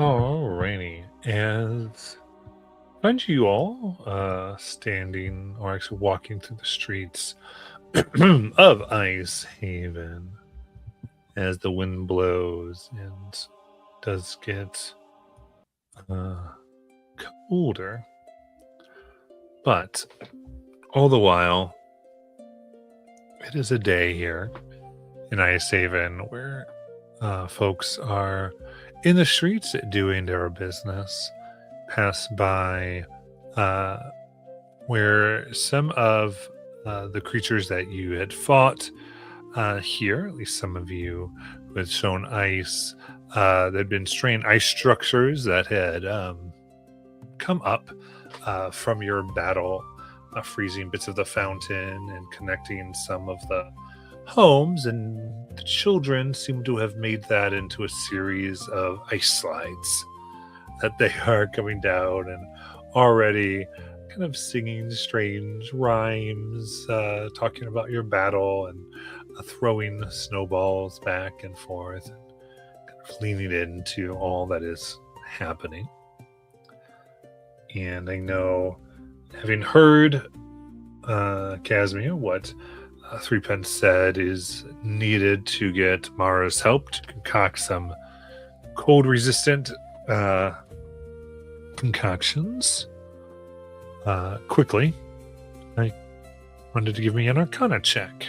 Alrighty. As find you all standing or actually walking through the streets of Ice Haven as the wind blows and does get uh, colder. But all the while, it is a day here in Ice Haven where folks are in the streets doing their business, pass by uh, where some of the creatures that you had fought here, at least some of you who had shown ice, there had been strange ice structures that had come up from your battle, freezing bits of the fountain and connecting some of the homes, and the children seem to have made that into a series of ice slides that they are coming down and already kind of singing strange rhymes, talking about your battle and throwing snowballs back and forth, and kind of leaning into all that is happening. And I know, having heard Casimir, what Threepence said is needed to get Mara's help to concoct some cold resistant concoctions quickly. I wanted to give me an Arcana check.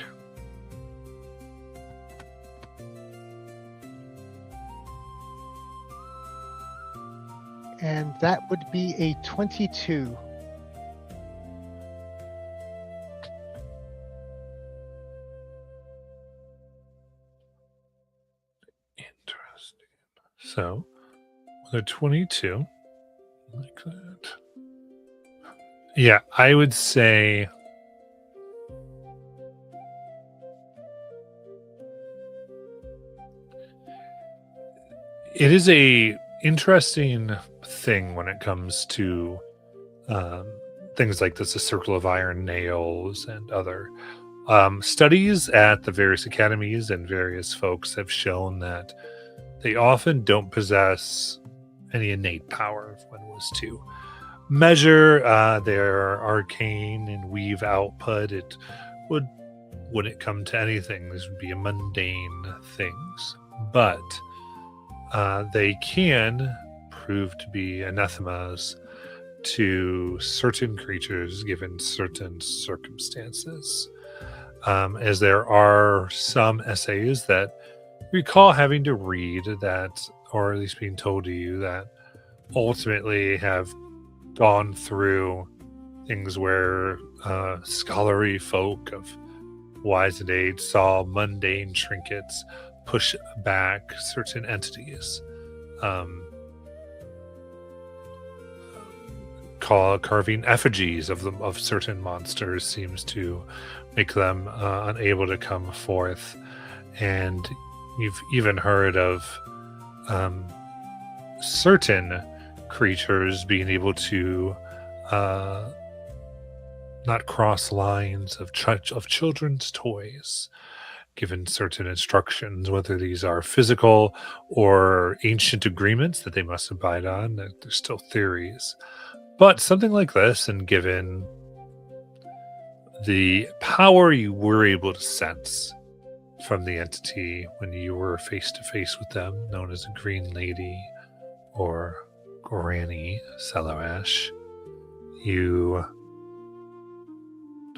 And that would be a 22. Interesting. So, with a 22, like that. Yeah, I would say it is a interesting thing when it comes to things like this, a circle of iron nails and other studies at the various academies, and various folks have shown that they often don't possess any innate power. If one was to measure their arcane and weave output, it wouldn't come to anything. These would be mundane things, but they can prove to be anathemas to certain creatures given certain circumstances. As there are some essays that recall having to read that, or at least being told to you, that ultimately have gone through things where scholarly folk of wise and age saw mundane trinkets push back certain entities. Carving effigies of certain monsters seems to make them unable to come forth, and you've even heard of certain creatures being able to not cross lines of children's toys, given certain instructions, whether these are physical or ancient agreements that they must abide on. That there's still theories. But something like this, and given the power you were able to sense from the entity when you were face to face with them, known as a Green Lady or Granny Salarash, you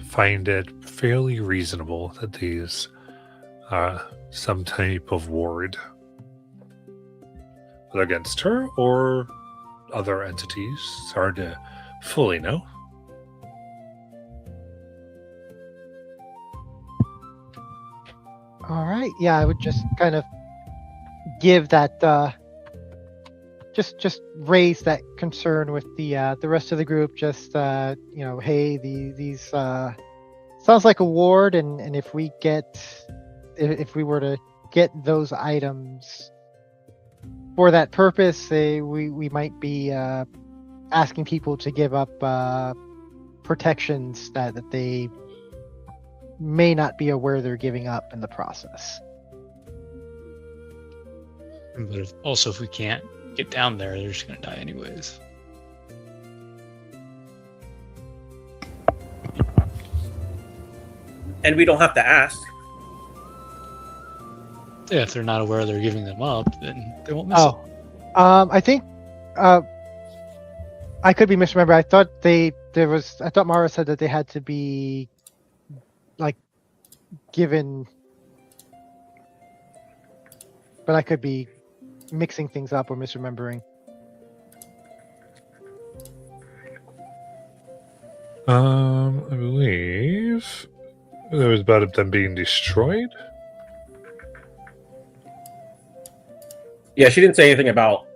find it fairly reasonable that these are some type of ward, whether against her or other entities. It's hard to fully know. All right. Yeah, I would just kind of give that, just raise that concern with the rest of the group. Just hey, these sounds like a ward, and if we were to get those items for that purpose, we might be asking people to give up protections that they may not be aware they're giving up in the process. But also, if we can't get down there, they're just gonna die anyways. And we don't have to ask. Yeah, if they're not aware they're giving them up, then they won't miss Oh, it. I think I could be misremembered. I thought I thought Mara said that they had to be like given, but I could be mixing things up or misremembering. I believe there was about them being destroyed. Yeah, she didn't say anything about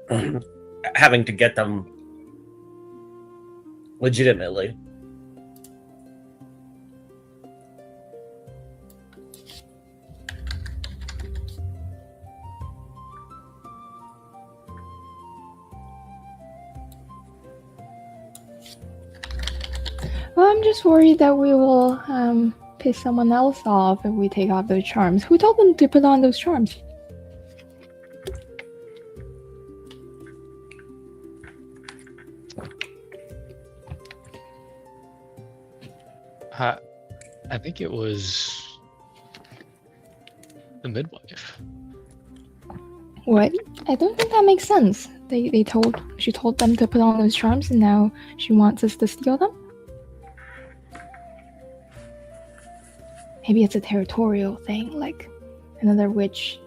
having to get them legitimately. Well, I'm just worried that we will piss someone else off if we take off those charms. Who told them to put on those charms? I think it was the midwife. What? I don't think that makes sense. She told them to put on those charms, and now she wants us to steal them. Maybe it's a territorial thing, like another witch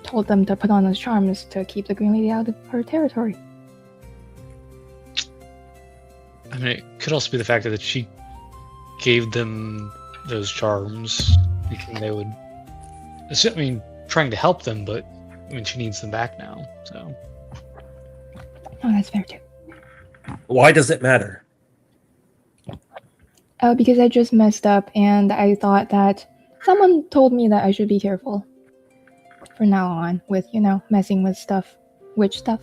told them to put on those charms to keep the Green Lady out of her territory. I mean, it could also be the fact that she gave them those charms thinking they would. I mean, trying to help them, but I mean, she needs them back now. So. Oh, that's fair too. Why does it matter? Because I just messed up, and I thought that someone told me that I should be careful from now on with, messing with stuff, witch stuff.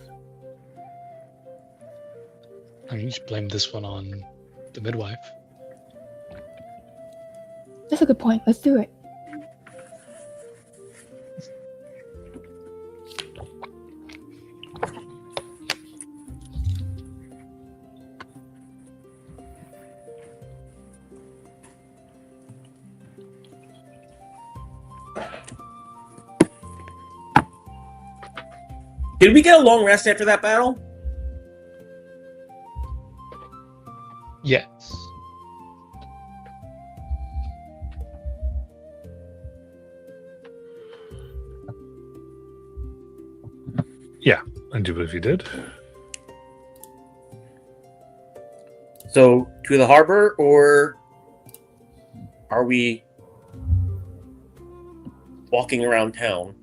I mean, you should blame this one on the midwife. That's a good point. Let's do it. Did we get a long rest after that battle? Yes. I do believe you did. So, to the harbor, or are we walking around town?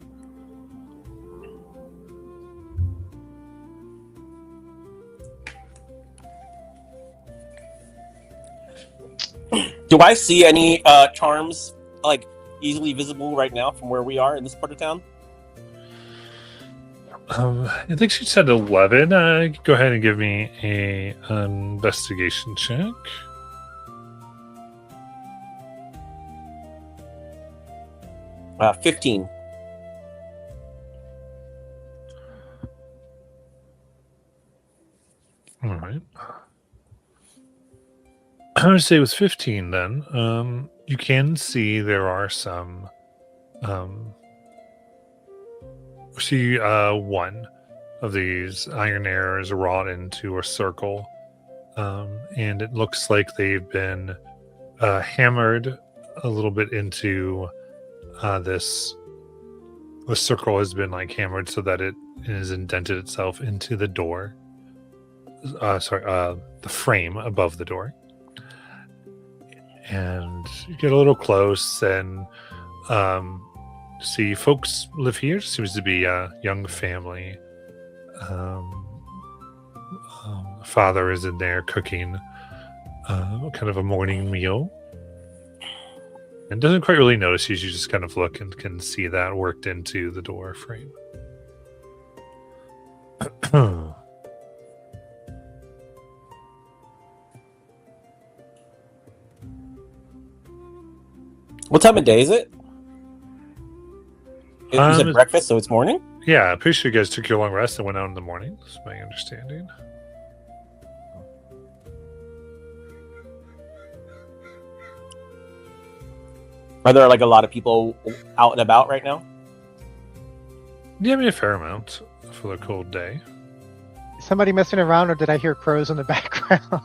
Do I see any charms like easily visible right now from where we are in this part of town? I think she said 11. Go ahead and give me a investigation check. Uh, 15. All right. I would say with 15 then, you can see there are some one of these iron arrows wrought into a circle, and it looks like they've been hammered a little bit into this. The circle has been like hammered so that it has indented itself into the door. The frame above the door. And you get a little close and see folks live here. Seems to be a young family. Father is in there cooking kind of a morning meal. And doesn't quite really notice you. You just kind of look and can see that worked into the door frame. What time of day is it? You said It's- breakfast, so it's morning? Yeah, I'm pretty sure you guys took your long rest and went out in the morning. That's my understanding. Are there like a lot of people out and about right now? Yeah, I mean a fair amount for the cold day. Somebody messing around, or did I hear crows in the background?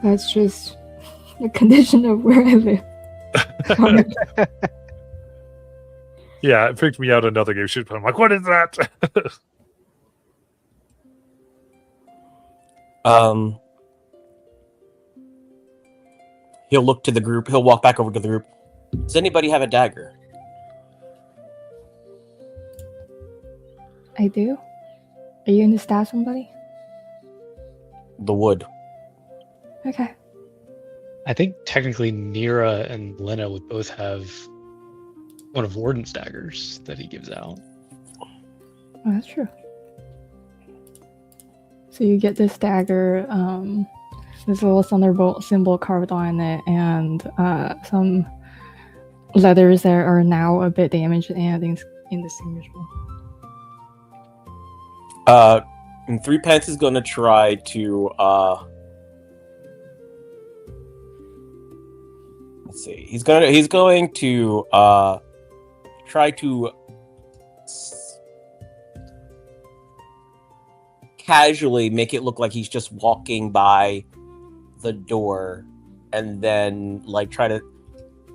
That's just the condition of where I live. Sorry. Yeah, it freaked me out another game shoot, but I'm like, what is that? He'll look to the group. He'll walk back over to the group. Does anybody have a dagger? I do. Are you going to stab somebody? The wood. Okay. I think technically Nira and Lena would both have one of Warden's daggers that he gives out. Oh, that's true. So you get this dagger, this little thunderbolt symbol carved on it, and some letters that are now a bit damaged and indistinguishable. And Threepence is going to try to let's see. He's going to try to casually make it look like he's just walking by the door, and then like try to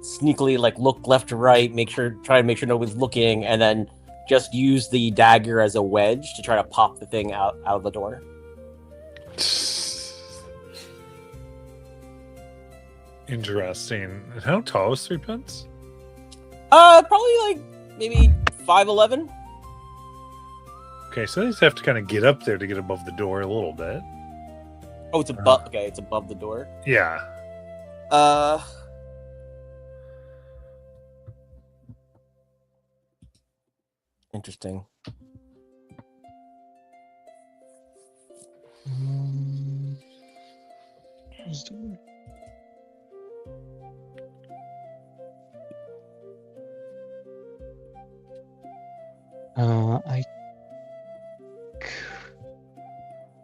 sneakily like look left to right, try to make sure nobody's looking, and then just use the dagger as a wedge to try to pop the thing out of the door. Interesting. And how tall is Threepence? Probably like maybe 5'11". Okay, so they just have to kind of get up there to get above the door a little bit. Oh, it's above. Okay, it's above the door. Yeah. Interesting. I.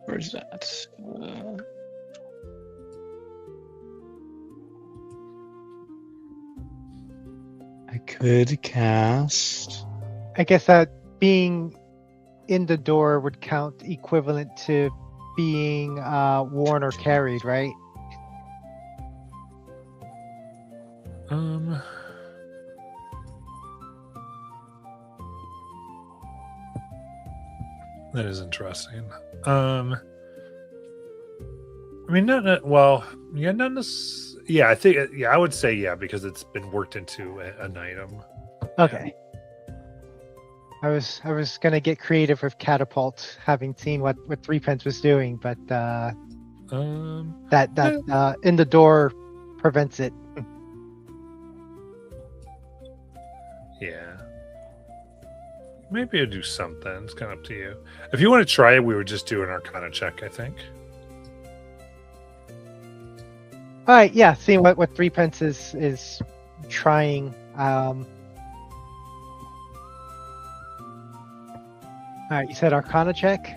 Where's that? I could cast. I guess that being in the door would count equivalent to being worn or carried, right? That is interesting. I mean, well, yeah, not necessarily. Yeah, I think, yeah, I would say yeah, because it's been worked into an item. Okay. I was gonna get creative with catapult, having seen what Threepence was doing, but that in the door prevents it. Yeah. Maybe I'll do something. It's kind of up to you. If you want to try it, we would just do an Arcana check, I think. All right, yeah. Seeing what Threepence is trying. All right, you said Arcana check.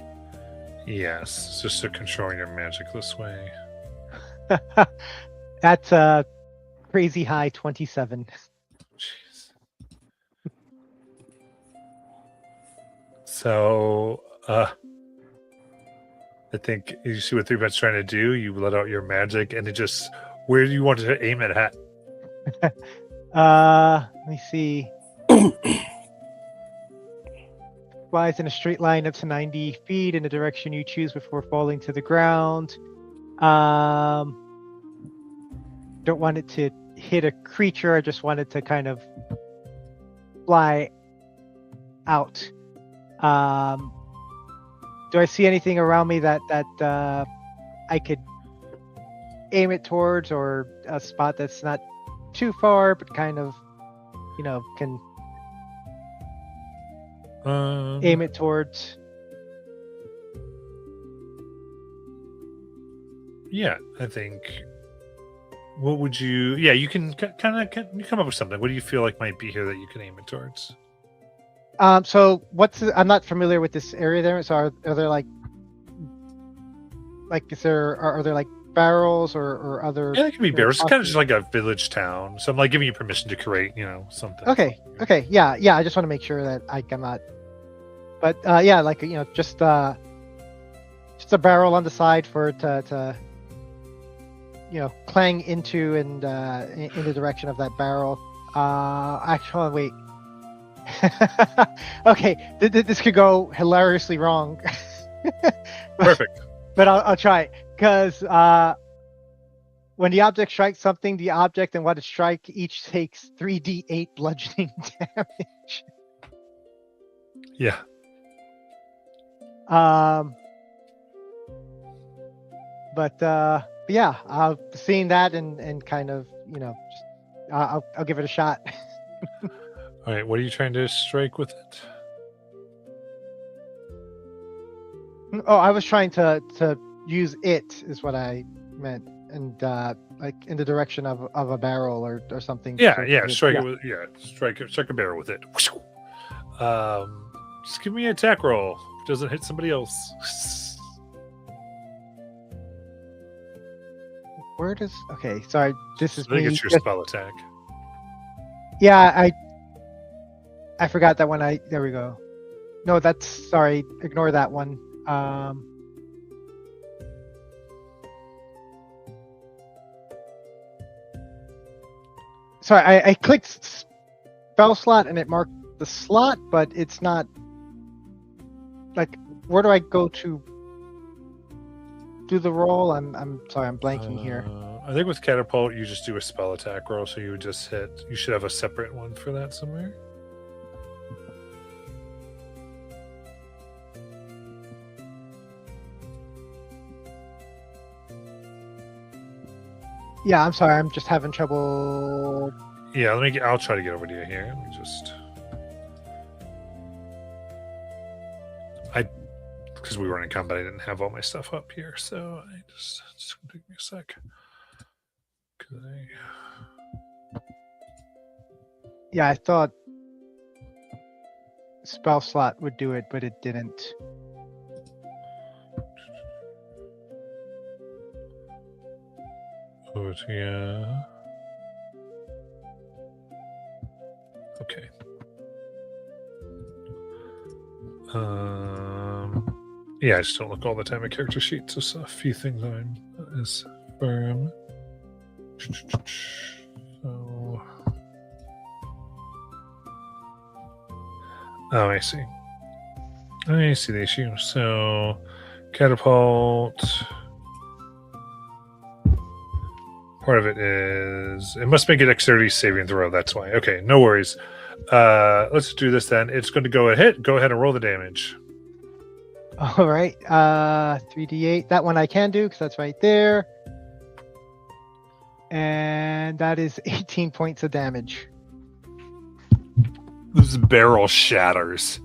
Yes, it's just to control your magic this way. That's a crazy high 27. Jeez. So, I think you see what Threepence trying to do. You let out your magic, and it just where do you want to aim it at? Let me see. Flies in a straight line up to 90 feet in the direction you choose before falling to the ground. Don't want it to hit a creature. I just want it to kind of fly out. Do I see anything around me that I could aim it towards, or a spot that's not too far but kind of, can aim it towards? Yeah, I think. What would you? Yeah, you can kind of come up with something. What do you feel like might be here that you can aim it towards? So I'm not familiar with this area there. So are there like are there like barrels or other? Yeah, it can be you know, barrels. It's kind of possible- just like a village town. So I'm like giving you permission to create, something. Okay. Okay. Yeah. Yeah. I just want to make sure that I'm not. But yeah, like just a barrel on the side for it to clang into and in the direction of that barrel. Actually, wait. Okay, this could go hilariously wrong. Perfect. But I'll try it because when the object strikes something, the object and what it strike each takes 3d8 bludgeoning damage. Yeah. But yeah, seeing that and kind of just, I'll give it a shot. All right. What are you trying to strike with it? Oh, I was trying to use it is what I meant, and like in the direction of a barrel or something. Yeah. So Yeah. Strike yeah. it with. Yeah. Strike a barrel with it. Just give me an attack roll. If it doesn't hit somebody else. Where does? Okay, sorry. This is I think me. it's your just- spell attack. Yeah, I forgot that one. There we go. No, that's sorry. Ignore that one. Sorry, I clicked spell slot and it marked the slot, but it's not. Like, where do I go to do the roll? I'm sorry, I'm blanking here. I think with catapult, you just do a spell attack roll, so you would just hit. You should have a separate one for that somewhere. Yeah, I'm sorry. I'm just having trouble. Yeah, I'll try to get over to you here. Let me just. Because we weren't in combat, I didn't have all my stuff up here, so I just take me a sec. Yeah, I thought spell slot would do it, but it didn't. Oh, yeah. Okay. Yeah, I just don't look all the time at character sheets. There's a few things I'm as firm. So, I see. I see the issue. So, catapult. Part of it is it must make a dexterity saving throw. That's why. Okay, no worries. Let's do this then. It's going to go ahead. Go ahead and roll the damage. All right. 3d8. That one I can do because that's right there. And that is 18 points of damage. This barrel shatters.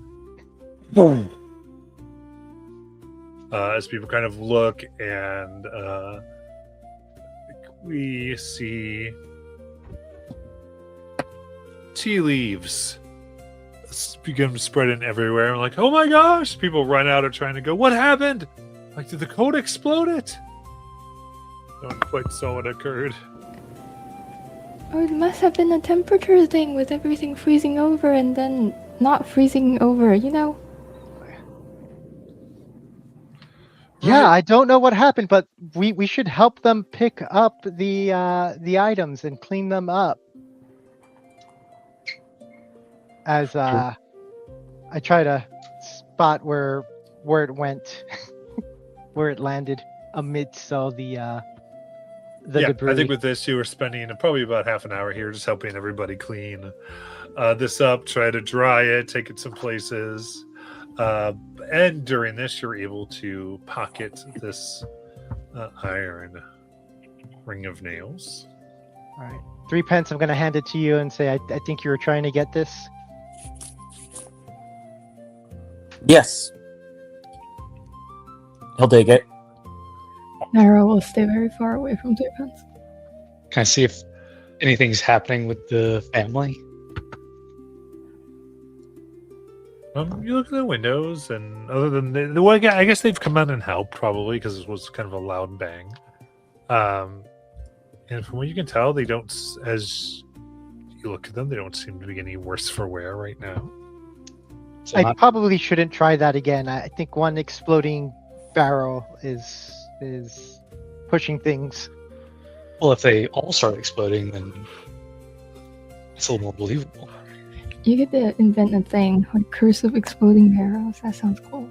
As people kind of look and we see tea leaves begin spreading everywhere. I'm like, oh my gosh! People run out and trying to go, what happened? Like, did the code explode it? Don't quite saw what occurred. Oh, it must have been a temperature thing with everything freezing over and then not freezing over, Yeah, I don't know what happened, but we should help them pick up the items and clean them up. As I try to spot where it went, where it landed amidst all the debris. I think with this, you were spending probably about half an hour here just helping everybody clean this up, try to dry it, take it some places. And during this, you're able to pocket this iron ring of nails. All right. 3 pence, I'm going to hand it to you and say, I think you were trying to get this. Yes. He'll take it. Nara will stay very far away from 3 pence. Can I see if anything's happening with the family? You look at the windows, and other than well, I guess they've come out and helped probably because it was kind of a loud bang. And from what you can tell, they don't. As you look at them, they don't seem to be any worse for wear right now. So I not- probably shouldn't try that again. I think one exploding barrel is pushing things. well, if they all start exploding, then it's a little more believable. You get to invent a thing like Curse of Exploding Barrels. That sounds cool.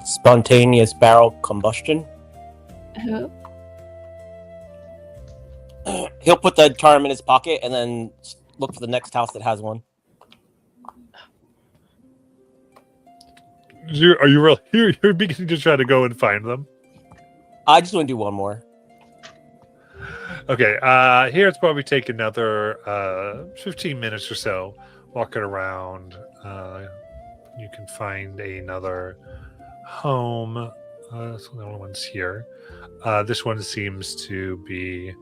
Spontaneous barrel combustion. Uh, He'll put the charm in his pocket and then look for the next house that has one. Are you really? You're beginning to try to go and find them. I just want to do one more. Okay, here it's probably take another 15 minutes or so walking around. You can find another home. That's one of the only ones here. This one seems to be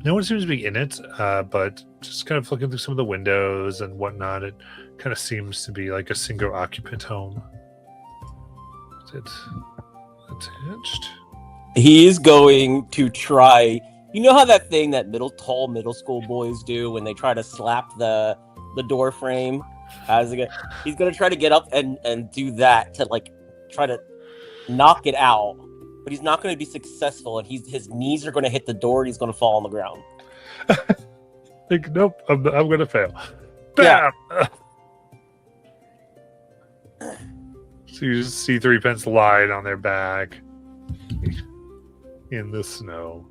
no one seems to be in it, but just kind of looking through some of the windows and whatnot, it kind of seems to be like a single occupant home. Is it attached? He's going to try. You know how that thing that tall middle school boys do when they try to slap the door frame? He's gonna try to get up and do that to like try to knock it out, but he's not going to be successful, and his knees are going to hit the door, and he's going to fall on the ground. Like, nope, I'm going to fail. Yeah. Bam! So you just see Three Pence lying on their back in the snow.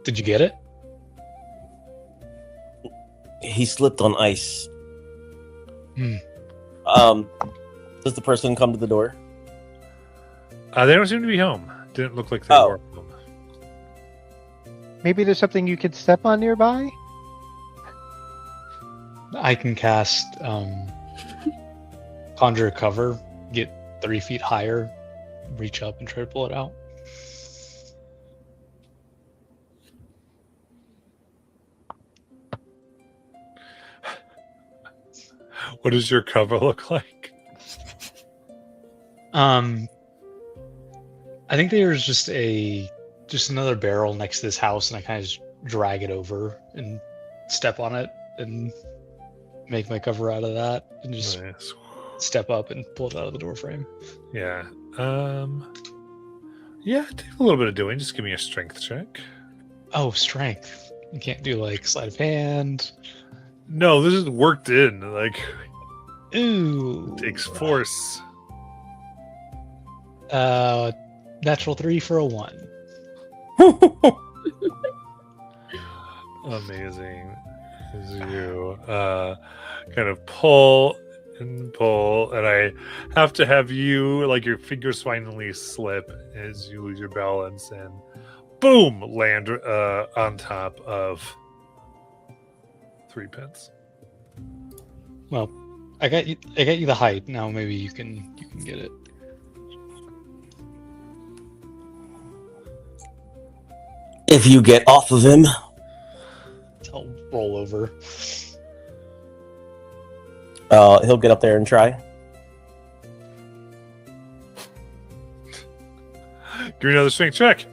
Did you get it? He slipped on ice. Hmm. Does the person come to the door? They don't seem to be home. Didn't look like they Oh. were home. Maybe there's something you could step on nearby. I can cast Conjure Cover, get 3 feet higher, reach up and try to pull it out. What does your cover look like? I think there's just another barrel next to this house, and I kind of just drag it over and step on it and make my cover out of that, and just Nice. step up and pull it out of the door frame. Yeah. Yeah, take a little bit of doing. Just give me a strength check. Oh, strength. You can't do like sleight of hand. No, this is worked in. Like, Ooh. takes force. Natural 3 for a 1. Amazing. As you kind of pull, and I have to have you, like, your fingers finally slip as you lose your balance and boom, land on top of Three Pence. Well, I got you the height. Now maybe you can get it. If you get off of him, I'll roll over. he'll get up there and try. Give me another strength check.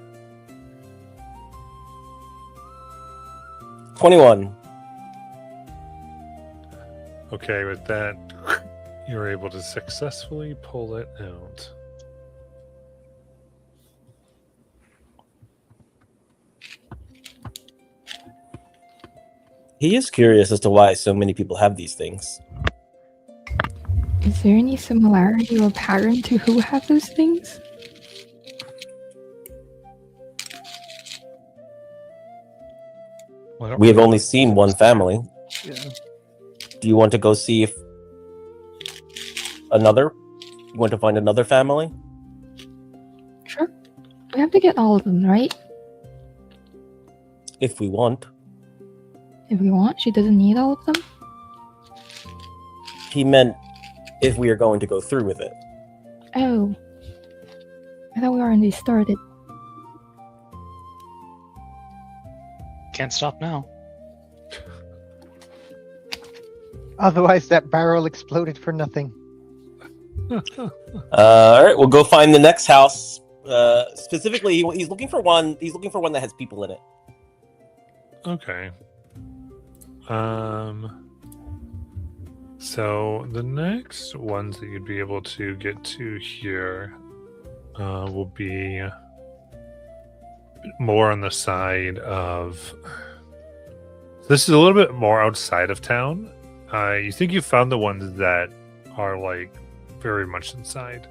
21. Okay, with that, you're able to successfully pull it out. He is curious as to why so many people have these things. Is there any similarity or pattern to who have those things? Well, I don't We have really- only seen one family. Do you want to go see if you want to find another family? Sure. We have to get all of them, right? If we want. If we want. She doesn't need all of them. He meant if we are going to go through with it. Oh. I thought we already started. Can't stop now. Otherwise, that barrel exploded for nothing. All right, we'll go find the next house. Specifically, he's looking for one. He's looking for one that has people in it. Okay. So the next ones that you'd be able to get to here will be more on the side of. This is a little bit more outside of town. You think you found the ones that are like very much inside,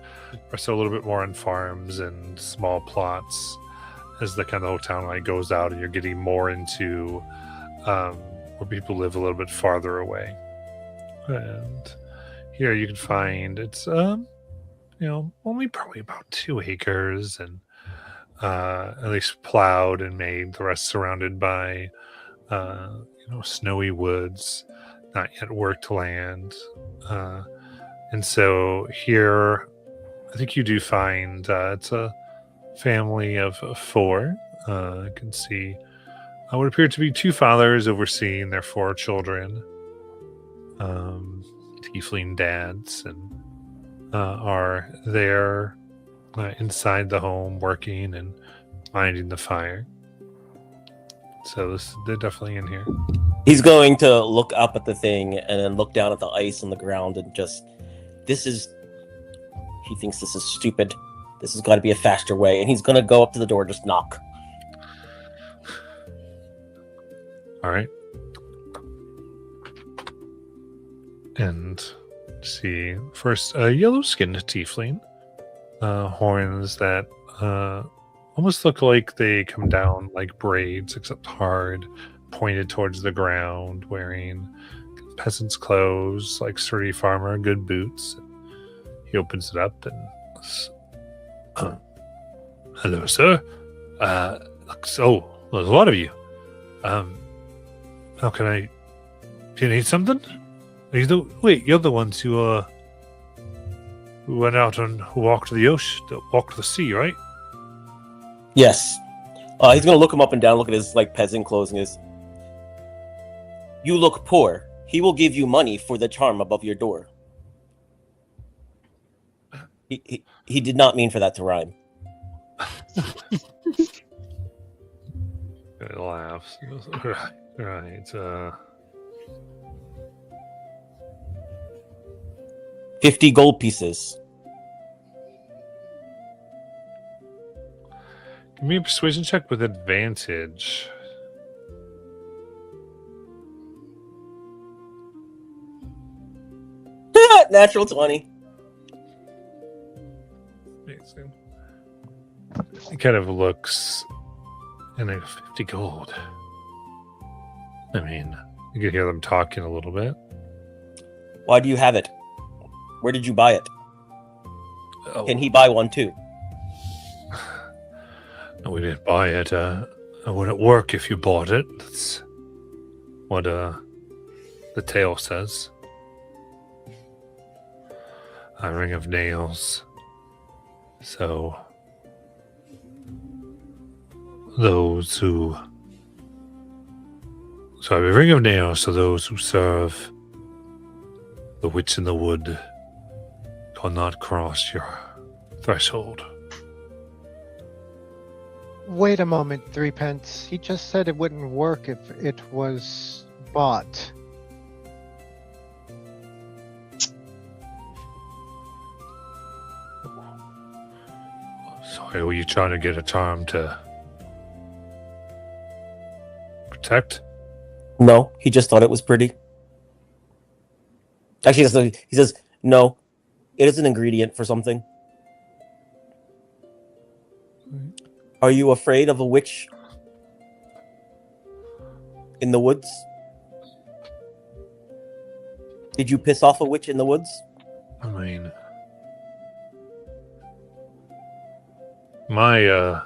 or so a little bit more on farms and small plots, as the kind of whole town like goes out, and you're getting more into where people live a little bit farther away. And here you can find it's only probably about 2 acres, and at least plowed and made. The rest surrounded by snowy woods, not yet worked land. And so here, I think you do find it's a family of 4. I can see what appear to be 2 fathers overseeing their 4 children. Tiefling dads, and are there inside the home working and minding the fire. So they're definitely in here. He's going to look up at the thing and then look down at the ice on the ground and just, he thinks this is stupid. This has got to be a faster way. And he's going to go up to the door, just knock. All right. And see, first, a yellow-skinned tiefling. Horns that almost look like they come down like braids, except hard, pointed towards the ground, wearing peasant's clothes, like sturdy farmer, good boots. He opens it up and hello, sir. So there's a lot of you. How can I? Do you need something? You're the ones who went out and walked the ocean, walked the sea, right? Yes. He's going to look him up and down, look at his like peasant clothes, and his. You look poor. He will give you money for the charm above your door. He did not mean for that to rhyme. It laughs. Right. 50 gold pieces. Give me a persuasion check with advantage. Natural 20. Amazing. He kind of looks and like 50 gold. I mean, you could hear them talking a little bit. Why do you have it? Where did you buy it? Oh. Can he buy one too? No, we didn't buy it. It wouldn't work if you bought it. That's what the tale says. A ring of nails. So those who... Sorry, a ring of nails to those who serve the witch in the wood cannot cross your threshold. Wait a moment, Threepence. He just said it wouldn't work if it was bought. Sorry, were you trying to get a charm to protect? No, he just thought it was pretty. Actually, he says, no, it is an ingredient for something. Are you afraid of a witch in the woods? Did you piss off a witch in the woods? I mean, my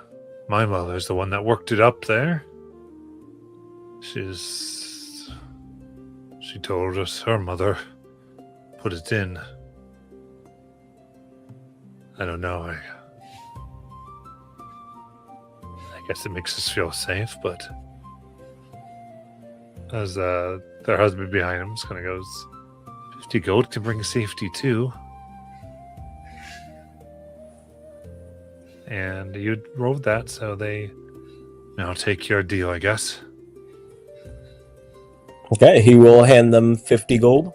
mother's the one that worked it up there. She told us her mother put it in. I don't know. I guess it makes us feel safe, but as their husband behind him just kind of goes, 50 gold can bring safety too. And you rolled that, so they now take your deal, I guess. Okay, he will hand them 50 gold.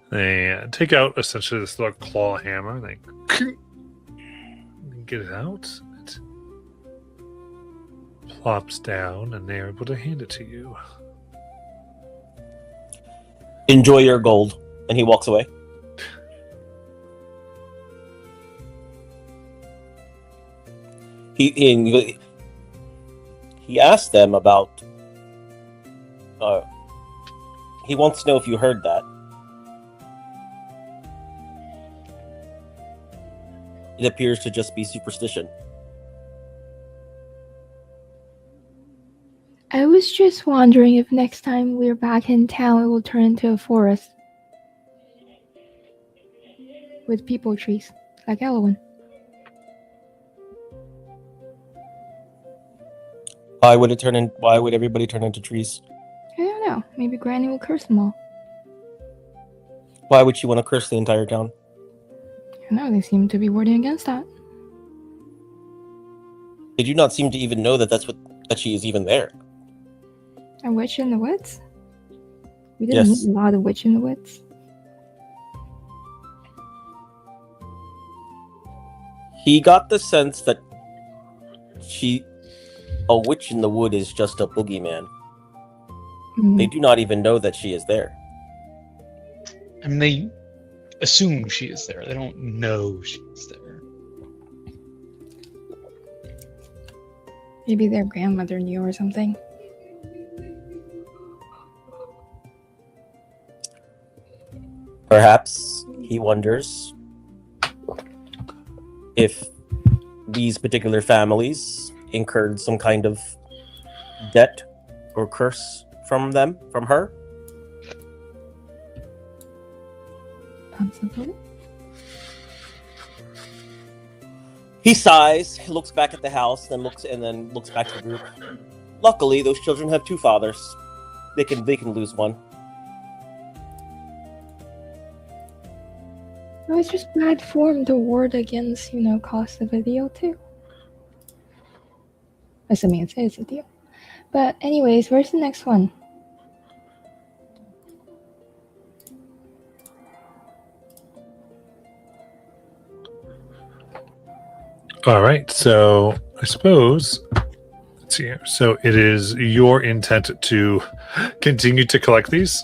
They take out essentially this little claw hammer. They get it out. It plops down, and they're able to hand it to you. Enjoy your gold. And he walks away. He asked them about. He wants to know if you heard that. It appears to just be superstition. I was just wondering if next time we're back in town, it will turn into a forest with people trees, like Elwyn. Why would everybody turn into trees? I don't know. Maybe Granny will curse them all. Why would she want to curse the entire town? I don't know. They seem to be warding against that. Did you not seem to even know that she is even there? A witch in the woods? We didn't Yes. meet a lot of witch in the woods. He got the sense that a witch in the wood is just a boogeyman. Mm. They do not even know that she is there. I mean, they assume she is there. They don't know she's there. Maybe their grandmother knew or something. Perhaps he wonders if these particular families incurred some kind of debt or curse from her. Possibly. He sighs, looks back at the house, then looks back to the group. Luckily, those children have two fathers. They can lose one. No, it's just bad form to ward against, cost of a deal too. Assuming it is a deal. But anyways, where's the next one? All right, so I suppose, let's see here. So it is your intent to continue to collect these?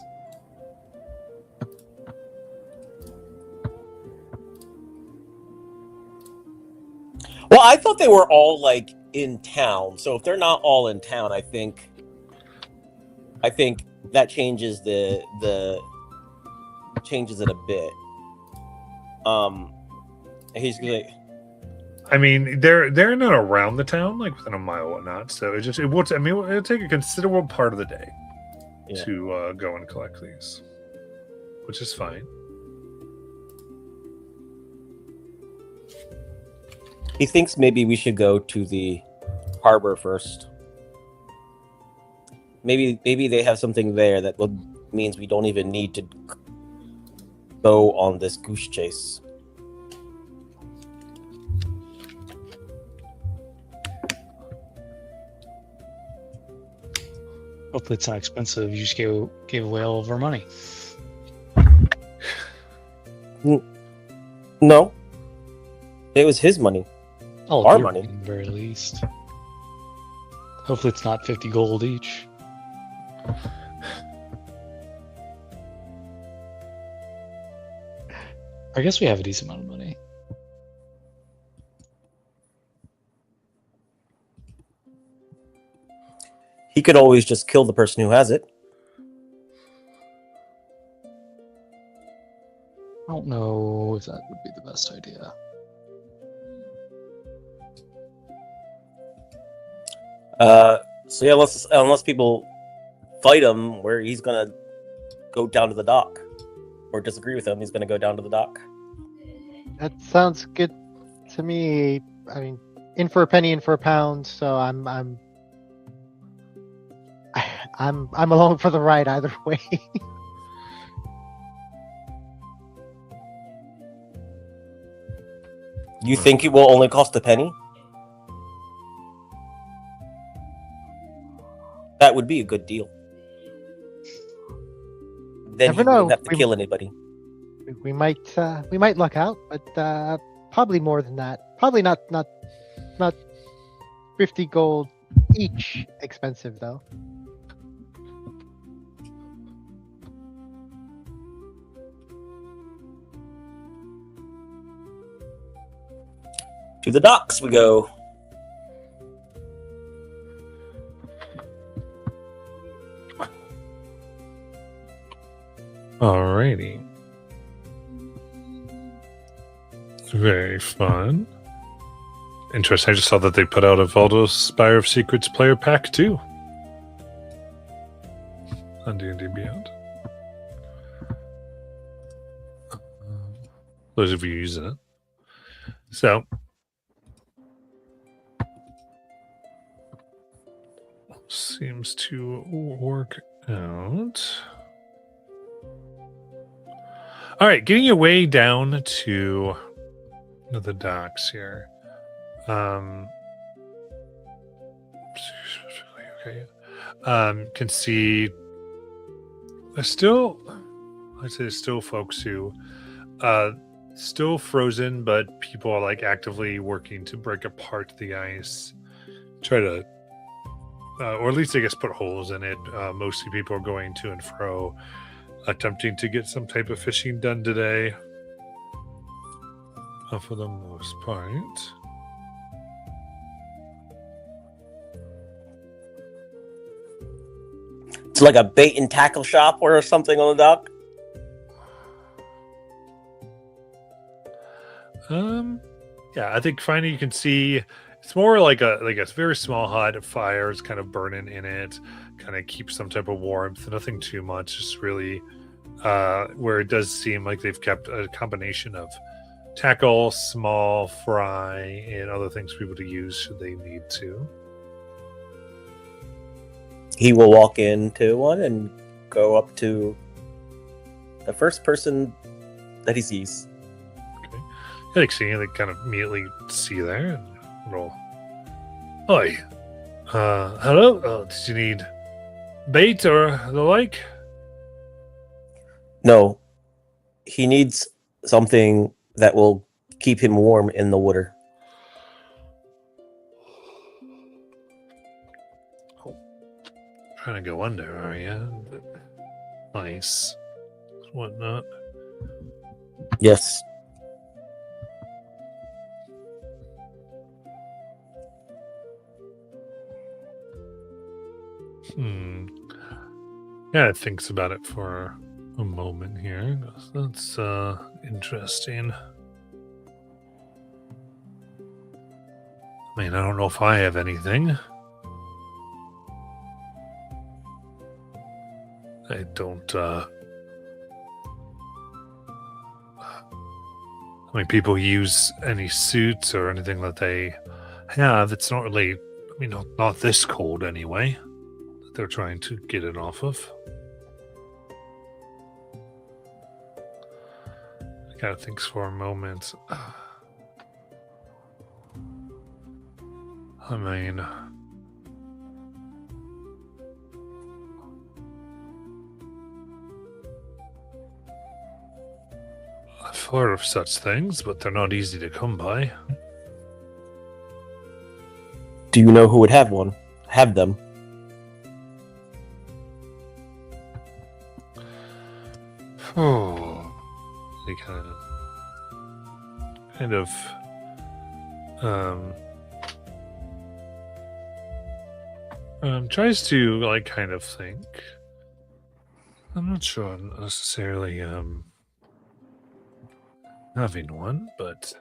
Well, I thought they were all in town. So if they're not all in town, I think that changes changes it a bit. He's like, I mean, they're not around the town, like within a mile or whatnot. So it'll take a considerable part of the day to go and collect these, which is fine. he thinks maybe we should go to the harbor first. Maybe they have something there that means we don't even need to go on this goose chase. Hopefully it's not expensive. You just gave away all of our money. No. It was his money. Oh, Our your money. at the very least. Hopefully it's not 50 gold each. I guess we have a decent amount of money. He could always just kill the person who has it. I don't know if that would be the best idea. So yeah, unless people fight him, where he's gonna go down to the dock, or disagree with him, he's gonna go down to the dock. That sounds good to me. I mean, in for a penny, in for a pound. So I'm I'm along for the ride either way. You think it will only cost a penny? That would be a good deal. Then Never you wouldn't know. have to kill anybody. We might luck out, but probably more than that. Probably not 50 gold each expensive though. To the docks we go. Alrighty. Very fun. Interesting. I just saw that they put out a Valdo's Spire of Secrets player pack too. On D&D Beyond. Those of you using it. So. Seems to work out. All right, getting your way down to the docks here. Okay. Can see there's still, I'd say there's still folks who still frozen, but people are like actively working to break apart the ice, try to or at least I guess put holes in it. Mostly people are going to and fro, attempting to get some type of fishing done today. For the most part. It's like a bait and tackle shop or something on the dock. Yeah, I think finally you can see it's more like a very small hut. Fire is kind of burning in it, kind of keeps some type of warmth. Nothing too much, just really where it does seem like they've kept a combination of tackle, small fry, and other things for people to use should they need to. He will walk into one and go up to the first person that he sees. Okay. I think seeing they kind of immediately see you there and roll. Hi. Hello? Did you need bait or the like? No, he needs something that will keep him warm in the water. Trying to go under, are you? Nice. Whatnot. Yes. Yeah, it thinks about it for a moment here. That's interesting. I mean, I don't know if I have anything. I don't, I mean, people use any suits or anything that they have. It's not really, I mean, not this cold anyway, that they're trying to get it off of. I kind of thinks for a moment. I mean, I've heard of such things, but they're not easy to come by. Do you know who would have one? Have them? Oh, he kind of, tries to like kind of think. I'm not sure necessarily having one, but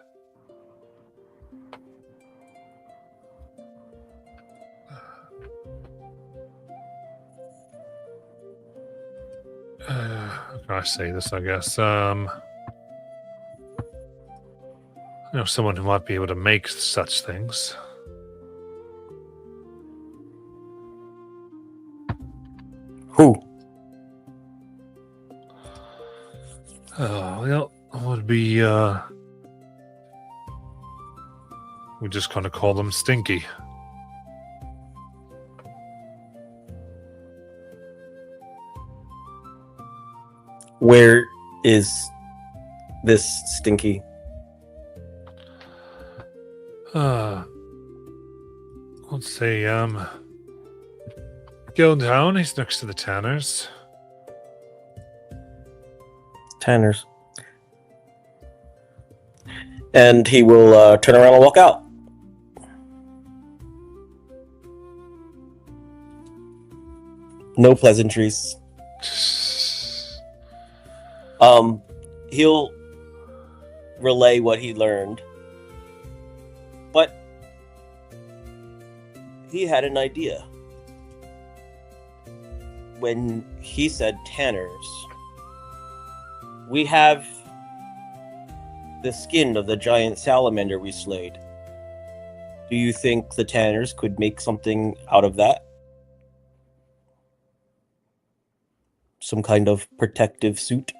how can I say this? I guess I know someone who might be able to make such things. Oh, well, it would be, we just kind of call them Stinky. Where is this Stinky? Let's say, Guildtown, he's next to the Tanners. Tanners. And he will turn around and walk out. No pleasantries. He'll relay what he learned, but he had an idea. When he said Tanners, we have the skin of the giant salamander we slayed. Do you think the Tanners could make something out of that? Some kind of protective suit?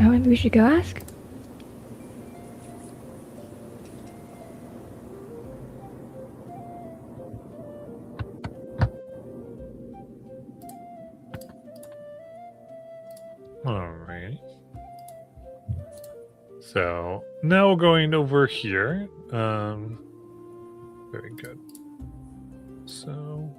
Oh, and we should go ask. Alright. So now we're going over here. Very good. So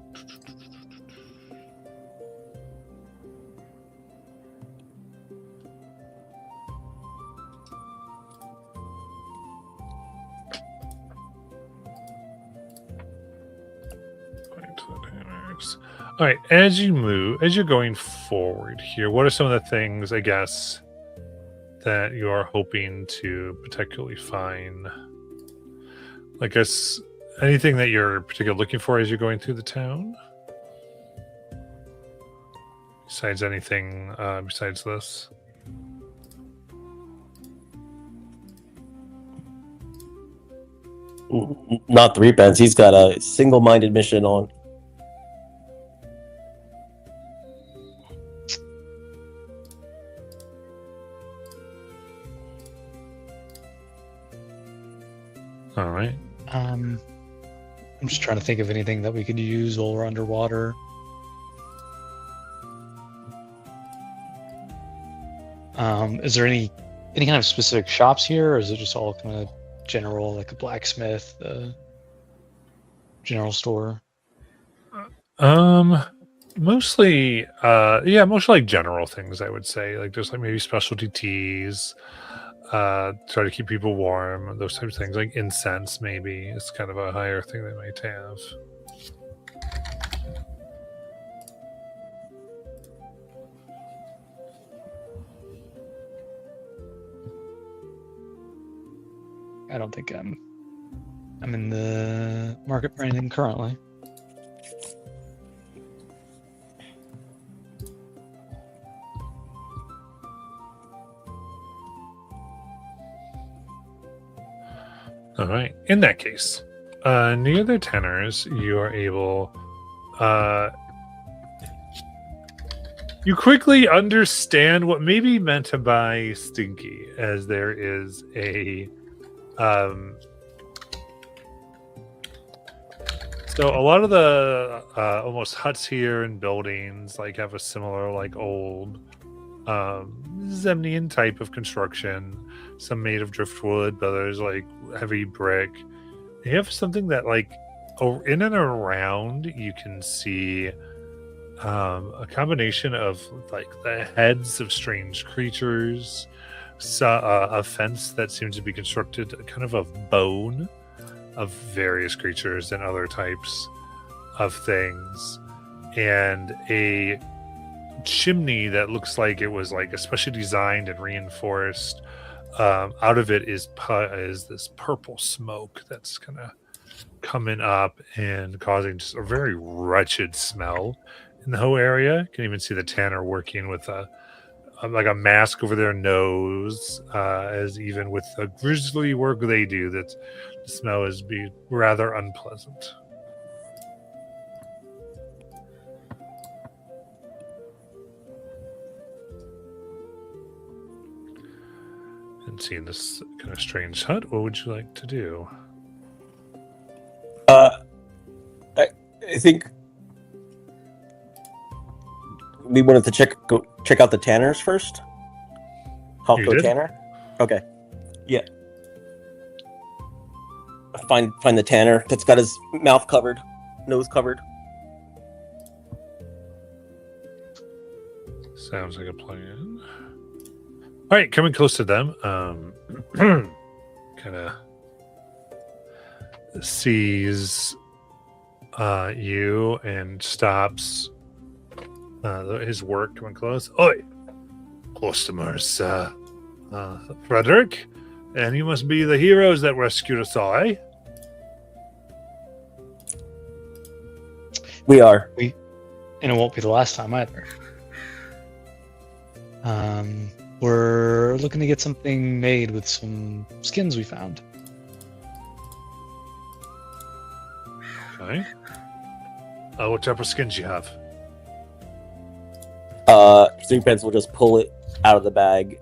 going to the Tanners. All right, as you're going forward here, what are some of the things, I guess, that you are hoping to particularly find? I guess anything that you're particularly looking for as you're going through the town? Besides anything besides this? Not the Repens. He's got a single-minded mission on. All right. I'm just trying to think of anything that we could use while we're underwater. Is there any kind of specific shops here, or is it just all kind of general, like a blacksmith, general store? Mostly mostly like general things, I would say. Like just like maybe specialty teas, try to keep people warm, those types of things. Like incense, maybe is kind of a higher thing they might have. I don't think I'm in the market for anything currently. All right. In that case, near the Tanners, you are able. You quickly understand what may be meant by Stinky, as there is a. So a lot of the almost huts here and buildings like have a similar like old Zemnian type of construction. Some made of driftwood, but others like heavy brick. They have something that like in and around you can see a combination of like the heads of strange creatures, a fence that seems to be constructed kind of bone of various creatures and other types of things, and a chimney that looks like it was like especially designed and reinforced. Out of it is this purple smoke that's kind of coming up and causing just a very wretched smell in the whole area. You can even see the tanner working with a mask over their nose, as even with the grisly work they do, that the smell is be rather unpleasant. and seeing this kind of strange hut, what would you like to do? I think we wanted to check out the Tanners first. You Halko did? Tanner. Okay. Yeah. Find the Tanner that's got his mouth covered, nose covered. Sounds like a plan. All right, coming close to them, kind of sees you and stops his work coming close. Oi, customers, Frederick, and you must be the heroes that rescued us all, eh? We are. And it won't be the last time either. We're looking to get something made with some skins we found. Okay. What type of skins you have? Three Pence will just pull it out of the bag,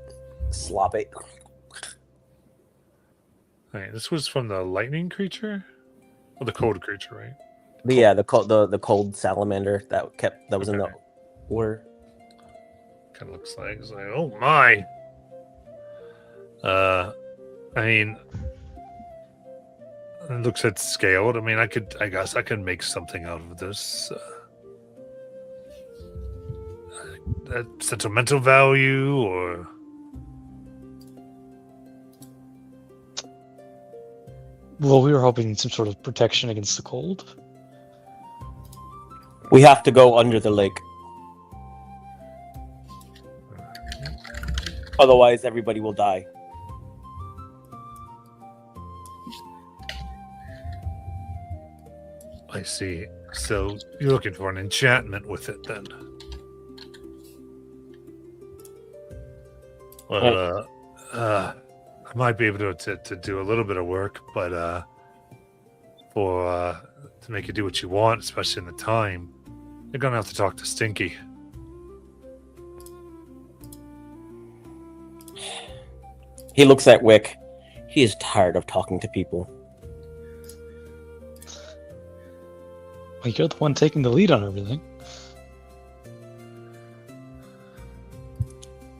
slop it. All right, this was from the lightning creature, or the cold creature, right? But yeah, the cold salamander that was in the Okay. order. Kind of looks like it's like, oh my. I mean, it looks at scaled. I mean, I guess I could make something out of this. Sentimental value, or Well, we were hoping some sort of protection against the cold. We have to go under the lake. Otherwise, everybody will die. I see. So you're looking for an enchantment with it, then? Well, I might be able to do a little bit of work, but to make you do what you want, especially in the time, you're gonna have to talk to Stinky. He looks at Wick. He is tired of talking to people. Well, you're the one taking the lead on everything.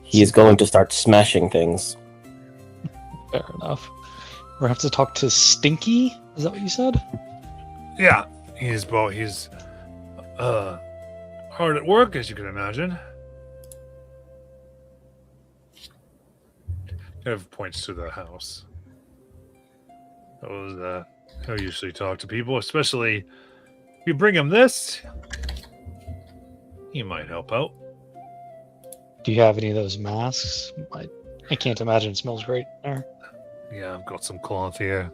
He is going to start smashing things. Fair enough. We're gonna have to talk to Stinky? Is that what you said? Yeah, he's hard at work, as you can imagine. Kind of points to the house. He'll usually talk to people, especially if you bring him this, he might help out. Do you have any of those masks? I can't imagine it smells great in there. Yeah, I've got some cloth here.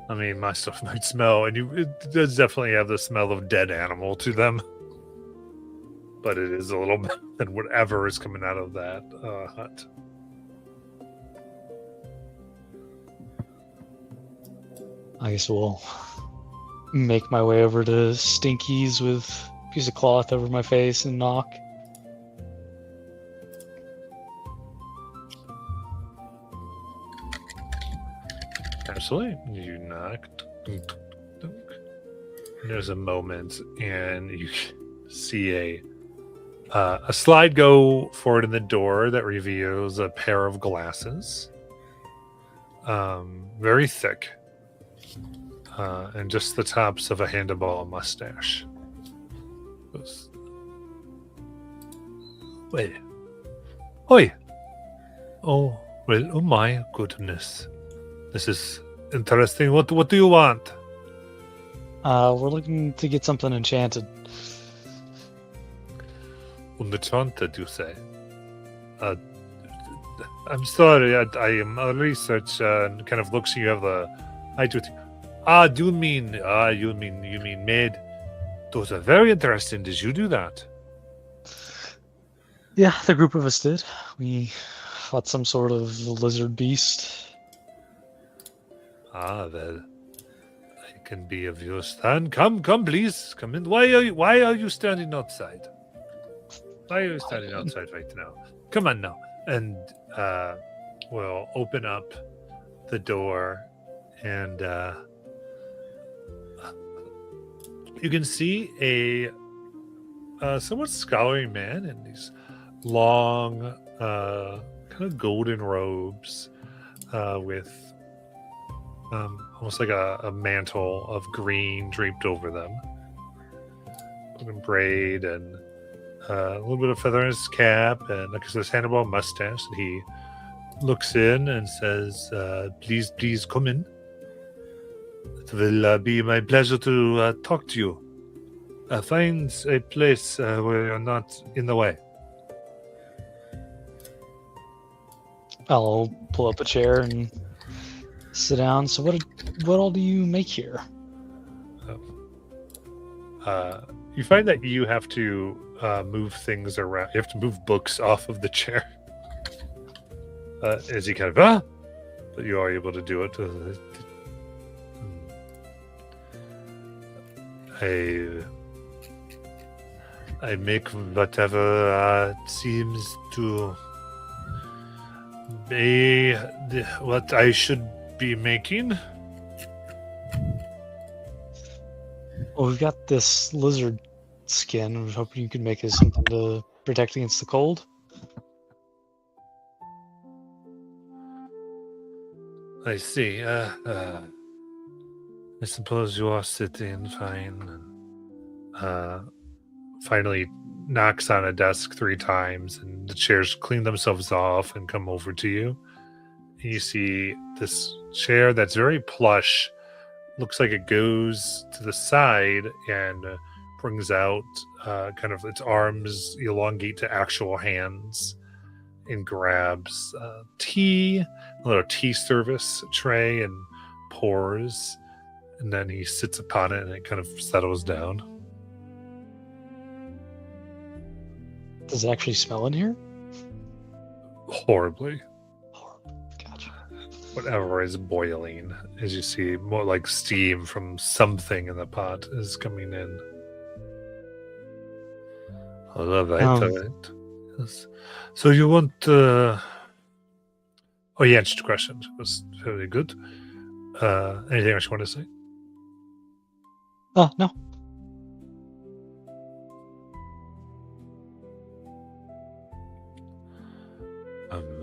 I mean, my stuff might smell, and it does definitely have the smell of dead animal to them. But it is a little bit than whatever is coming out of that hut. I guess we'll make my way over to Stinky's with a piece of cloth over my face and knock. Absolutely. You knocked. There's a moment, and you see a slide go forward in the door that reveals a pair of glasses. Very thick. And just the tops of a handlebar mustache. Wait. Oi! Oh, well, oh my goodness. This is interesting. What do you want? We're looking to get something enchanted. Enchanted, you say? I'm sorry, I am a researcher and kind of looks. You have the. I do. You mean made? Those are very interesting. Did you do that? Yeah, the group of us did. We fought some sort of lizard beast. Well, I can be of use. Then come, please, come in. Why are you standing outside? Why are you standing outside right now? Come on now. And will open up the door, and you can see a somewhat scholarly man in these long, kind of golden robes with almost like a mantle of green draped over them, golden braid, and a little bit of feather in his cap, and like I said, this handlebar mustache. And he looks in and says, please come in. It will be my pleasure to talk to you. Find a place where you're not in the way. I'll pull up a chair and sit down. So what all do you make here? You find that you have to move things around. You have to move books off of the chair. As you kind of, but you are able to do it. I make whatever seems to be what I should be making. Well, we've got this lizard skin. I was hoping you could make us something to protect against the cold. I see. I suppose you are sitting fine. Finally knocks on a desk 3 times, and the chairs clean themselves off and come over to you. And you see this chair that's very plush. Looks like it goes to the side and brings out kind of its arms elongate to actual hands and grabs tea, a little tea service tray, and pours. And then he sits upon it and it kind of settles down. Does it actually smell in here? Horribly. Gotcha. Whatever is boiling, as you see, more like steam from something in the pot is coming in. All right, all right. Yes. So you want... Oh, you answered the question. It was very good. Anything else you want to say? Oh, no.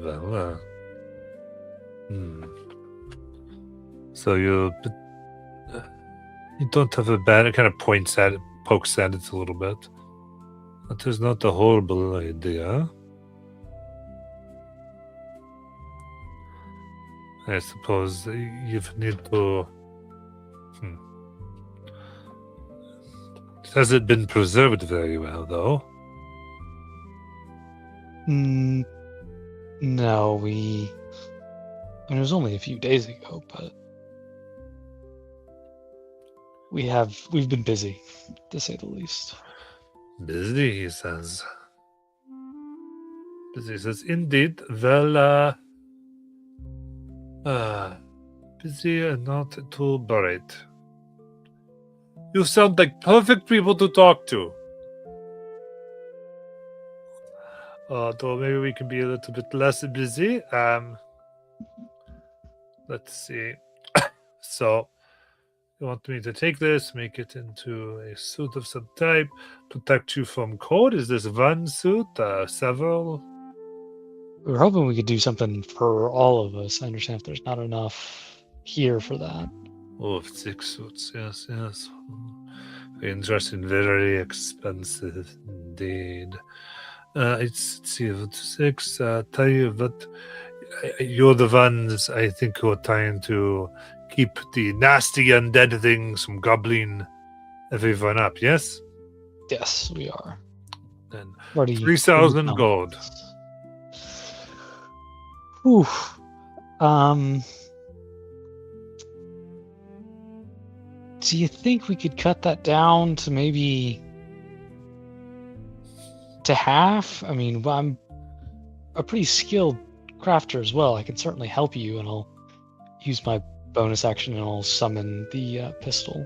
Well, So you don't have a bad. It kind of points at it, pokes at it a little bit. That is not a horrible idea. I suppose you need to. Has it been preserved very well, though? No, I mean, it was only a few days ago, but we've been busy, to say the least. Busy, he says. Busy says, indeed. Well, busy and not too bright. You sound like perfect people to talk to. Though maybe we can be a little bit less busy. Let's see. So, you want me to take this, make it into a suit of some type, protect you from cold? Is this one suit? Several? We were hoping we could do something for all of us. I understand if there's not enough here for that. Oh, 6 suits. Yes, yes. Very interesting. Very expensive indeed. Let's see, 6. Tell you what, you're the ones I think who are trying to keep the nasty undead things from gobbling everyone up, yes? Yes, we are. Then What do you- 3,000 what do you gold. Whew. Do you think we could cut that down to maybe to half? I mean, I'm a pretty skilled crafter as well. I can certainly help you, and I'll use my bonus action and I'll summon the pistol.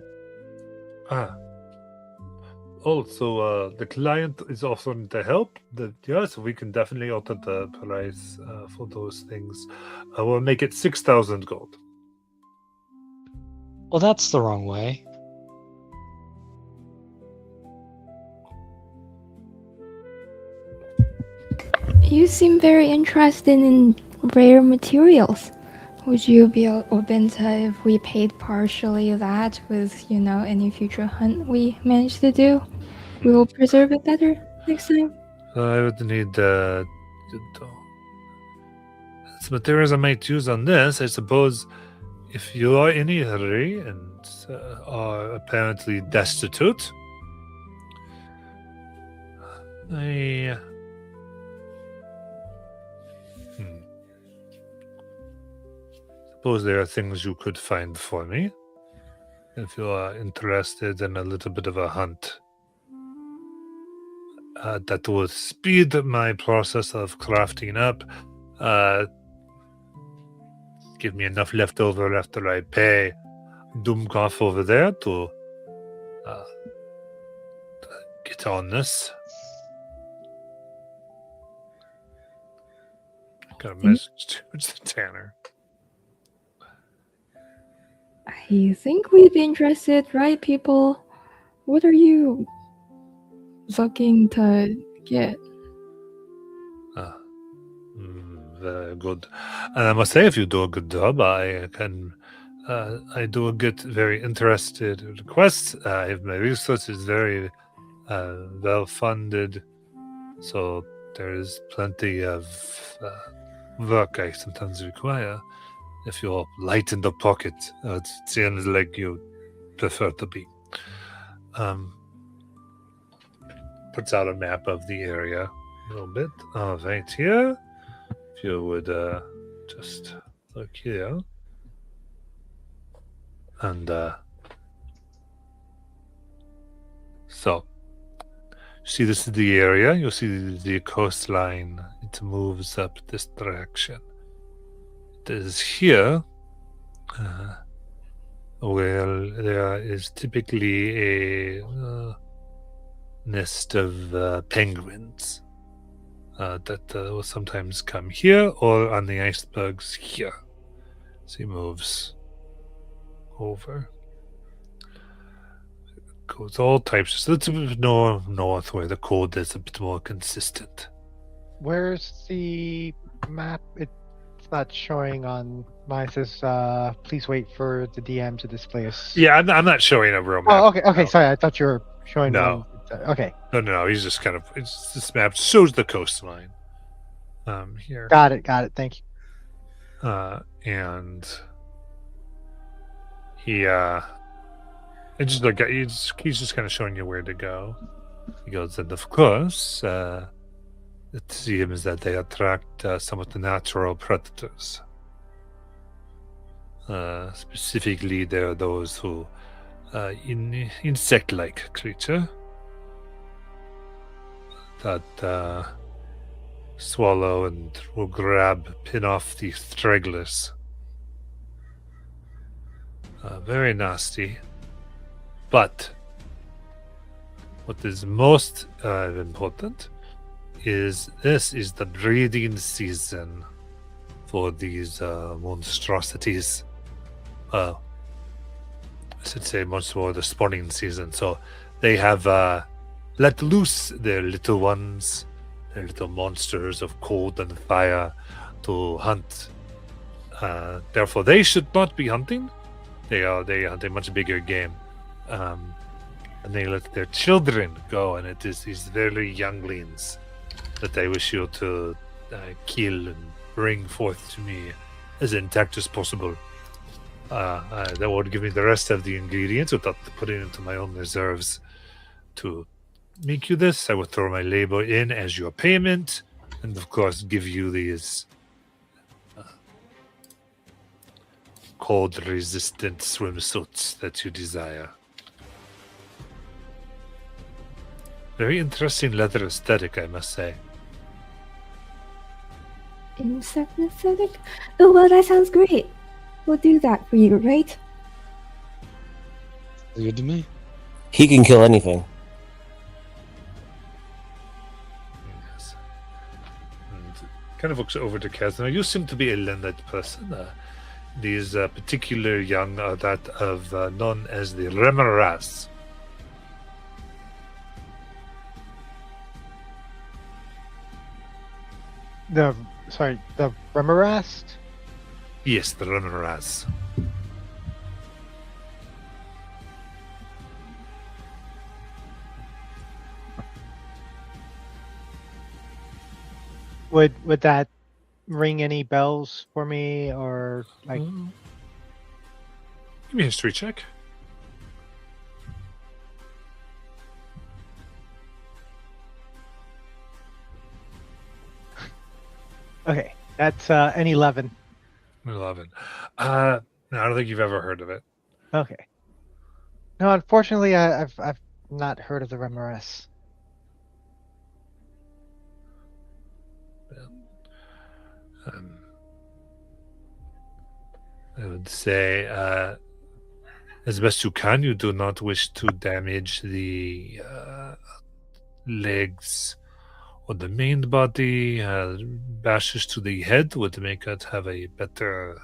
also, the client is offering to help. Yes, we can definitely alter the price for those things. We'll make it 6,000 gold. Well, that's the wrong way. You seem very interested in rare materials. Would you be open to if we paid partially that with, any future hunt we manage to do? We will preserve it better next time. I would need some materials I might use on this. I suppose if you are in a hurry and are apparently destitute, I. Suppose there are things you could find for me if you are interested in a little bit of a hunt. That will speed my process of crafting up. Give me enough leftover after I pay Doomkoff over there to get on this. Got a message to Tanner. I think we'd be interested, right, people? What are you looking to get? Very good. And I must say, if you do a good job, I do get very interested requests. If my research is very well funded, so there is plenty of work I sometimes require. If you're light in the pocket, it seems like you prefer to be. Puts out a map of the area a little bit. Right here. If you would just look here. And so, see, this is the area. You'll see the coastline. It moves up this direction. It is here where there is typically a nest of penguins that will sometimes come here or on the icebergs here. So he moves over. Goes all types. So it's a bit north where the cold is a bit more consistent. Where's the map? It's not showing on mine. It says, please wait for the DM to display us. Yeah, I'm not showing a real map. Oh, okay. No. Sorry, I thought you were showing No. one. Okay. No. He's just kind of. This map shows the coastline. Here. Got it. Thank you. And he's just kind of showing you where to go. He goes, and of course, it seems that they attract some of the natural predators. Specifically, there are those who, insect-like creature that swallow and will pin off the stragglers. Very nasty. But what is most important is this is the breeding season for these monstrosities. I should say much more the spawning season. So they have let loose their little ones, their little monsters of cold and fire to hunt. Therefore, they should not be hunting. They hunt a much bigger game. And they let their children go, and it is these very younglings that I wish you to kill and bring forth to me as intact as possible. That would give me the rest of the ingredients without putting into my own reserves to make you this. I would throw my labor in as your payment, and of course give you these cold-resistant swimsuits that you desire. Very interesting leather aesthetic, I must say. Insect aesthetic? Oh, well, that sounds great. We'll do that for you, right? Good to me. He can kill anything. kind of looks over to Kazna. You seem to be a learned person. These particular young are that of known as the Remoras. The Remorast? Yes, the Remoras. Would that ring any bells for me, or like? Give me a history check. Okay, that's an 11. 11. No, I don't think you've ever heard of it. Okay. No, unfortunately, I've not heard of the Remoras. I would say, as best you can, you do not wish to damage the legs or the main body. Bashes to the head would make it have a better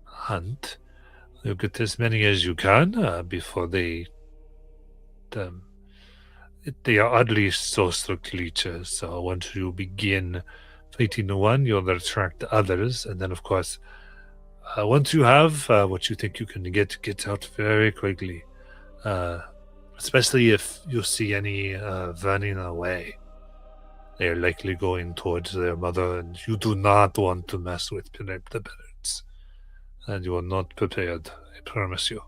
hunt. You get as many as you can before they are oddly social creatures. So once you begin fighting one, you'll attract others, and then of course, once you have what you think you can get out very quickly. Especially if you see any running away. They are likely going towards their mother, and you do not want to mess with the birds. And you are not prepared, I promise you.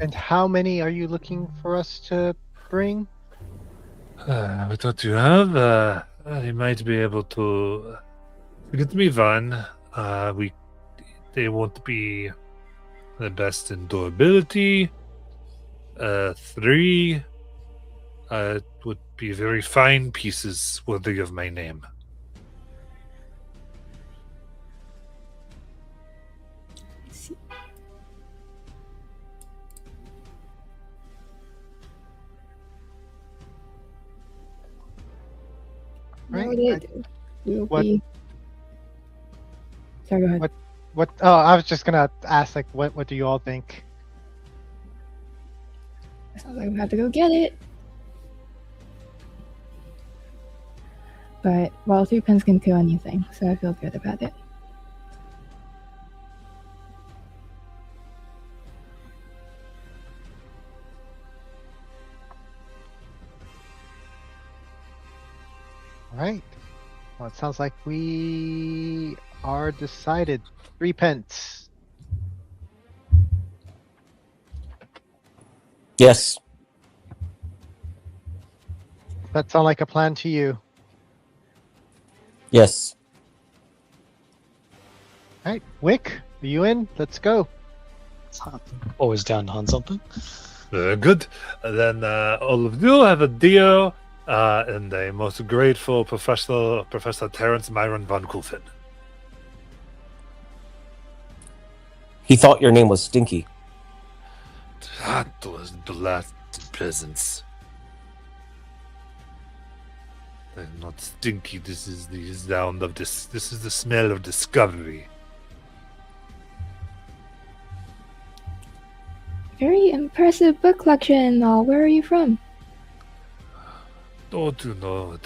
And how many are you looking for us to bring? With what you have, I might be able to get me one. They won't be the best in durability. 3 would be very fine pieces worthy of my name. Right. Noted. We'll What- be... Sorry, go ahead. What? Oh, I was just gonna ask, like, what do you all think? Sounds like we have to go get it. But, well, 3 pence can kill anything, so I feel good about it. All right. Well, it sounds like we are decided. 3 pence. Yes. That sound like a plan to you? Yes. All right, Wick, are you in? Let's go. Always down to hunt something. Good. Then all of you have a deal, and a most grateful Professor Terence Myron von Kulfin. He thought your name was Stinky. That was the last presence. I'm not stinky. This is the sound of this. This is the smell of discovery. Very impressive book collection. Where are you from? Oh, to know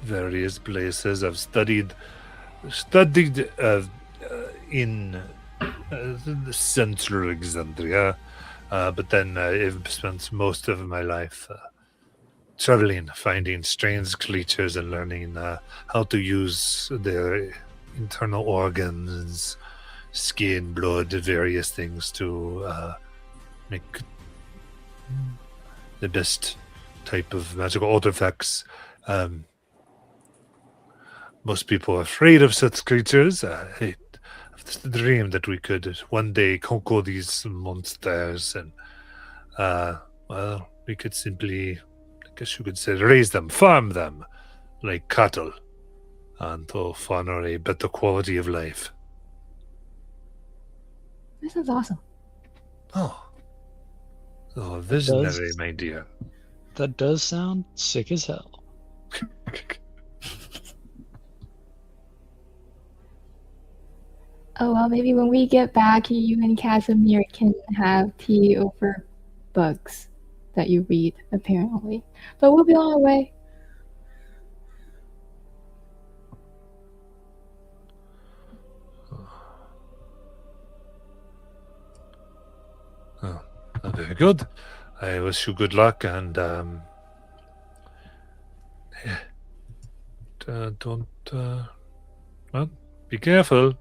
various places. I've studied in the central Alexandria, but then I've spent most of my life traveling, finding strange creatures and learning how to use their internal organs, skin, blood, various things to make the best type of magical artifacts. Most people are afraid of such creatures. I dreamed that we could one day conquer these monsters and, well, we could simply, I guess you could say, raise them, farm them like cattle, and to garner a better quality of life. This is awesome. Oh, visionary, my dear. That does sound sick as hell. Oh well, maybe when we get back, you and Casimir can have tea over books that you read, apparently. But we'll be on our way. Oh, very good. I wish you good luck, and don't well, be careful.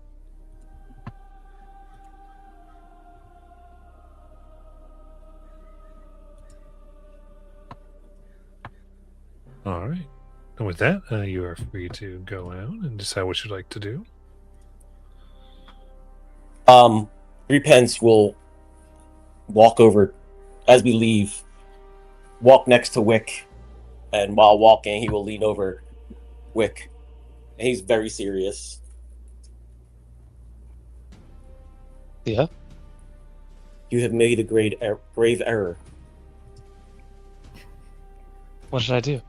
All right. And with that, you are free to go out and decide what you'd like to do. Repens will walk over as we leave, walk next to Wick, and while walking, he will lean over Wick, and he's very serious. Yeah. You have made a grave error. What did I do?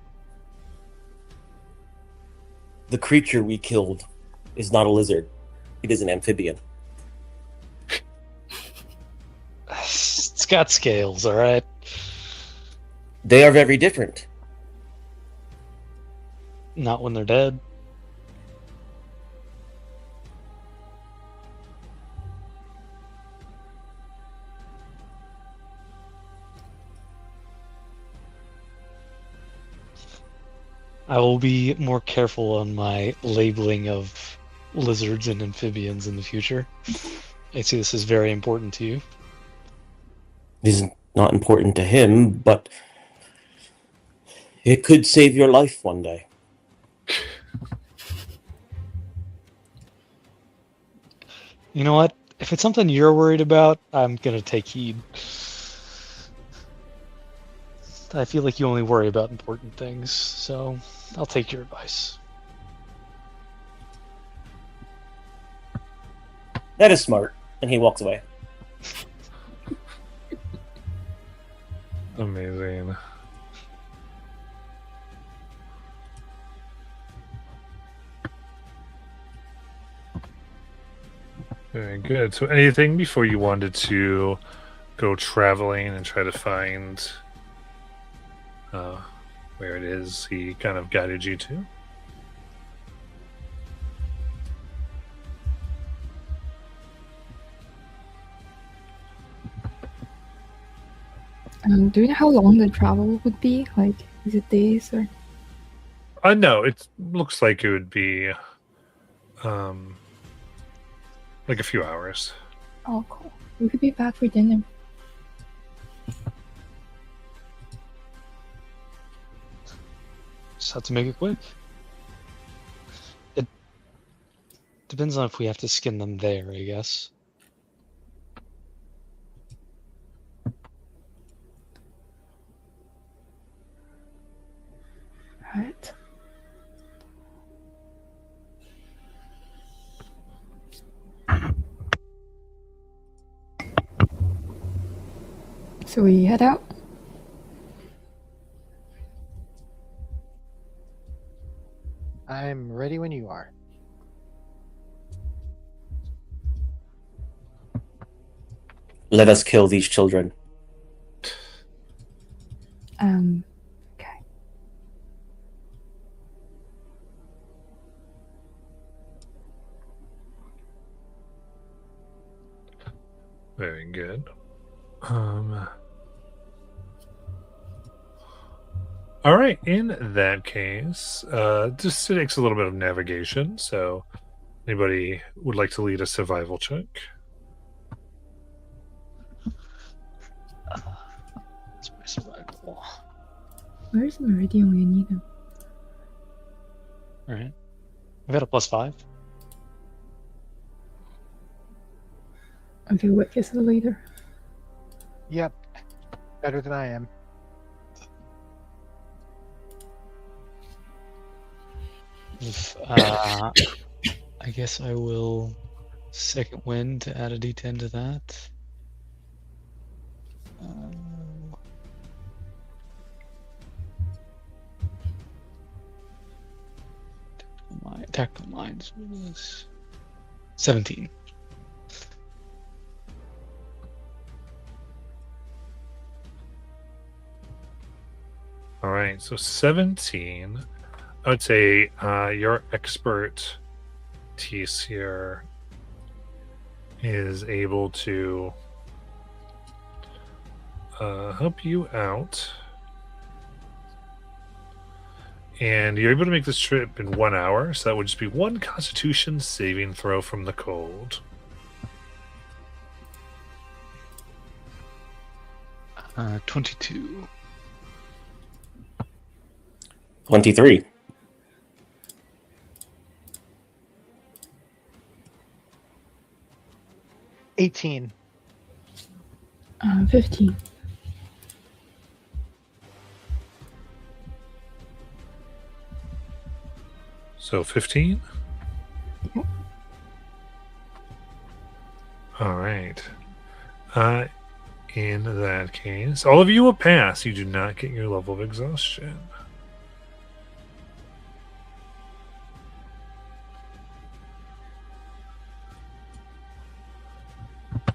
The creature we killed is not a lizard. It is an amphibian. It's got scales, all right. They are very different. Not when they're dead. I will be more careful on my labeling of lizards and amphibians in the future. I see this is very important to you. It is not important to him, but it could save your life one day. You know what? If it's something you're worried about, I'm gonna take heed. I feel like you only worry about important things, so I'll take your advice. That is smart. And he walks away. Amazing. Very good. So, anything before you wanted to go traveling and try to find where it is he kind of guided you to? Do you know how long the travel would be? Like, is it days or? No, it looks like it would be like a few hours. Oh, cool. We could be back for dinner. Just have to make it quick. It depends on if we have to skin them there, I guess. Right. So we head out. I'm ready when you are. Let us kill these children. Okay. Very good. All right. In that case, just takes a little bit of navigation. So, anybody would like to lead a survival check? That's my survival. Where's Meridian when you need him? All right. I've got a +5. Okay, Wick is the leader. Yep. Better than I am. I guess I will second wind to add a d10 to that. Tactical minds was 17. All right, so 17. I would say your expertise here is able to help you out. And you're able to make this trip in 1 hour, so that would just be 1 Constitution saving throw from the cold. 22. 23. 18. 15. So 15? Yep. All right. In that case, all of you will pass. You do not get your level of exhaustion.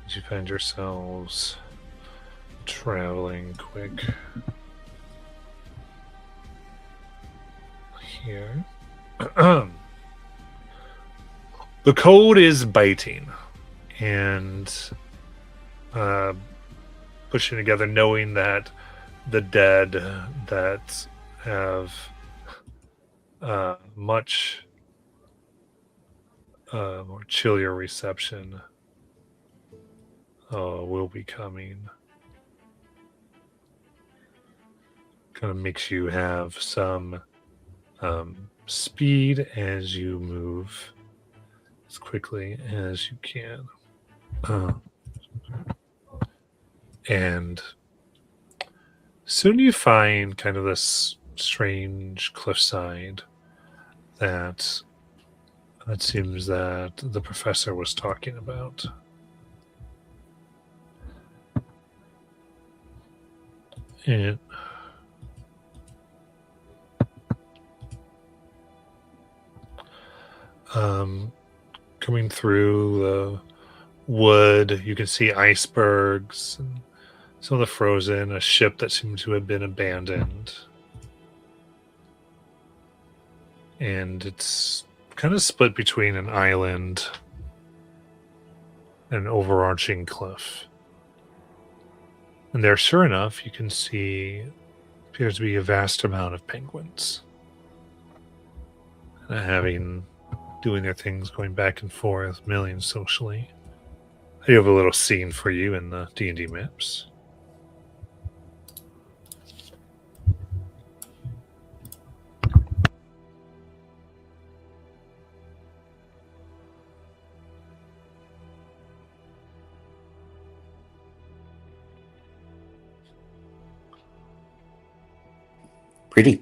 As you find yourselves traveling quick here. The cold is biting and pushing together, knowing that the dead that have much more chillier reception will be coming. Kind of makes you have some speed as you move as quickly as you can. And soon you find kind of this strange cliffside that it seems that the professor was talking about. And coming through the wood, you can see icebergs and some of the frozen, a ship that seemed to have been abandoned. And it's kind of split between an island and an overarching cliff. And there, sure enough, you can see appears to be a vast amount of penguins. Doing their things, going back and forth, milling socially. I do have a little scene for you in the D&D maps. Pretty.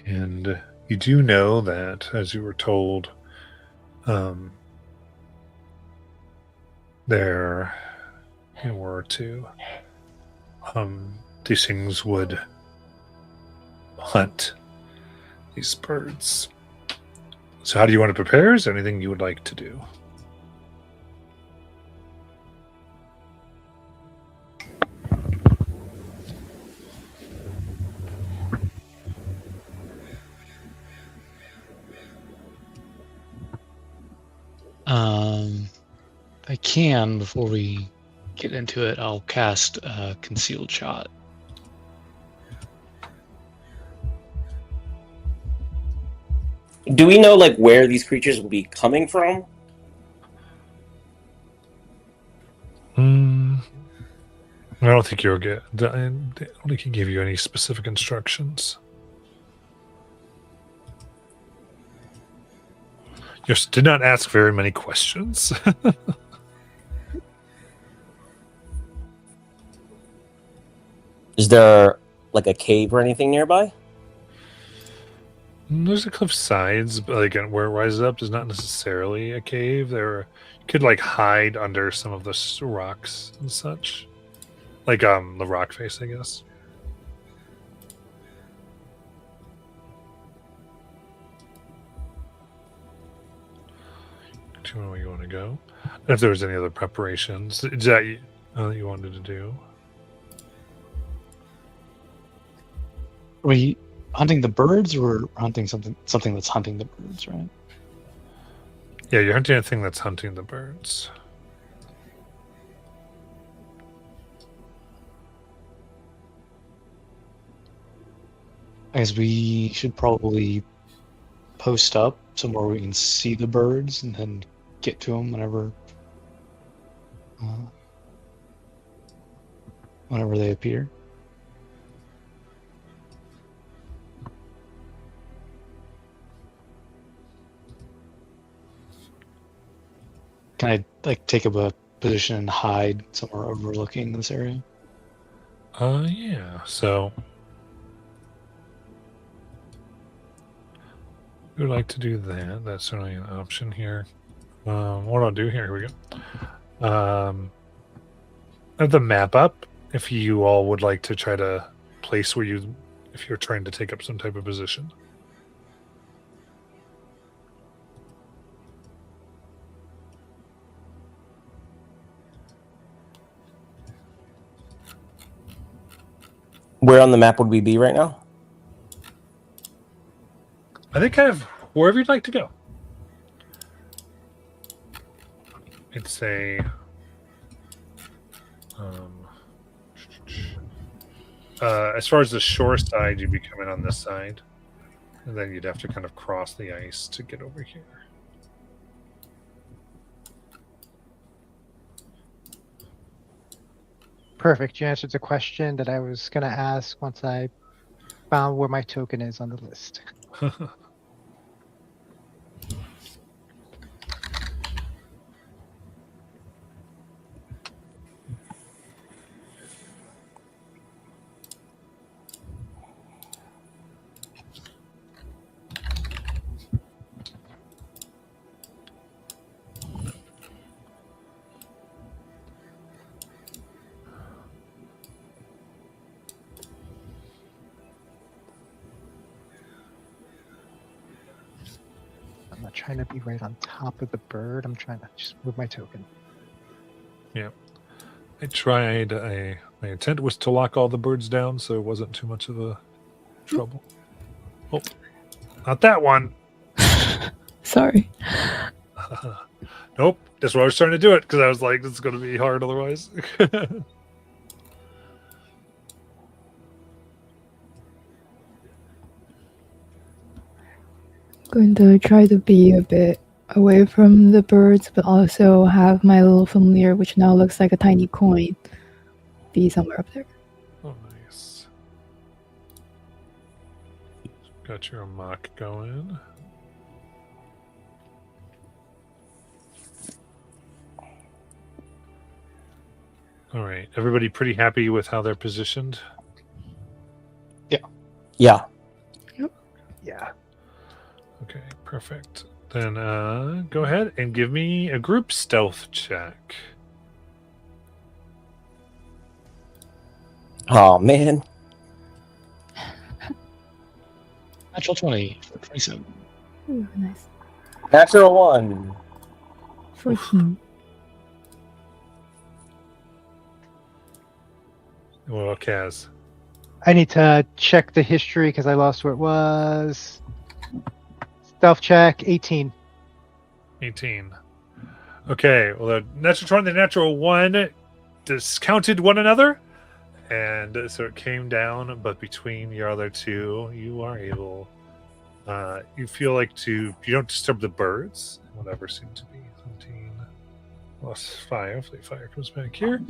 And you do know that, as you were told, there were to these things would hunt these birds. So how do you want to prepare? Is there anything you would like to do? If I can, before we get into it, I'll cast Concealed Shot. Do we know like where these creatures will be coming from? I don't think you'll get. I don't think he gave you any specific instructions. You did not ask very many questions. Is there like a cave or anything nearby? There's a cliff sides, but like where it rises up is not necessarily a cave. You could like hide under some of the rocks and such, like the rock face, I guess. Which one you want to go? If there was any other preparations, is that you wanted to do? Are we hunting the birds, or hunting something that's hunting the birds, right? Yeah, you're hunting a thing that's hunting the birds. I guess we should probably post up somewhere we can see the birds and then get to them whenever they appear. Can I like take up a position and hide somewhere overlooking this area? Yeah. So, we would like to do that. That's certainly an option here. What I'll do here we go. I have the map up. If you all would like to try to place if you're trying to take up some type of position. Where on the map would we be right now? I think kind of wherever you'd like to go. It's as far as the shore side, you'd be coming on this side, and then you'd have to kind of cross the ice to get over here. Perfect. You answered the question that I was going to ask once I found where my token is on the list. I'm not trying to be right on top of the bird. I'm trying to just move my token. Yeah. I tried. My intent was to lock all the birds down, so it wasn't too much of a trouble. Oh, not that one. Sorry. Nope. That's why I was trying to do it, because I was like, this is going to be hard otherwise. Going to try to be a bit away from the birds, but also have my little familiar, which now looks like a tiny coin, be somewhere up there. Oh, nice. Got your mock going. All right. Everybody pretty happy with how they're positioned? Yeah. Yeah. Okay, perfect. Then go ahead and give me a group stealth check. Oh man. Natural 20 for 27. Ooh, nice. Natural 1. 14. Well, Kaz. I need to check the history because I lost where it was. Stealth check, 18. 18. Okay, well, the natural 20 and the natural 1 discounted one another. And so it came down, but between your other two, you are able. You feel like you don't disturb the birds, whatever seemed to be 17 plus 5. Hopefully, fire comes back here.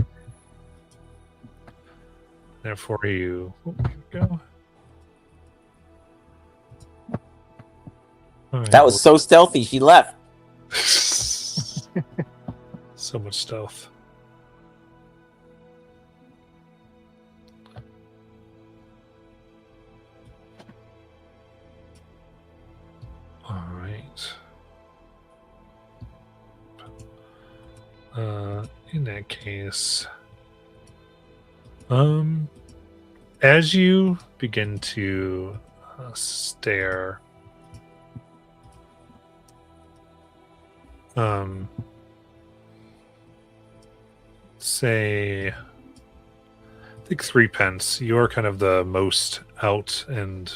Therefore, here we go. All right, That was so stealthy, she left. so much stealth. In that case, as you begin to stare, say, I think 3 pence. You're kind of the most out and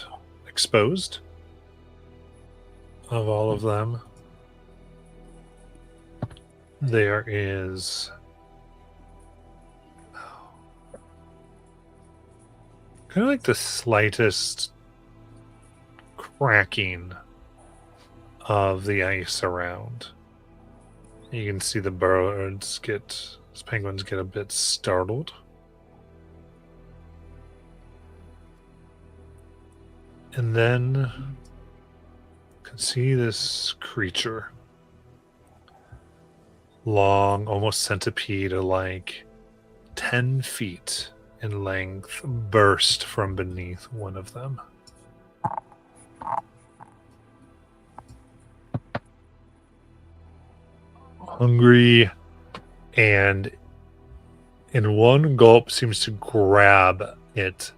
exposed of all of them. There is kind of like the slightest cracking of the ice around. You can see the penguins get a bit startled. And then you can see this creature, long, almost centipede-like, 10 feet in length, burst from beneath one of them. Hungry, and in one gulp seems to grab it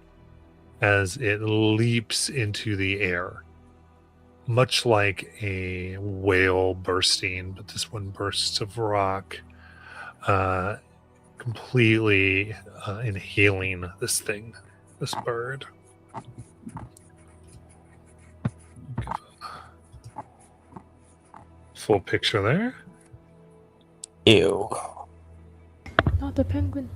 as it leaps into the air, much like a whale bursting, but this one bursts of rock, completely inhaling this bird. Full picture there. Ew. Not the penguin.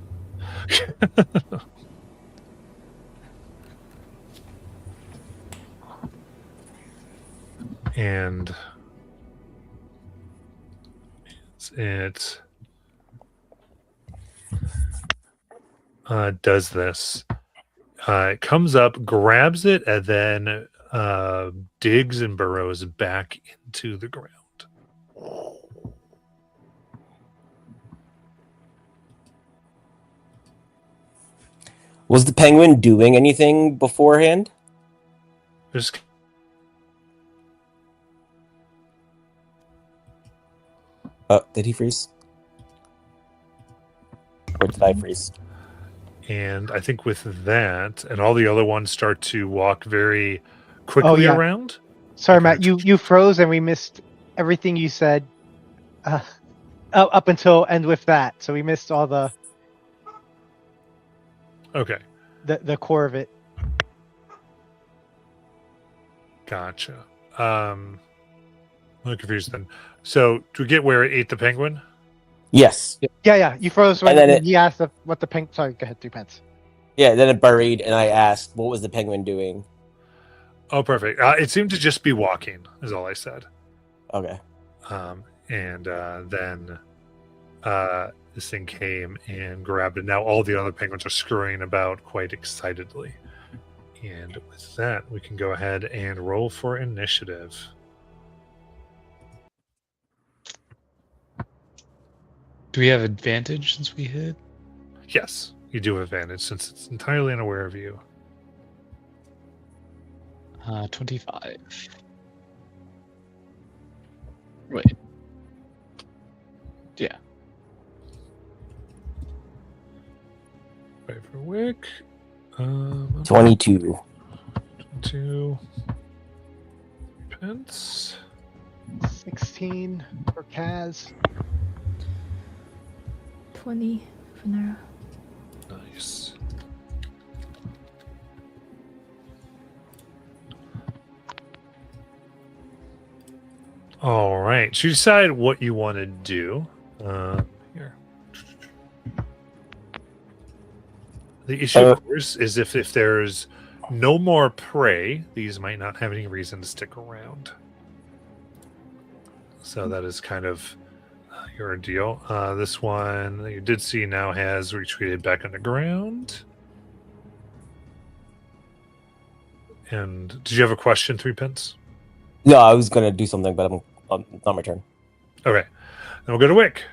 And it does this. It comes up, grabs it, and then digs and burrows back into the ground. Was the penguin doing anything beforehand? Just Did he freeze? Or did I freeze? and I think with that, and all the other ones start to walk very quickly yeah. around. Sorry, Okay. Matt. You froze and we missed everything you said up until and with that. So we missed all the Okay, core of it. gotcha. I'm a little confused then. So, do we get where it ate the penguin? Yes. Yeah. You froze when And then he asked what the penguin. Sorry, go ahead. 3 pence. Yeah, then it buried, and I asked, what was the penguin doing? Oh, perfect. It seemed to just be walking, is all I said. Okay. And then this thing came and grabbed it. Now all the other penguins are scurrying about quite excitedly. And with that, we can go ahead and roll for initiative. Do we have advantage since we hit? Yes, you do have advantage since it's entirely unaware of you. 25. Wait. Yeah. Wait for Wick. 22. 2 pence. 16 for Kaz. 20 for Nara. Nice. All right. So you decide what you want to do. Here. The issue, of course, is if there's no more prey, these might not have any reason to stick around. So that is kind of your deal. This one that you did see now has retreated back on the ground. And did you have a question, 3 pence? No, I was going to do something, but it's not my turn. Okay. Then we'll go to Wick.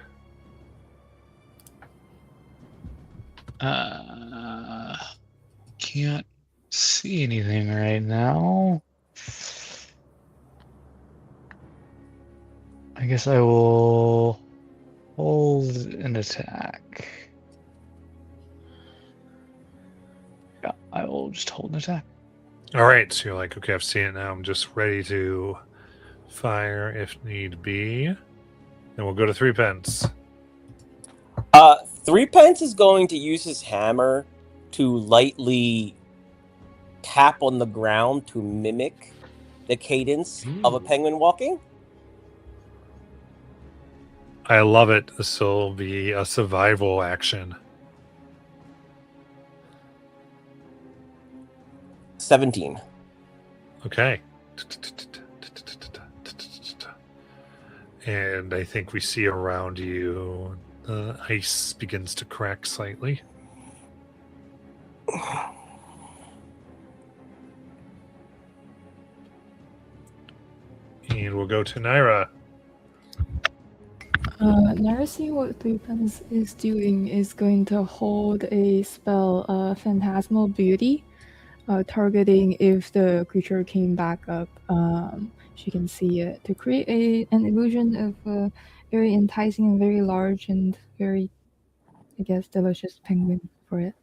Can't see anything right now. I guess I will hold an attack. Yeah, I will just hold an attack. All right, so you're like, okay, I've seen it now. I'm just ready to fire if need be. And we'll go to 3 pence. 3 Pence is going to use his hammer to lightly tap on the ground to mimic the cadence of a penguin walking. I love it. This will be a survival action. 17. Okay. And I think we see around you the ice begins to crack slightly. And we'll go to Naira. Naira, seeing what Three Pens is doing, is going to hold a spell, Phantasmal Beauty, targeting if the creature came back up. She can see it to create an illusion of a very enticing and very large and very, I guess, delicious penguin for it.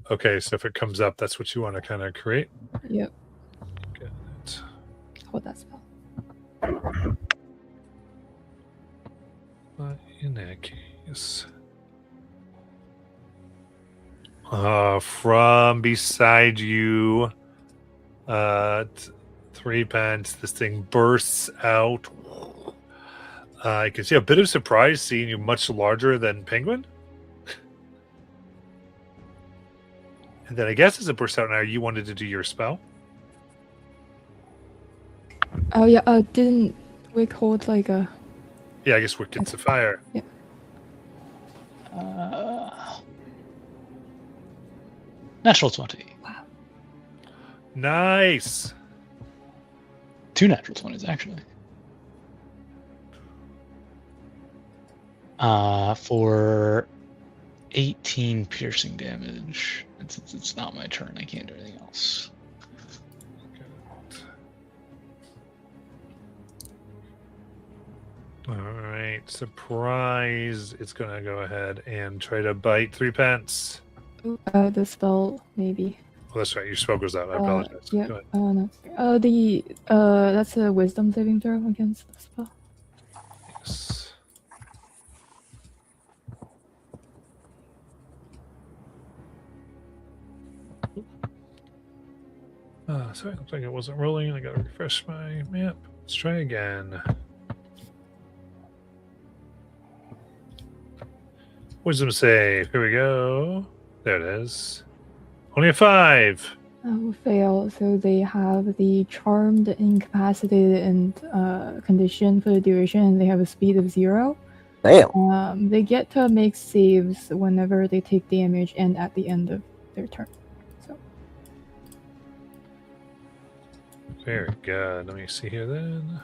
Okay, so if it comes up, that's what you want to kind of create? Yep. Got it. Hold that spell. But in that case... from beside you, 3 pence, this thing bursts out. I can see a bit of surprise seeing you much larger than Penguin. And then I guess as it bursts out now, you wanted to do your spell. Oh yeah, didn't Wick hold like a... Yeah, I guess Wick gets a fire. Yeah. Natural 20. Nice. 2 natural 20s, actually. For 18 piercing damage. And since it's not my turn, I can't do anything else. All right, surprise. It's going to go ahead and try to bite 3 pence. The spell, maybe. Well, that's right. Your spell goes out. I apologize. Yeah. Go ahead. No. That's a wisdom saving throw against the spell. Yes. Sorry, looks like it wasn't rolling. I got to refresh my map. Let's try again. Wisdom save. Here we go. There it is. Only a 5. Fail. So they have the charmed, incapacitated, and condition for the duration, and they have a speed of 0. Damn. They get to make saves whenever they take damage and at the end of their turn. So Very good. Let me see here then.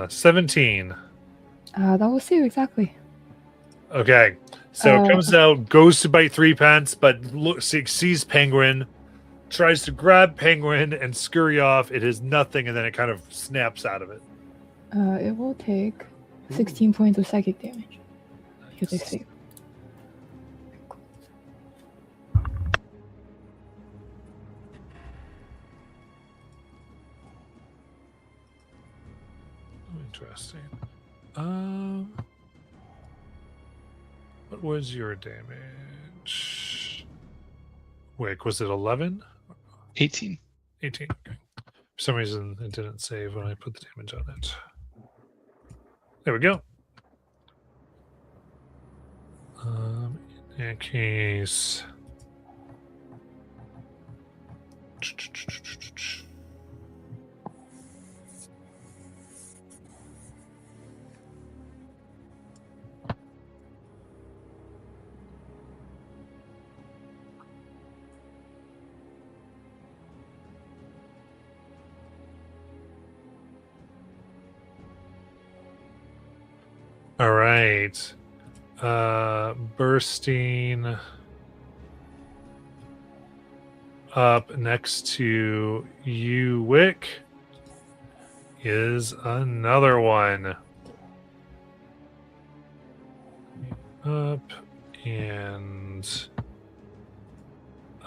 17. that will save exactly. Okay. So it comes out, goes to bite 3 pence, but sees Penguin, tries to grab Penguin and scurry off. It is nothing, and then it kind of snaps out of it. It will take 16 points of psychic damage because they save. Interesting. What was your damage? Wait, was it 11? 18. 18. Okay. For some reason, it didn't save when I put the damage on it. There we go. In that case... All right. Bursting up next to you, Wick. is another one. Up and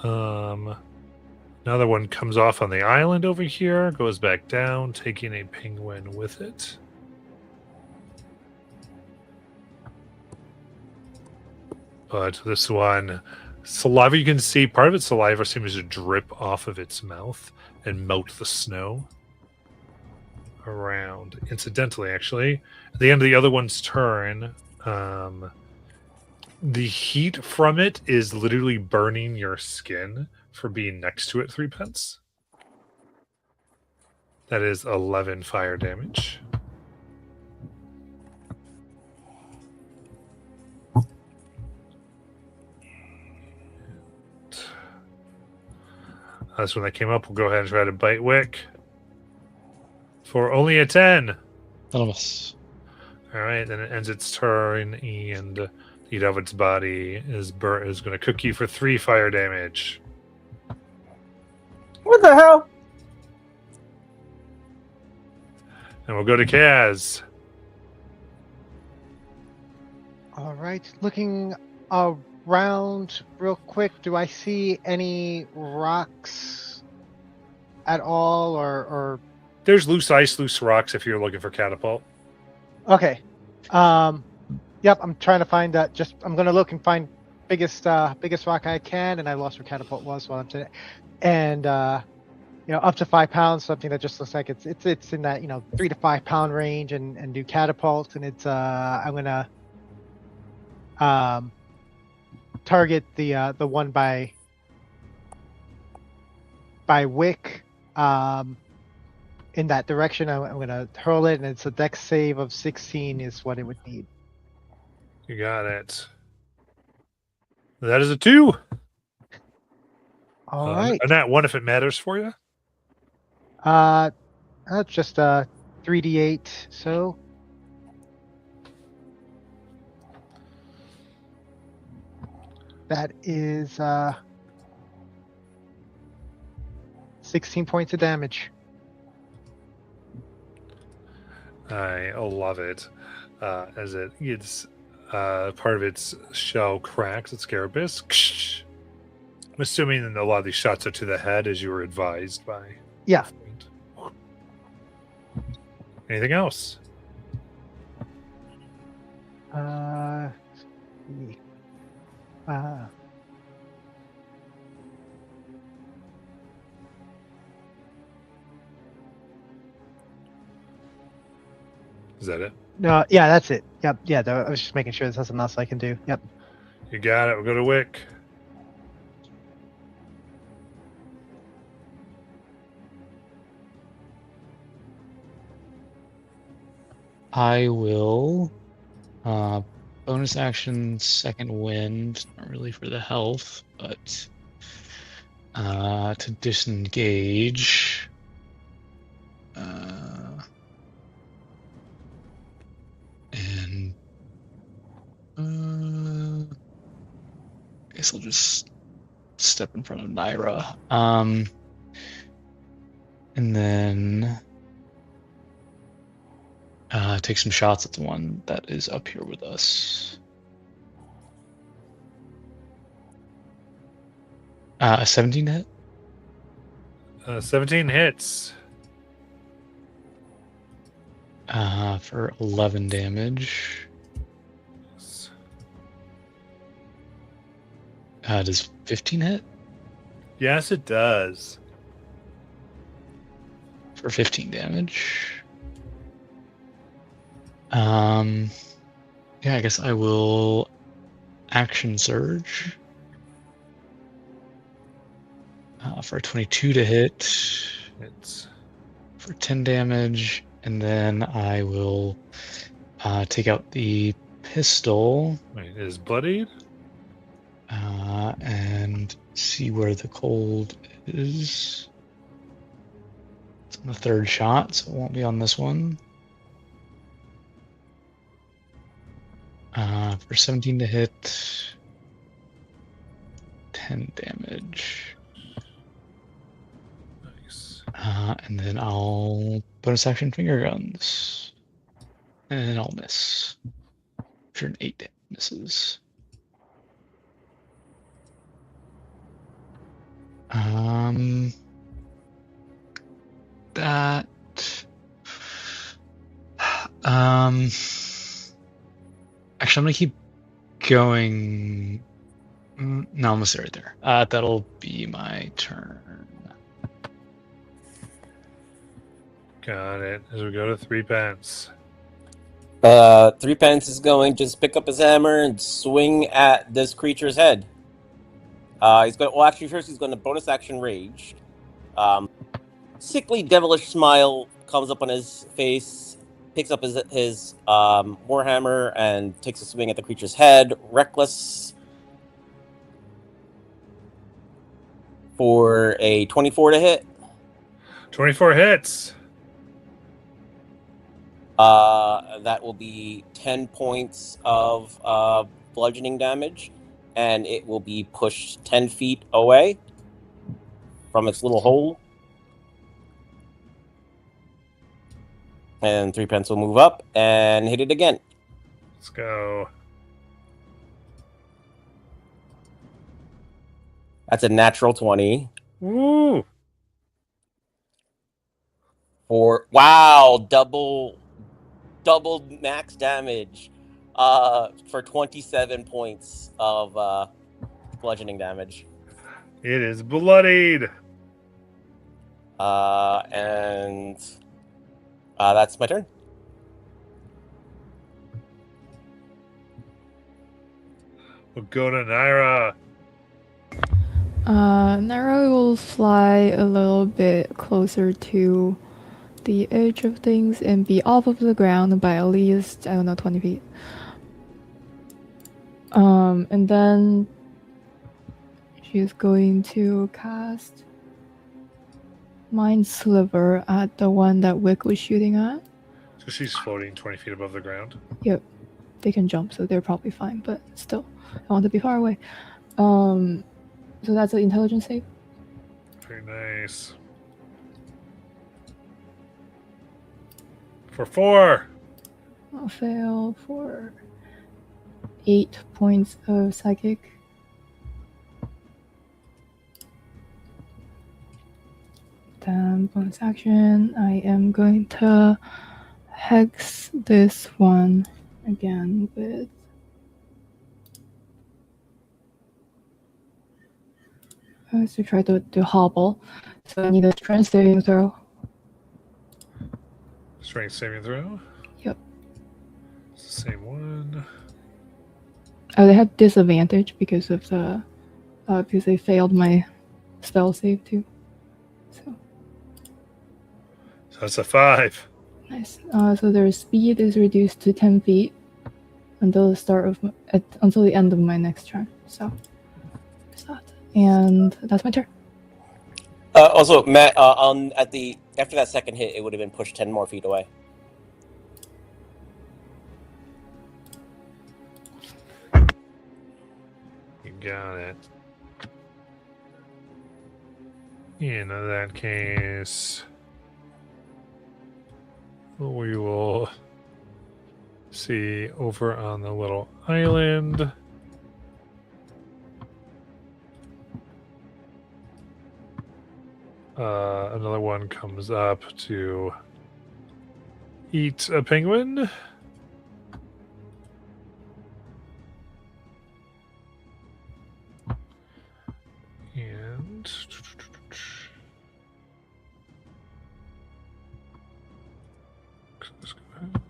another one comes off on the island over here, goes back down, taking a penguin with it. But this one, saliva, you can see part of its saliva seems to drip off of its mouth and melt the snow around. Incidentally, actually, at the end of the other one's turn, the heat from it is literally burning your skin for being next to it 3 pence. That is 11 fire damage. That's when that came up. We'll go ahead and try to bite Wick for only a 10. Anonymous. All right, then it ends its turn, and the heat of its body is going to cook you for 3 fire damage. What the hell? And we'll go to Kaz. All right, looking around real quick. Do I see any rocks at all, or? There's loose ice, loose rocks if you're looking for catapult. Okay. Yep. I'm trying to find that. I'm gonna look and find biggest rock I can, and I lost where catapult was while I'm today. And up to 5 pounds, something that just looks like it's in that 3 to 5 pound range, and do catapult, and it's I'm gonna target the one by Wick in that direction. I'm gonna hurl it, and it's a dex save of 16 is what it would need. You got it. That is a 2. All right. And that 1 if it matters for you. That's just 3d8. So that is 16 points of damage. I love it. As it gets part of its shell cracks, its carapace. I'm assuming that a lot of these shots are to the head, as you were advised by. Yeah. Anything else? Is that it? No, yeah, that's it. Yep, yeah. I was just making sure there's nothing else I can do. Yep. You got it. We'll go to Wick. I will bonus action second wind, not really for the health, but to disengage. And I guess I'll just step in front of Naira. And then take some shots at the one that is up here with us. A 17 hit? 17 hits. For 11 damage. Does 15 hit? Yes, it does. For 15 damage. Yeah, I guess I will action surge. For 22 to hit. It's For 10 damage. And then I will take out the pistol. wait, it is bloodied. And see where the cold is. It's on the third shot, so it won't be on this one. For 17 to hit, 10 damage. Nice. And then I'll bonus action finger guns. And I'll miss. Sure, an 8 misses. That. Actually, I'm gonna keep going. No, I'm gonna stay right there. That'll be my turn. Got it. As we go to 3 pence. 3 pence is going to just pick up his hammer and swing at this creature's head. He's going. Well, actually, first he's going to bonus action rage. Sickly, devilish smile comes up on his face. Picks up his warhammer and takes a swing at the creature's head. Reckless for a 24 to hit. 24 hits. That will be 10 points of bludgeoning damage, and it will be pushed 10 feet away from its little hole. And 3 pence will move up and hit it again. Let's go. That's a natural 20. Woo! Wow, double max damage for 27 points of bludgeoning damage. It is bloodied. And that's my turn. We'll go to Naira. Naira will fly a little bit closer to the edge of things and be off of the ground by at least, I don't know, 20 feet. And then she's going to cast Mind Sliver at the one that Wick was shooting at. So she's floating 20 feet above the ground. Yep. They can jump, so they're probably fine, but still, I want to be far away. So that's an intelligence save. Very nice. For 4. I'll fail for 8 points of psychic. Then bonus action, I am going to hex this one again with to try to hobble. So I need a strength saving throw. Strength saving throw. Yep. It's the same one. Oh, they had disadvantage because of the because they failed my spell save too. So that's a 5. nice. So their speed is reduced to 10 feet until the start of until the end of my next turn. So there's that, and that's my turn. Also, Matt, after that second hit, it would have been pushed 10 more feet away. You got it. In that case, we will see over on the little island. Another one comes up to eat a penguin. And let's go ahead.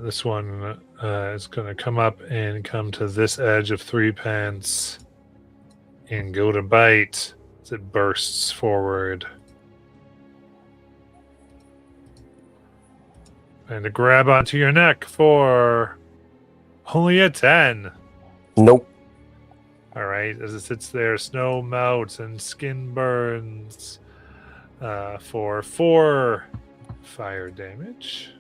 This one is going to come up and come to this edge of 3 pence and go to bite as it bursts forward. And to grab onto your neck for only a 10. Nope. All right, as it sits there, snow melts and skin burns for 4 fire damage.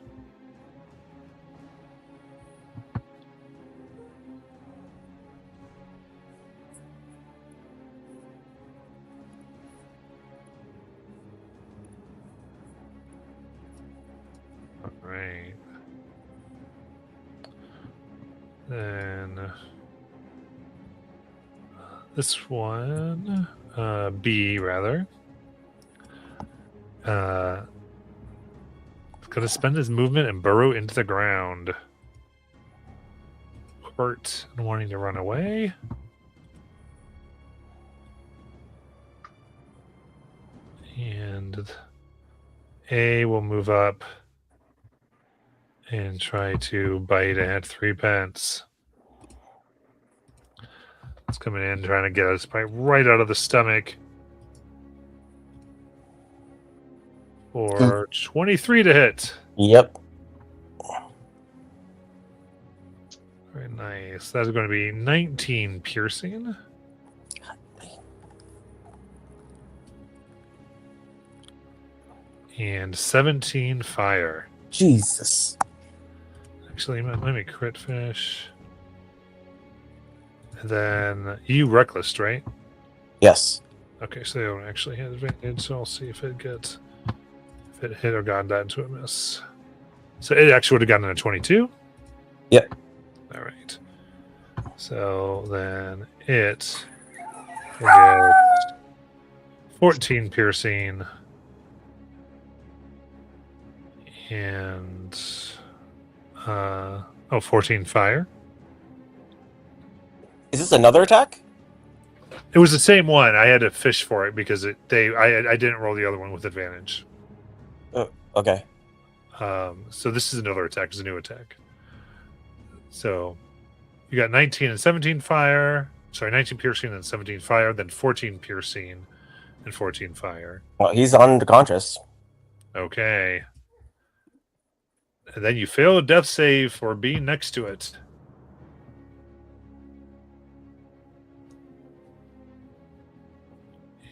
All right. Then this one, B rather. Gonna spend his movement and burrow into the ground. Hurt and wanting to run away. And A will move up and try to bite at 3 pence. It's coming in, trying to get us right out of the stomach. For 23 to hit. Yep. Very nice. That's going to be 19 piercing. And 17 fire. Jesus. Actually, let me crit finish. And then you reckless, right? Yes. Okay, so they don't actually have advantage, so I'll see if it gets if it hit or got that into a miss. So it actually would have gotten a 22? Yep. All right. So then it will get 14 piercing and 14 fire. Is this another attack? It was the same one. I had to fish for it because I didn't roll the other one with advantage. Okay. So this is another attack. It's a new attack. So you got 19 and 17 fire. Sorry, 19 piercing and 17 fire. Then 14 piercing and 14 fire. Well, he's unconscious. Okay. And then you fail a death save for being next to it.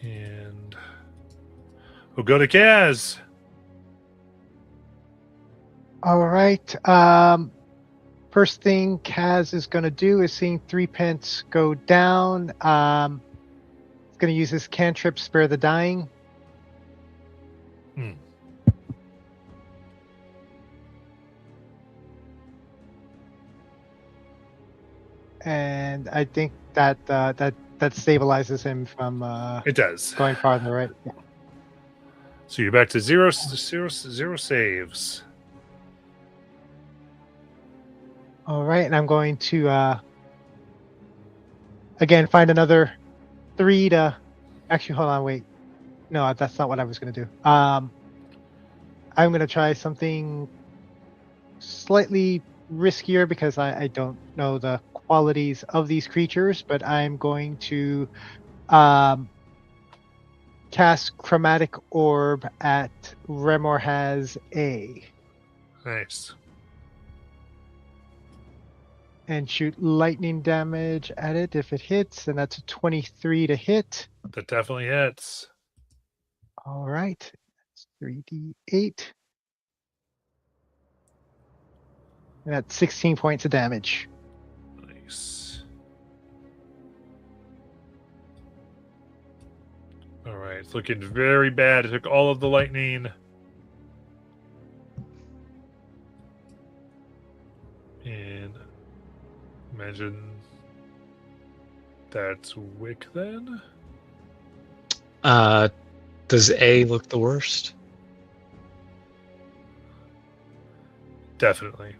And we'll go to Kaz. All right. First thing Kaz is going to do is seeing 3 pence go down. He's going to use his cantrip, Spare the Dying. Hmm. And I think that that stabilizes him from It does. going farther, right? Yeah. So you're back to zero saves. All right, and I'm going to again find another 3 to. Actually, hold on, wait. No, that's not what I was going to do. I'm going to try something slightly riskier because I don't know the qualities of these creatures, but I'm going to cast Chromatic Orb at Remorhaz A Nice. and shoot lightning damage at it if it hits, and that's a 23 to hit. That definitely hits. All right, that's 3d8. And that's 16 points of damage. Nice. All right, it's looking very bad. It took all of the lightning. And imagine that's Wick then. Does A look the worst? Definitely.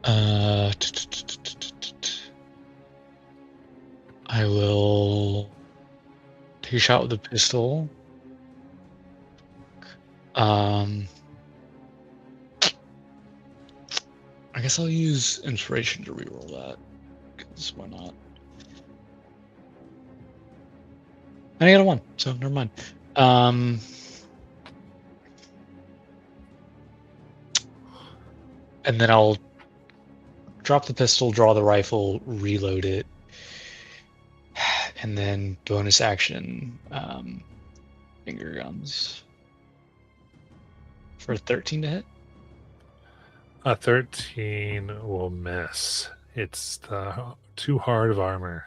I will take a shot with the pistol. I guess I'll use inspiration to reroll that. Because why not? And I got a 1, so never mind. And then I'll drop the pistol, draw the rifle, reload it, and then bonus action finger guns. For 13 to hit. A 13 will miss. It's the too hard of armor.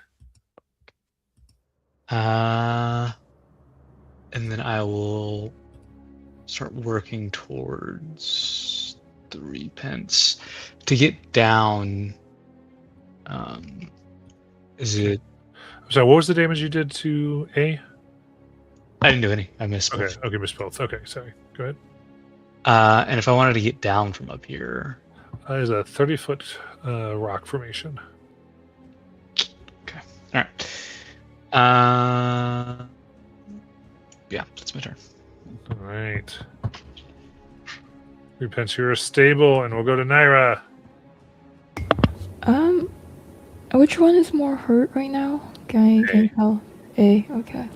And then I will start working towards 3 pence to get down. Is it? So, what was the damage you did to A? I didn't do any. I missed Okay, both. okay, missed both. Okay, sorry. Go ahead. And if I wanted to get down from up here, There's a 30-foot rock formation. all right. Yeah, that's my turn. All right. 3 pence, you're stable, and we'll go to Naira. Which one is more hurt right now? Can I tell? A, okay.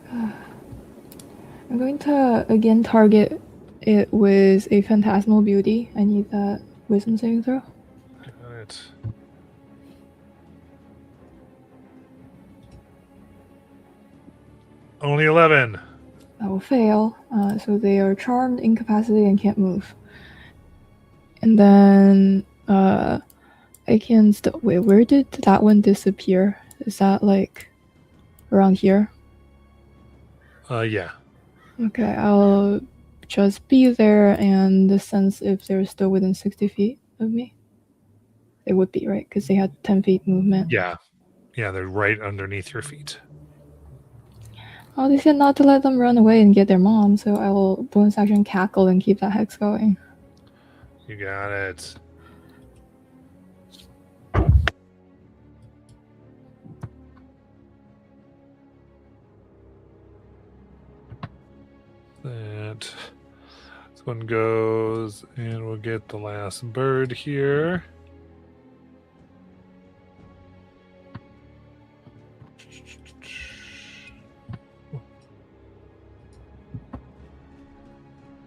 I'm going to again target it with a Phantasmal Beauty. I need that wisdom saving throw. Got it. Only 11. That will fail. So they are charmed, incapacitated, and can't move. And then I can still wait. Where did that one disappear? Is that like around here? Yeah. Okay, I'll just be there and sense if they're still within 60 feet of me. They would be, right? Because they had 10 feet movement. Yeah. Yeah, they're right underneath your feet. Oh, they said not to let them run away and get their mom, so I will bonus action cackle and keep that hex going. You got it. This one goes, and we'll get the last bird here.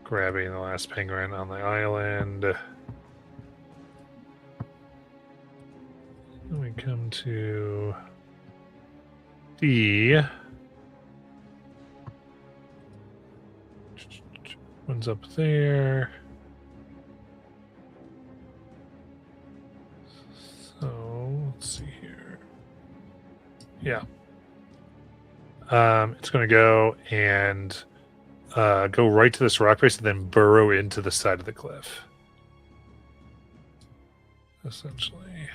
Grabbing the last penguin on the island. Then we come to D. One's up there. So let's see here. Yeah. It's going to go and go right to this rock face and then burrow into the side of the cliff. Essentially.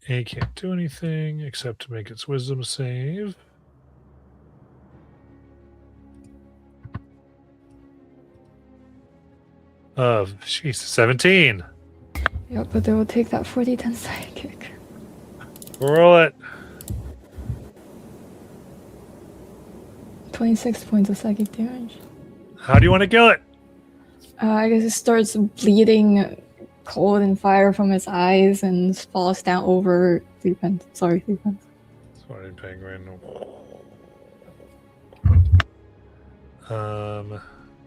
A can't do anything except to make its wisdom save. Jeez, 17. Yep, but they will take that 40-10 sidekick. Roll it. 26 points of psychic damage. How do you want to kill it? I guess it starts bleeding cold and fire from its eyes and falls down over 3 pence. Sorry, 3 pence. Sorry, penguin.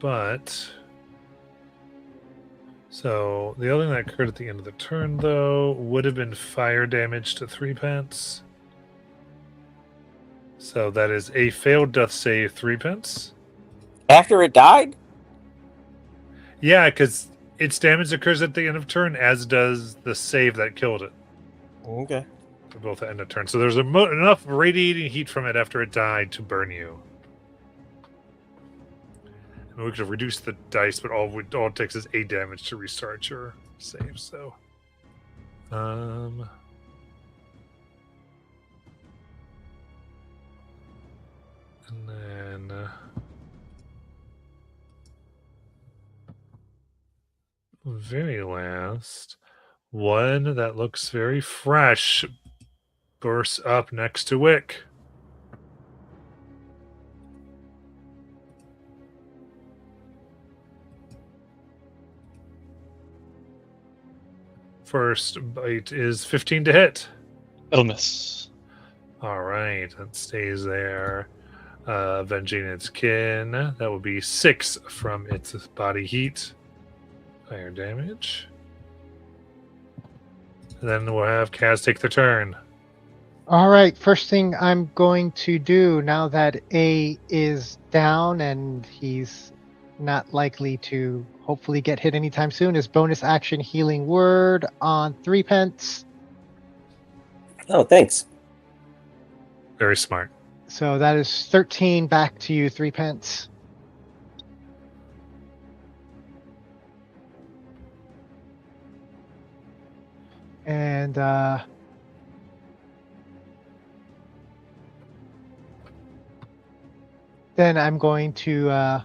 But so the other thing that occurred at the end of the turn, though, would have been fire damage to 3 pence. So that is a failed death save, 3 pence. After it died? Yeah, because its damage occurs at the end of turn, as does the save that killed it. Okay. For both at end of turn. So there's enough radiating heat from it after it died to burn you. I mean, we could have reduced the dice, but all it takes is 8 damage to restart your save. So, and then very last one that looks very fresh bursts up next to Wick. First bite is 15 to hit. It'll miss. All right, that stays there. Avenging its kin. That would be 6 from its body heat. Fire damage. then we'll have Kaz take their turn. All right, first thing I'm going to do now that A is down and he's not likely to hopefully get hit anytime soon is bonus action healing word on 3 pence. Oh, thanks. Very smart. So that is 13 back to you, 3 pence. And then I'm going to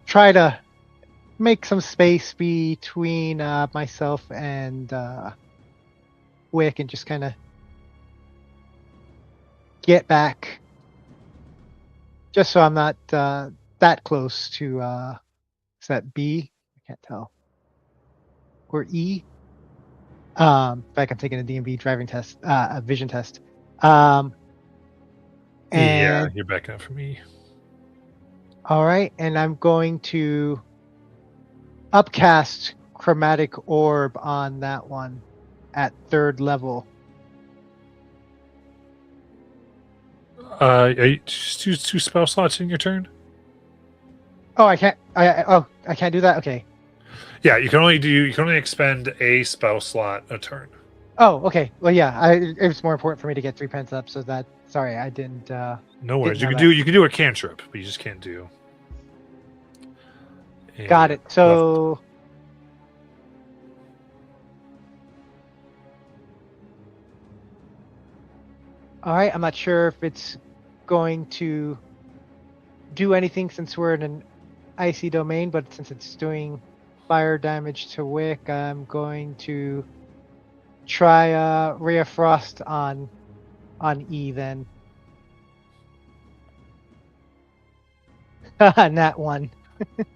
try to make some space between myself and Wick and just kind of get back. Just so I'm not that close to, is that B? I can't tell. Or E? In fact, I'm taking a DMV driving test, a vision test. Yeah, And you're backing up for me. all right, and I'm going to upcast chromatic orb on that one at 3rd level. Just use 2 spell slots in your turn. Oh, I can't. I can't do that. Okay. Yeah, you can only expend a spell slot a turn. Oh, okay. Well, yeah. It was more important for me to get 3 pence up, so that. Sorry, I didn't. No worries. Didn't You know can that. do a cantrip, but you just can't do. Got it. So. All right. I'm not sure if it's going to do anything since we're in an icy domain, but since it's doing fire damage to Wick, I'm going to try Ray of Frost on E then. Nat 1.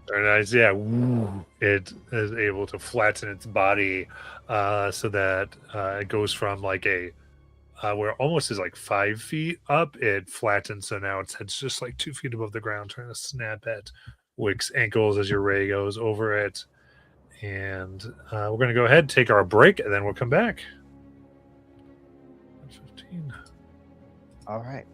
Very nice. Yeah, woo. It is able to flatten its body so that it goes from like a where it almost is like 5 feet up. It flattens, so now its head's just like 2 feet above the ground, trying to snap at Wick's ankles as your ray goes over it. And we're going to go ahead, take our break, and then we'll come back. 15. All right.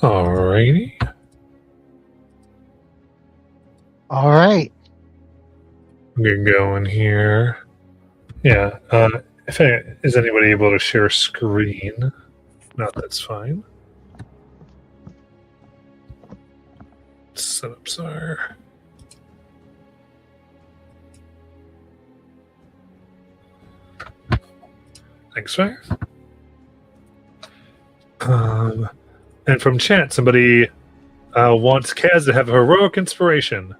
Alrighty. All right. Get going here. Yeah. Is anybody able to share screen? No, that's fine. Setups are. Thanks, Fire. And from chat, somebody wants Kaz to have heroic inspiration.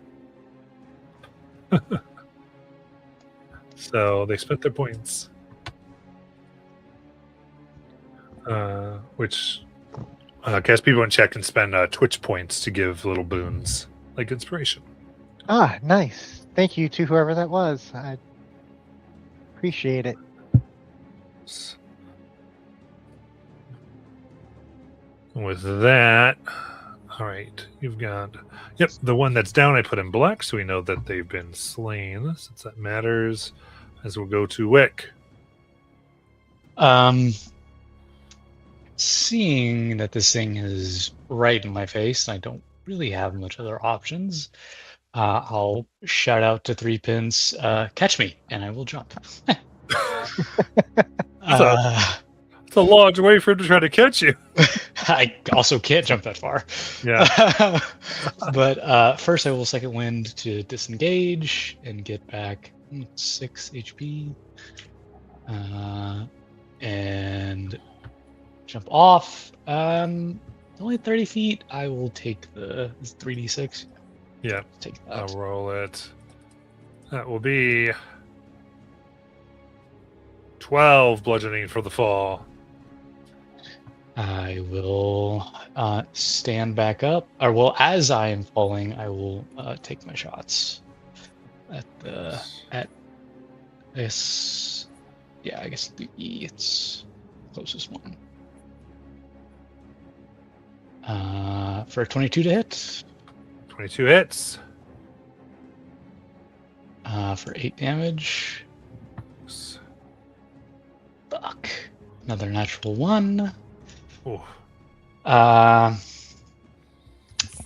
So they spent their points. Which Kaz people in chat can spend Twitch points to give little boons, like inspiration. Ah, nice. Thank you to whoever that was. I appreciate it. With that, all right, you've got, yep, the one that's down I put in black, so we know that they've been slain, since that matters, as we'll go to Wick. Seeing that this thing is right in my face, and I don't really have much other options, I'll shout out to Three Pins, catch me, and I will jump. It's a large way for him to try to catch you. I also can't jump that far. Yeah. But first I will second wind to disengage and get back 6 HP. And jump off. Only 30 feet. I will take the 3d6. Yeah. Take that. I'll roll it. That will be 12 bludgeoning for the fall. I will stand back up. Or well, as I am falling, I will take my shots at this. Yeah, I guess the E. It's the closest one. For a 22 to hit. 22 hits. For 8 damage. Fuck. Another natural 1. Ooh. I'll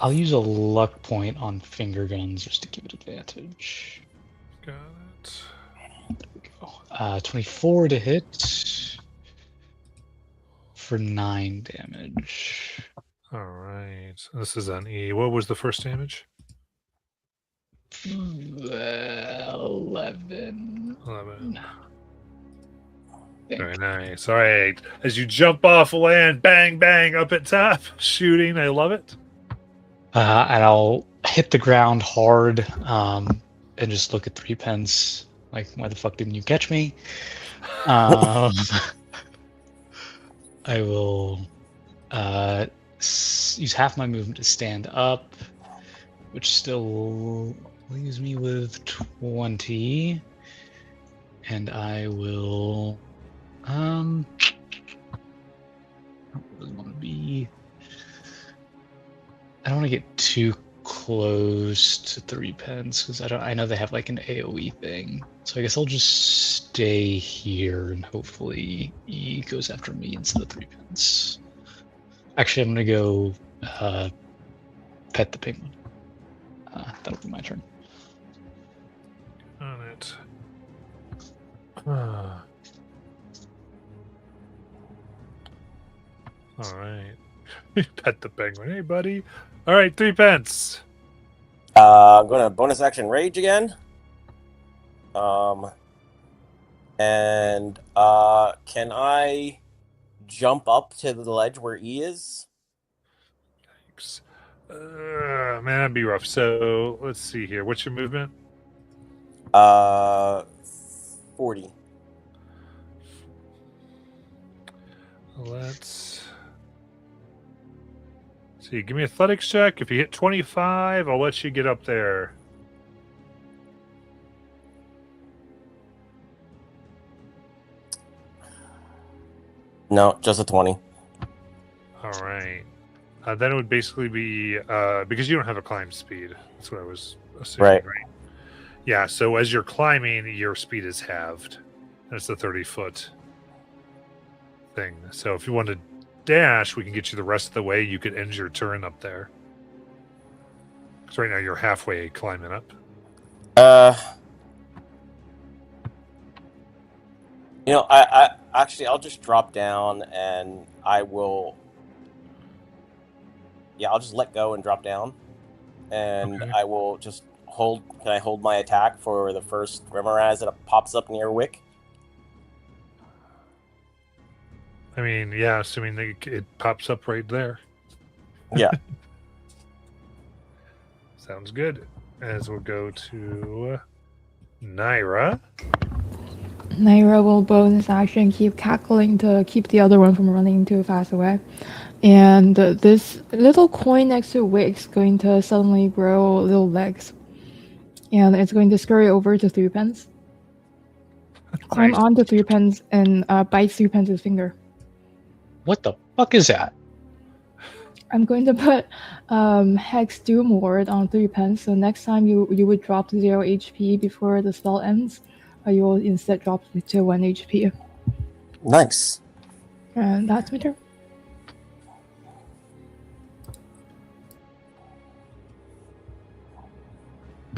use a luck point on finger guns just to give it advantage. Got it. There we go. 24 to hit for 9 damage. All right. This is an E. What was the first damage? 11. 11. Think. Very nice. All right. As you jump off land, bang, bang, up at top, shooting. I love it. And I'll hit the ground hard and just look at Three Pence like, why the fuck didn't you catch me? I will use half my movement to stand up, which still leaves me with 20. And I will... I don't really want to be... I don't want to get too close to Three Pence because I know they have like an AoE thing. So I guess I'll just stay here and hopefully he goes after me instead of Three Pence. Actually, I'm gonna go pet the penguin. That'll be my turn. On it. All right. Pet the penguin. Hey, buddy. All right, 3 pence. I'm going to bonus action rage again. And can I jump up to the ledge where E is? Thanks. Man, that'd be rough. So let's see here. What's your movement? 40. Let's see. Give me athletics check. If you hit 25, I'll let you get up there. No, just a 20. All right. Then it would basically be because you don't have a climb speed. That's what I was assuming, Right. Yeah. So as you're climbing, your speed is halved. That's the 30-foot thing. So if you want to dash, we can get you the rest of the way. You could end your turn up there. Because right now you're halfway climbing up. I actually I'll just drop down and I will. Yeah, I'll just let go and drop down, and Okay. I will just hold. Can I hold my attack for the first Remoraz that pops up near Wick? I mean, yeah, assuming it pops up right there. Yeah. Sounds good. As we'll go to Naira. Naira will bonus action keep cackling to keep the other one from running too fast away. And this little coin next to Wick's going to suddenly grow little legs. And it's going to scurry over to Threepence. Climb Nice. onto Threepence and bite Threepence's finger. What the fuck is that? I'm going to put Hex Doom Ward on Threepence, so next time you would drop to 0 HP before the spell ends, you will instead drop to 1 HP. Nice. And that's my turn.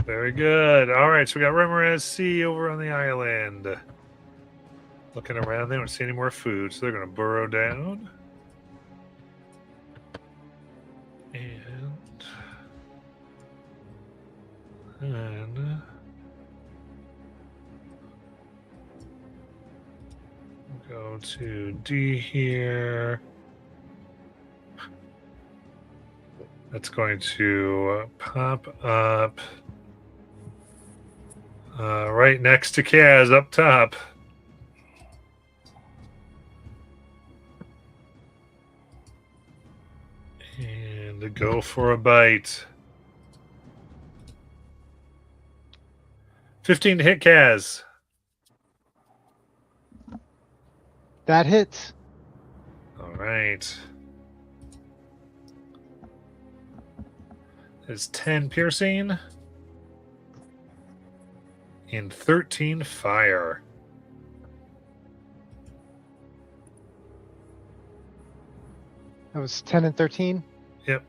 Very good. All right, so we got Remoraz C over on the island. Looking around, they don't see any more food, so they're going to burrow down. And go to D here. That's going to pop up right next to Kaz up top. And to go for a bite. 15 to hit Kaz. That hits. All right. That's 10 piercing and 13 fire. That was 10 and 13. Yep.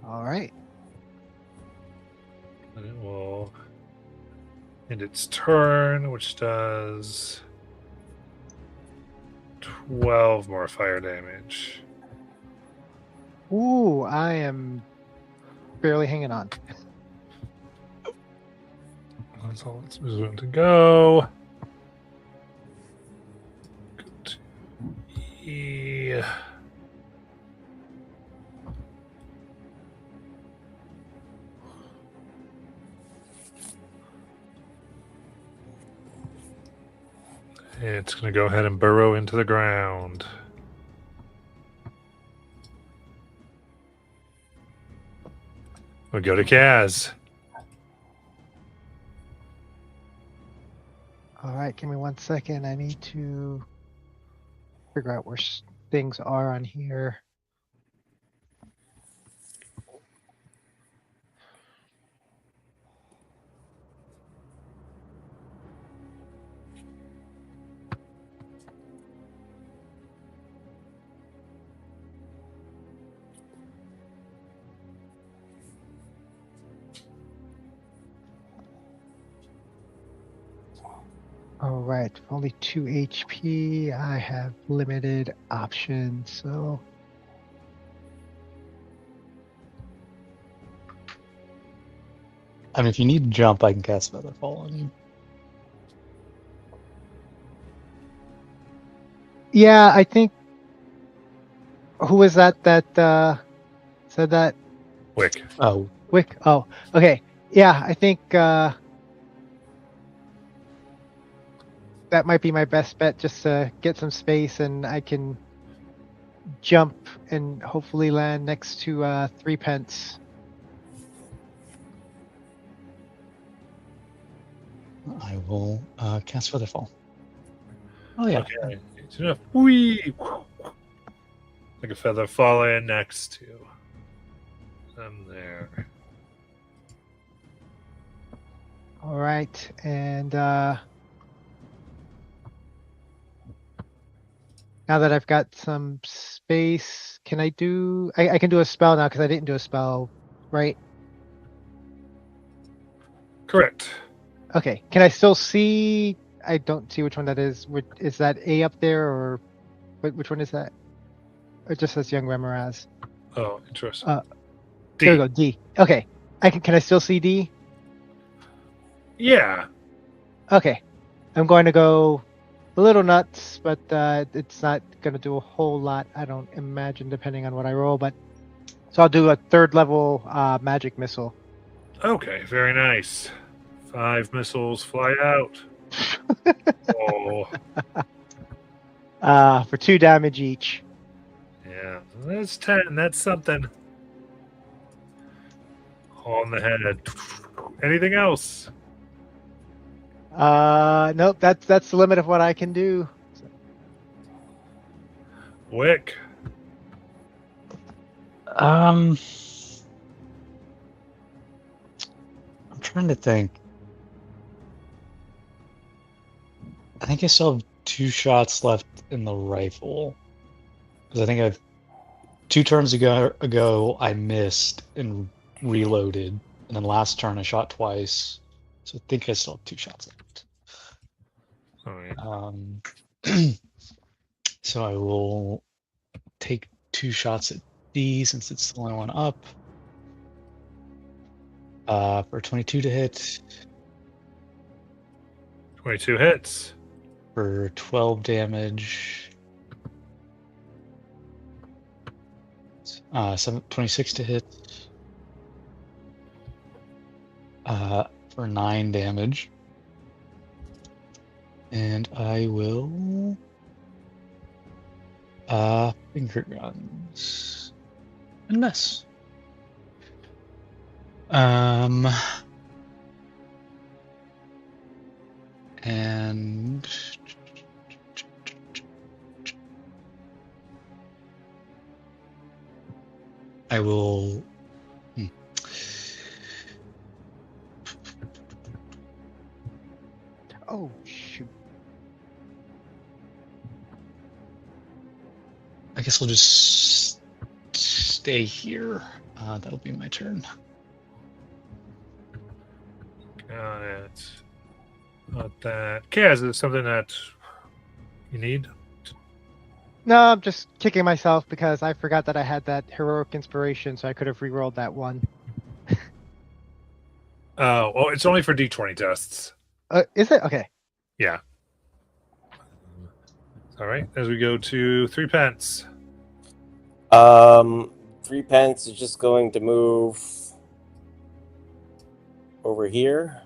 All right. And it will end its turn, which does 12 more fire damage. Ooh, I am barely hanging on. That's all it's going to go. Go to E. It's going to go ahead and burrow into the ground. We go to Kaz. All right, give me 1 second. I need to figure out where things are on here. All right, only 2 HP. I have limited options, so I mean, if you need to jump, I can cast Featherfall on you. yeah, I think. Who was that said that? Wick. Oh, Wick. Oh, okay. Yeah, I think that might be my best bet, just to get some space, and I can jump and hopefully land next to Threepence. I will cast Featherfall. Oh yeah. Okay. It's enough. Whee! Like a feather falling next to them there. All right, and Now that I've got some space, can I do? I can do a spell now because I didn't do a spell, right? Correct. Okay. Can I still see? I don't see which one that is. Is that A up there or which one is that? Or it just says young Remoraz. Oh, interesting. There we D. go. D. Okay. Can I still see D? Yeah. Okay. I'm going to go a little nuts, but it's not going to do a whole lot, I don't imagine, depending on what I roll. But so I'll do a 3rd level magic missile. Okay, very nice. 5 missiles fly out. Oh, For 2 damage each. yeah. That's 10. That's something. On the head. Anything else? Nope. That's the limit of what I can do. Wick. I'm trying to think. I think I still have 2 shots left in the rifle. Because I think I've 2 turns ago I missed and reloaded, and then last turn I shot twice. So I think I still have 2 shots left. All right. So I will take 2 shots at D since it's the only one up. For 22 to hit. 22 hits. For 12 damage. 26 to hit. For 9 damage. And I will finger guns and miss. And I will Oh shoot. I guess I'll just stay here. That'll be my turn. Got it. Not that. Kaz, is it something that you need? No, I'm just kicking myself because I forgot that I had that heroic inspiration, so I could have re-rolled that one. Oh, well, it's only for D20 tests. Is it? Okay. Yeah. All right. As we go to 3 pence. 3 pence is just going to move over here.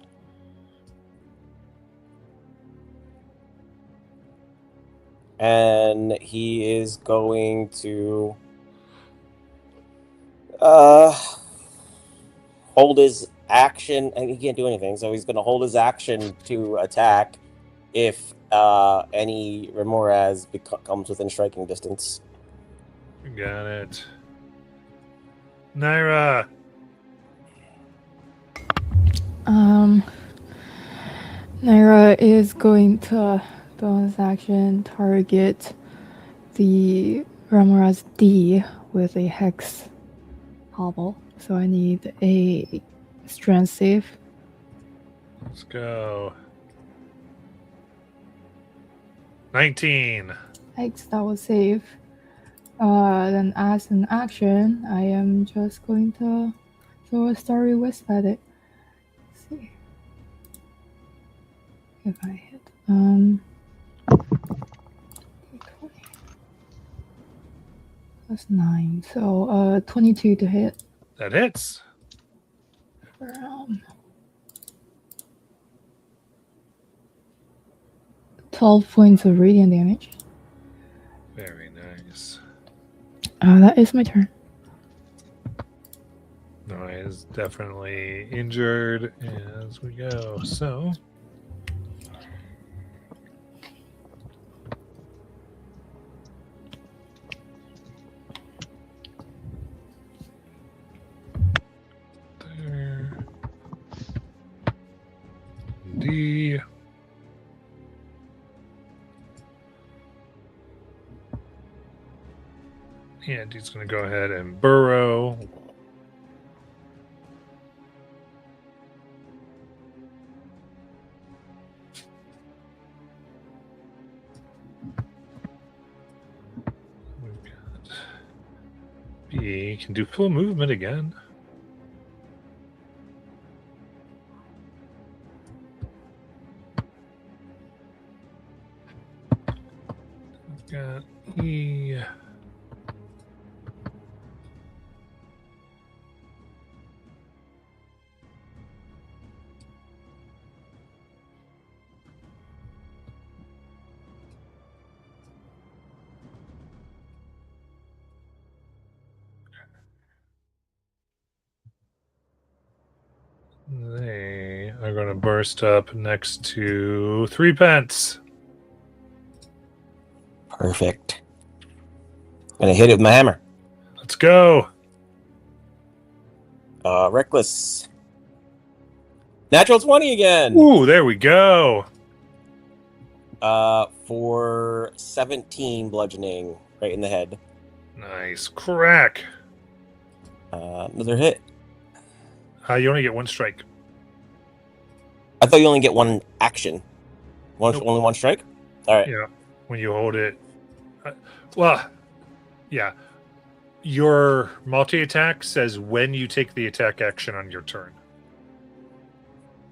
And he is going to hold his action, and he can't do anything, so he's going to hold his action to attack if any Remoraz comes within striking distance. Got it. Naira. Naira is going to bonus action target the Ramoraz D with a hex hobble. So I need a strength save. Let's go. 19. Hex, that will save. Then as an action, I am just going to throw a Starry Wisp at it. Let's see if I hit. D20 plus 9, so 22 to hit. That hits. For 12 points of radiant damage. Very nice. That is my turn. No, he is definitely injured as we go. So, there. D. And he's going to go ahead and burrow. We've got B can do full movement again. We've got E. They are going to burst up next to 3 pence. Perfect. Gonna hit it with my hammer. Let's go. Reckless. Natural 20 again. Ooh, there we go. For 17 bludgeoning right in the head. Nice. Crack. Another hit. You only get 1 strike. I thought you only get 1 action. Nope. Only 1 strike? Alright. Yeah. When you hold it. Well, yeah. Your multi-attack says when you take the attack action on your turn.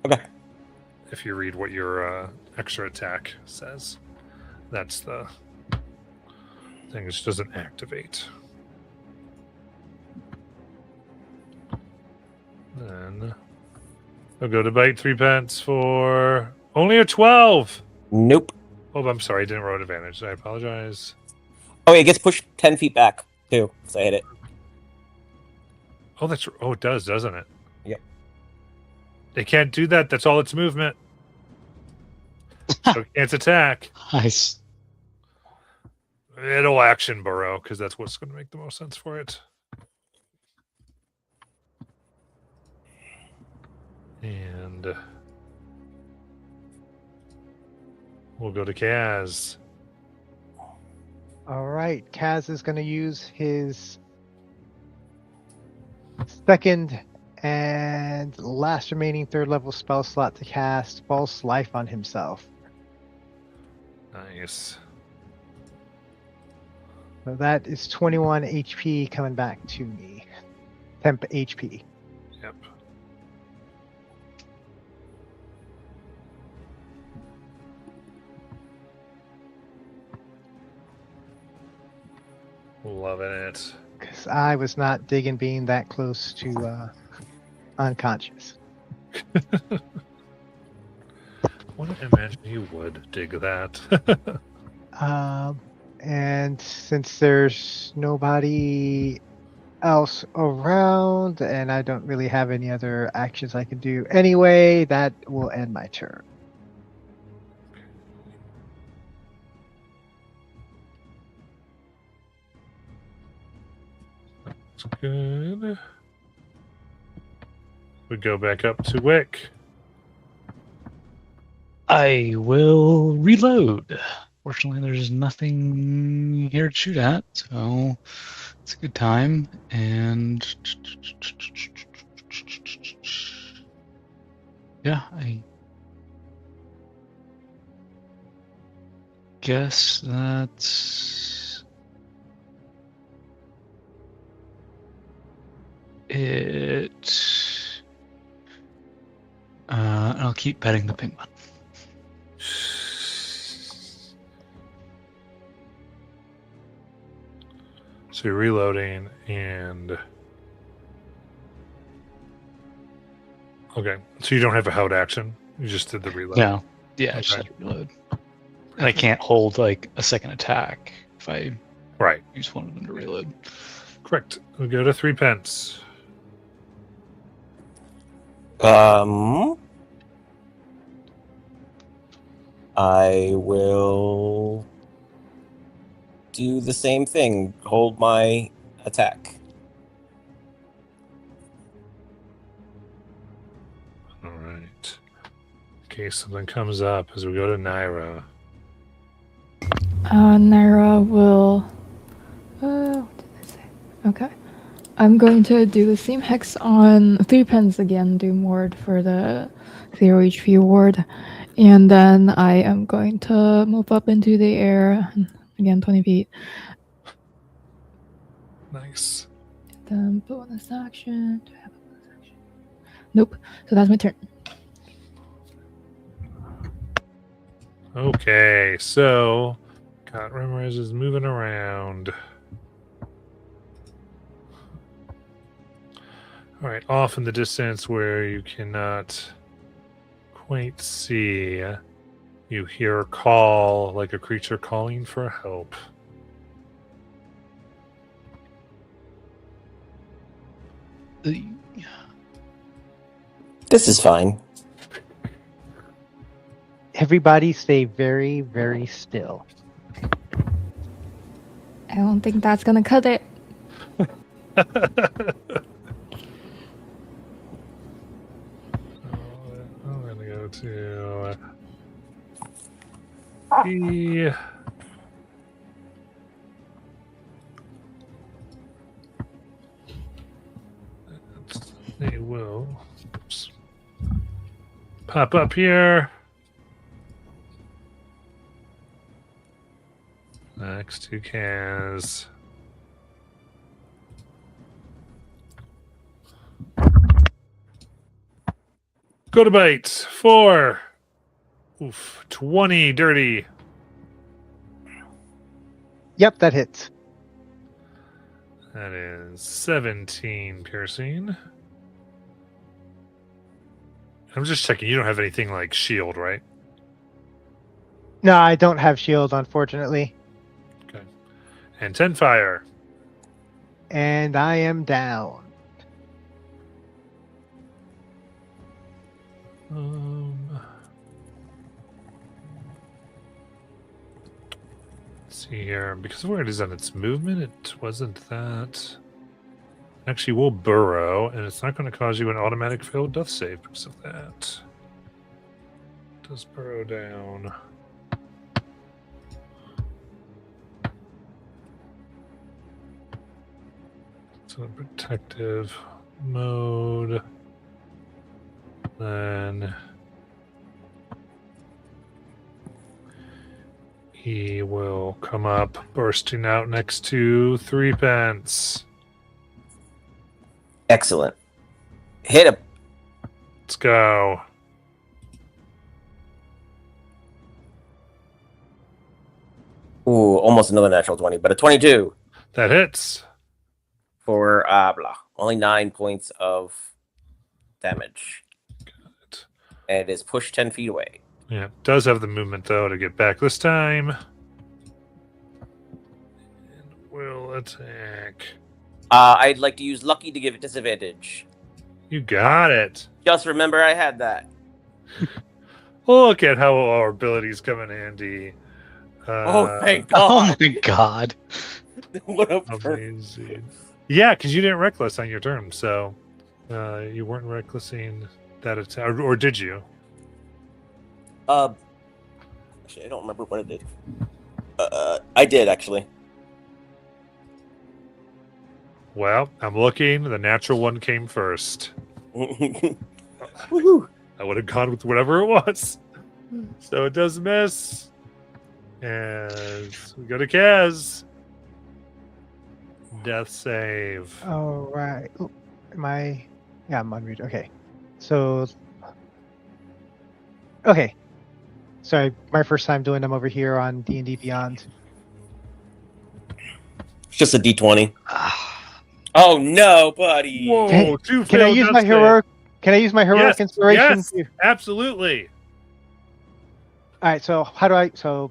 Okay. If you read what your extra attack says. That's the thing. It doesn't activate. Then I'll go to bite 3 pence for only a 12. Nope. Oh, I'm sorry. I didn't roll advantage. I apologize. Oh, it gets pushed 10 feet back, too, because I hit it. Oh, it does, doesn't it? Yep. They can't do that. That's all its movement. So it can't attack. Nice. It'll action burrow because that's what's going to make the most sense for it. And we'll go to Kaz. All right, Kaz is going to use his second and last remaining 3rd level spell slot to cast False Life on himself. Nice. So that is 21 HP coming back to me. Temp HP. Yep. Loving it. Because I was not digging being that close to unconscious. I want to imagine you would dig that. And since there's nobody else around and I don't really have any other actions I can do anyway, that will end my turn. That's good. We go back up to Wick. I will reload. Fortunately, there's nothing here to shoot at, so it's a good time. And yeah, I guess that's it. I'll keep petting the pink one. So you're reloading and okay. So you don't have a held action. You just did the reload. No. Yeah, I just Okay. had to reload. And I can't hold like a second attack if I Right. use one of them to reload. Correct. We'll go to 3 pence. I will do the same thing. Hold my attack. All right. In case something comes up as we go to Naira. Naira will. What did I Okay. I'm going to do the same hex on 3 pens again, do ward for the 0 HP ward. And then I am going to move up into the air, again 20 feet. Nice. Then bonus action. Do I have a bonus action? Nope. So that's my turn. Okay, so got Ramirez is moving around. All right, off in the distance where you cannot quite see, you hear a call like a creature calling for help. This is fine. Everybody stay very, very still. I don't think that's gonna cut it. I'm gonna go to E. They will pop up here. Next to Kaz. Go to bite. 4. Oof. 20 dirty. Yep, that hits. That is 17 piercing. I'm just checking. You don't have anything like shield, right? No, I don't have shield, unfortunately. Okay. And 10 fire. And I am down. Let's see here. Because of where it is on its movement, it wasn't that. Actually, we'll burrow, and it's not going to cause you an automatic failed death save because of that. It does burrow down. So protective mode. Then he will come up, bursting out next to 3 pence. Excellent. Hit him. Let's go. Ooh, almost another natural 20, but a 22 That hits. for blah. Only 9 points of damage. Good. And it is pushed 10 feet away. Yeah, does have the movement though to get back this time. And will attack. I'd like to use Lucky to give it disadvantage. You got it. Just remember I had that. Look at how our abilities come in handy. Oh, thank Oh God. my god. What a perfect. Amazing. Yeah, because you didn't reckless on your turn, so you weren't recklessing that attack, or did you? Actually, I don't remember what it did. I did, actually. Well, I'm looking. The natural one came first. Woohoo. I would have gone with whatever it was. So it does miss. As we go to Kaz. Death save. Oh, right. Ooh, am I? Yeah, I'm unmuted. Okay. So. Okay. Sorry, my first time doing them over here on D&D Beyond. It's just a D20. Oh no, buddy. Whoa! Hey, Two Can I failed use death my save. heroic? Can I use my heroic Yes, inspiration? yes. to- Absolutely. All right. So how do I? So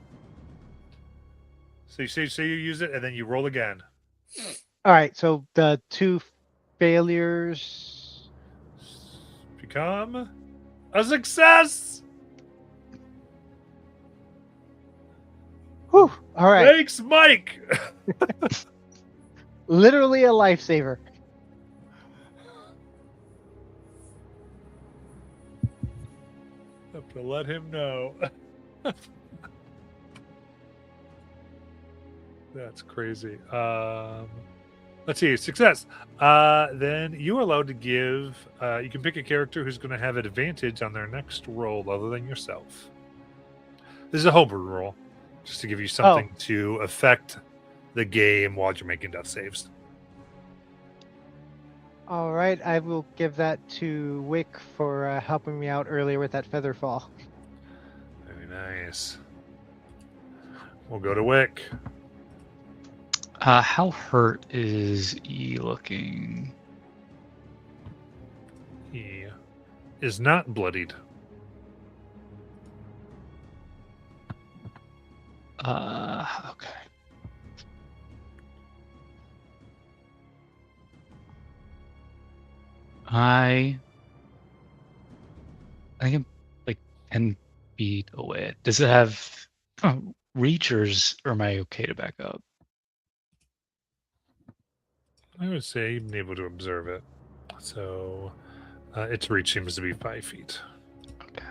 So you use it and then you roll again. all right. So the 2 failures. Become a success. Whew. All right. Thanks, Mike. Literally a lifesaver. Have to let him know. That's crazy. Let's see, success. Then you are allowed to give. You can pick a character who's going to have advantage on their next roll, other than yourself. This is a homebrew roll, just to give you something to affect the game while you're making death saves. All right, I will give that to Wick for helping me out earlier with that feather fall. Very nice. We'll go to Wick. How hurt is E looking? He is not bloodied. Okay. I think I'm like 10 feet away. Does it have reach, or am I okay to back up? I would say you've been able to observe it. So its reach seems to be 5 feet. Okay.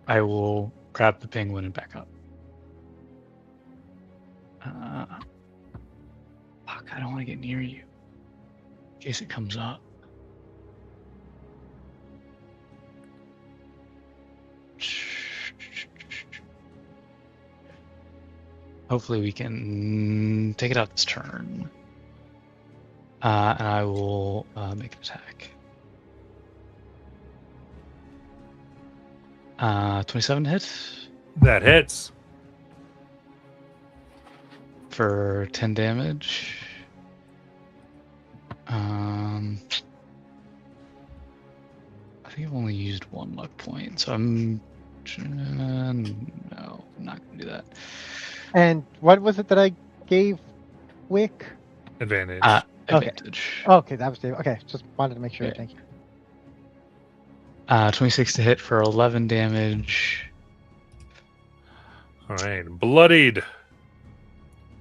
I will grab the penguin and back up. Fuck, I don't want to get near you in case it comes up. Hopefully we can take it out this turn. And I will make an attack. 27 to hit That hits. for 10 damage. I think I've only used 1 luck point, so I'm no, I'm not gonna do that. And what was it that I gave Wick? Advantage. Okay. Advantage. Okay, that was Dave. Okay, just wanted to make sure. Yeah. Thank you. 26 to hit for 11 damage, All right. Bloodied.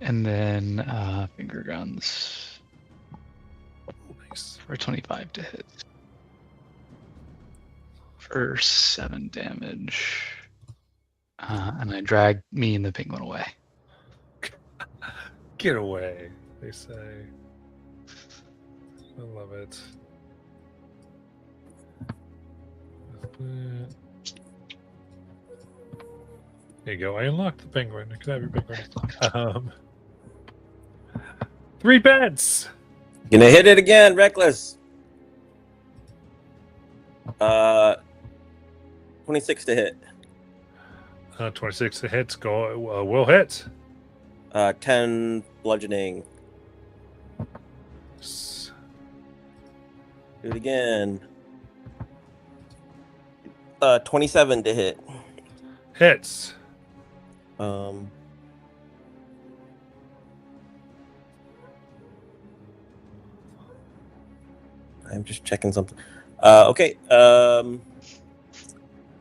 and then finger guns Nice. for 25 to hit for 7 damage. And I drag me and the penguin away. Get away, they say. I love it. There you go. I unlocked the penguin. I could have your penguin. 3 beds. Gonna hit it again, reckless. 26 to hit. 26 to hits. Go. Will hit. 10 bludgeoning. S- Do it again. 27 to hit. Hits. I'm just checking something. Okay.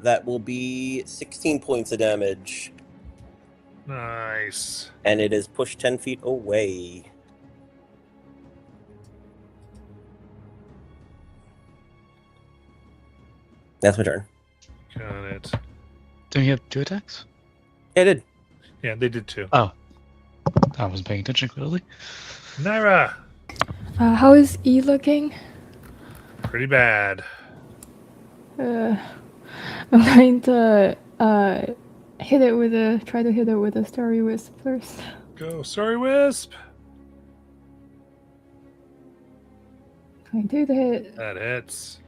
That will be 16 points of damage, Nice. and it is pushed 10 feet away. That's my turn. Got it. Don't you have 2 attacks? Yeah, I did. Yeah, they did too. I wasn't paying attention clearly. Naira. How is E looking? Pretty bad. I'm going to try to hit it with a Starry Wisp first. Go. Sorry, Wisp. 22 to hit. That hits.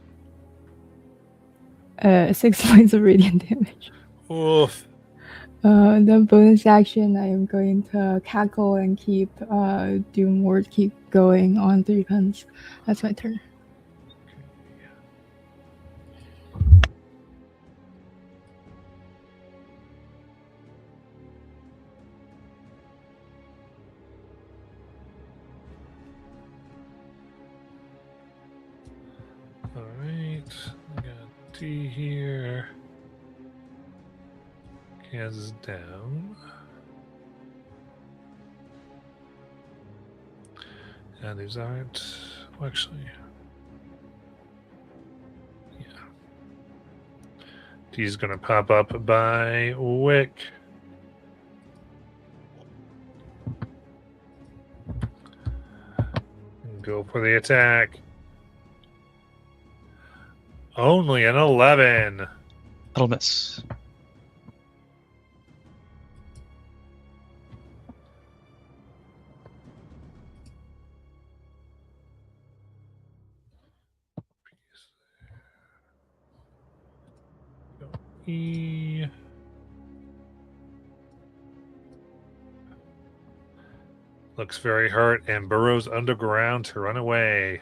6 points of radiant damage. Oof. The bonus action, I am going to cackle and keep Doom Ward keep going on 3 pens. That's my turn. All right. I got D here. Kaz is down. And these aren't. Well, actually. Yeah. D's going to pop up by Wick. Go for the attack. Only an 11. That'll miss. E. Looks very hurt and burrows underground to run away.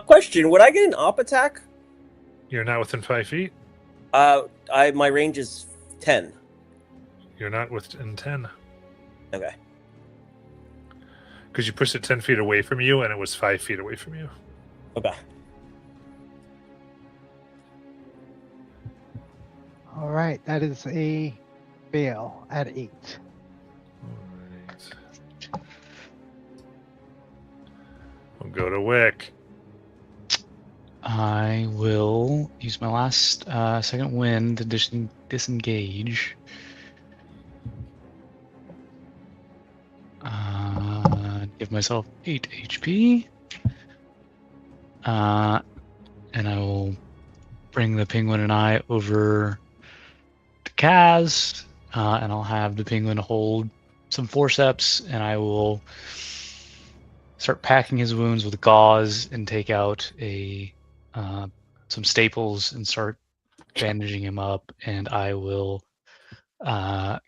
Question: would I get an op attack? You're not within 5 feet. My range is 10. You're not within 10. Okay. Because you pushed it 10 feet away from you, and it was 5 feet away from you. Okay. All right, that is a fail at 8. Alright. We'll go to Wick. I will use my last second wind to disengage. Give myself 8 HP. And I will bring the penguin and I over to Kaz, and I'll have the penguin hold some forceps, and I will start packing his wounds with gauze and take out some staples and start bandaging him up, and I will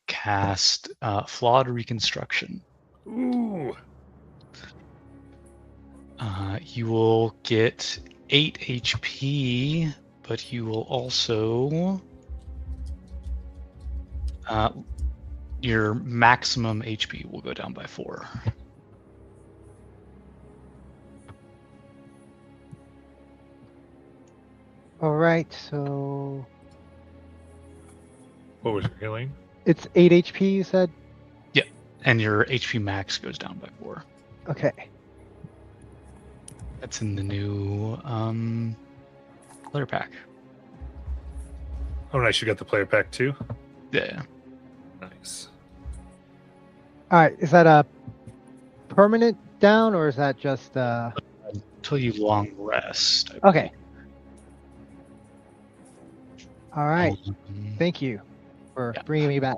cast Flawed Reconstruction. Ooh. You will get 8 HP, but you will also your maximum HP will go down by 4. All right, so What was your healing? it's 8 HP, you said? And your HP max goes down by 4. Okay. That's in the new player pack. Oh, nice. You got the player pack too? Yeah. Nice. All right, is that a permanent down or is that just Until you long rest. okay? All right, Um, thank you for Yeah. bringing me back.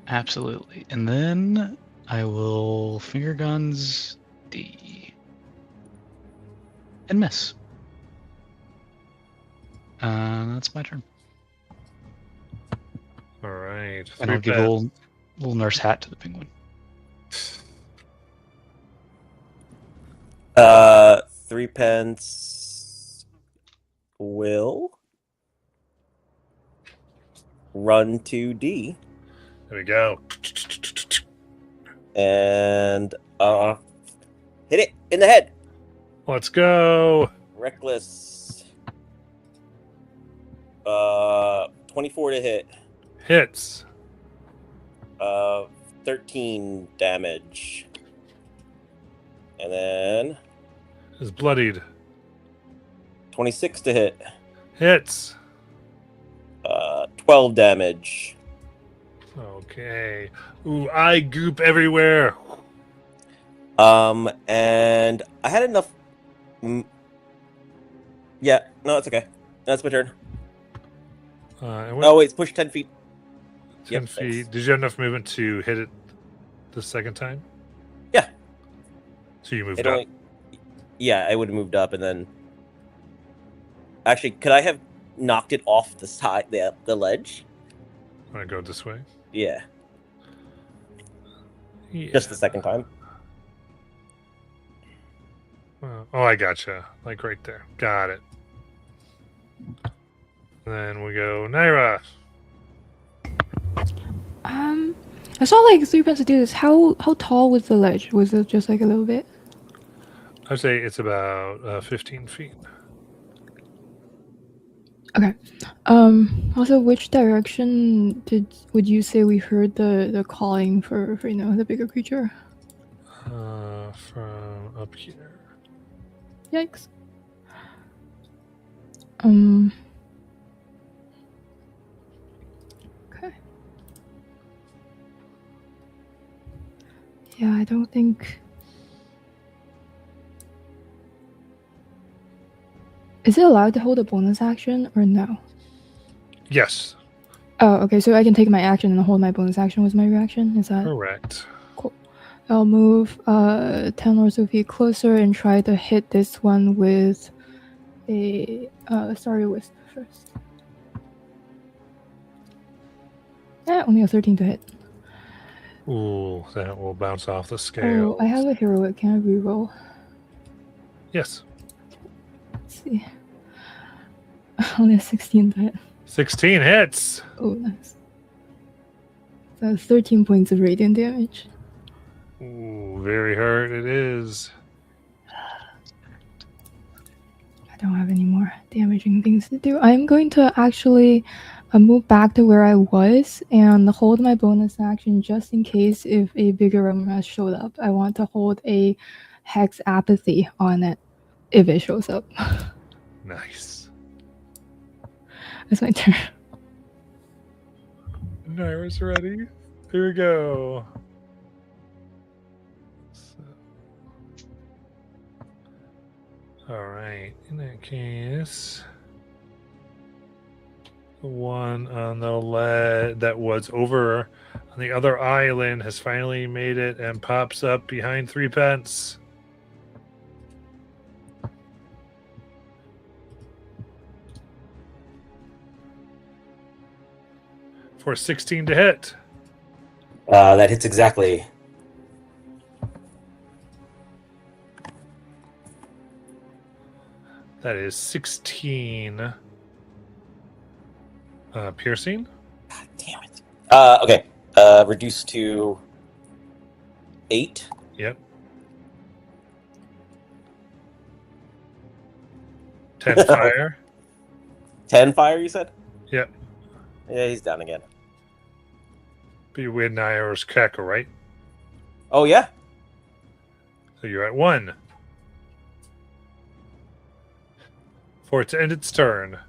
Absolutely. And then I will finger guns D and miss. That's my turn. All right. And I'll give a little nurse hat to the penguin. 3 pence will run to D There we go. and hit it in the head. Let's go. Reckless. 24 to hit. Hits. 13 damage. And then Is bloodied. 26 to hit. Hits. 12 damage. Okay. Ooh, eye goop everywhere. And I had enough. Yeah, no, it's okay. That's my turn. And Wait, it's pushed 10 feet. 10 Yep, feet. thanks. Did you have enough movement to hit it the second time? Yeah. So you moved It up. only. Yeah, I would have moved up and then. Actually, could I have knocked it off the side, the ledge? Want to go this way? Yeah, Yeah. just the second time. Oh, I gotcha. Like right there. Got it. Then we go Naira. I saw like 3 pence to do this. How tall was the ledge? Was it just like a little bit? I'd say it's about 15 feet. Okay. Also, which direction would you say we heard the calling for the bigger creature? From up here. Yikes. Yeah, I don't think. Is it allowed to hold a bonus action or no? Yes, Oh, okay. So I can take my action and hold my bonus action with my reaction. Is that correct. cool? I'll move 10 or so feet closer and try to hit this one with a sorry wisp first. Only a 13 to hit. Ooh, that will bounce off the Oh, scale. I have a heroic. Can I reroll? Yes, Let's see. Only a 16 to hit. 16 hits. Oh, nice. So 13 points of radiant damage. Ooh, very hurt it is. I don't have any more damaging things to do. I'm going to actually move back to where I was and hold my bonus action just in case if a bigger one has showed up. I want to hold a Hex Apathy on it if it shows up. Nice. That's my turn. Naira's ready. Here we go. All right. In that case, the one on the that was over on the other island has finally made it and pops up behind 3 pence. For 16 to hit. That hits exactly. That is 16 piercing. God damn it. Okay. Reduced to 8. Yep. 10 fire. 10 fire, you said? Yep. Yeah, he's down again. But you win Naira's cracker, right? Oh, yeah? So you're at 1. For it to end its turn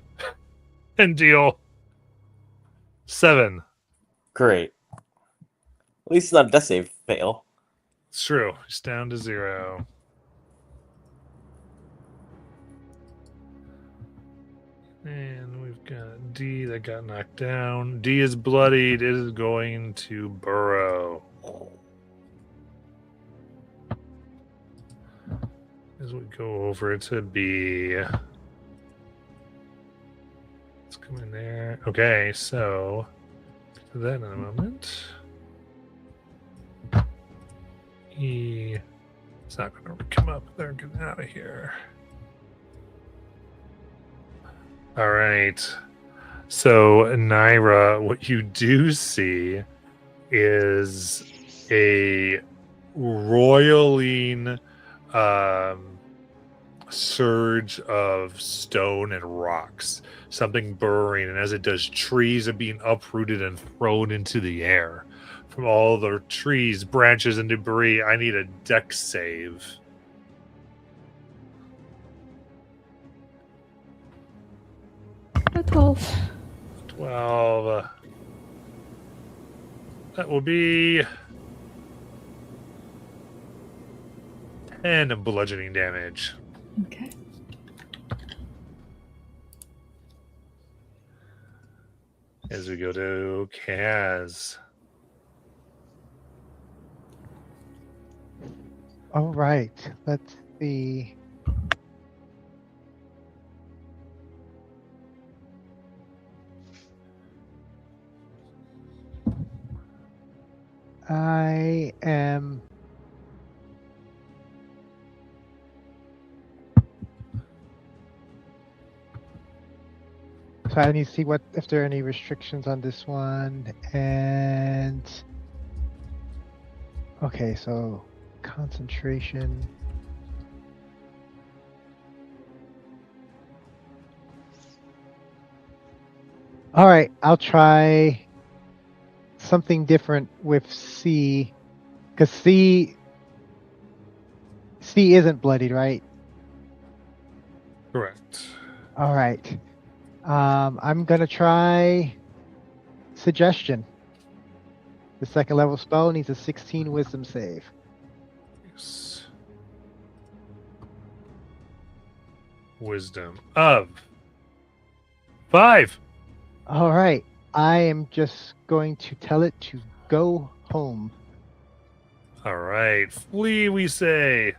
and deal 7. Great. At least it's not a death save fail. It's true. It's down to 0. And we've got D that got knocked down. D is bloodied. It is going to burrow. As we go over to B. Let's come in there. Okay, so to that in a moment. It's not going to come up. They're getting out of here. All right. So, Naira, what you do see is a roiling surge of stone and rocks, something burrowing, and as it does, trees are being uprooted and thrown into the air. From all the trees, branches, and debris, I need a dex save. A 12. 12. That will be 10 bludgeoning damage. Okay. As we go to Kaz. All right. Let's see. I am so I need to see what if there are any restrictions on this one. And okay, so concentration. All right, I'll try something different with C, because C isn't bloodied, right? Correct. All right. I'm gonna try suggestion. The second level spell needs a 16 wisdom save. Nice. Wisdom of 5. All right. I am just going to tell it to go home. All right. Flee, we say.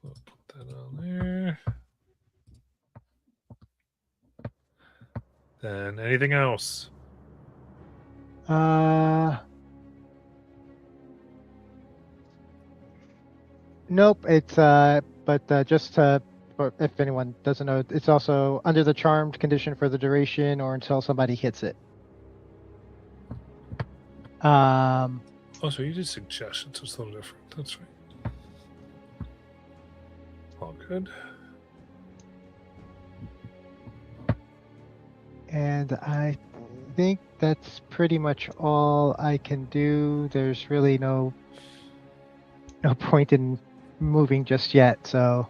So put that on there. Then anything else? Nope. It's but just to, for if anyone doesn't know, it's also under the charmed condition for the duration or until somebody hits it. Oh, so you did suggestions. So it's a little different. That's right. All good. And I think that's pretty much all I can do. There's really no point in moving just yet, so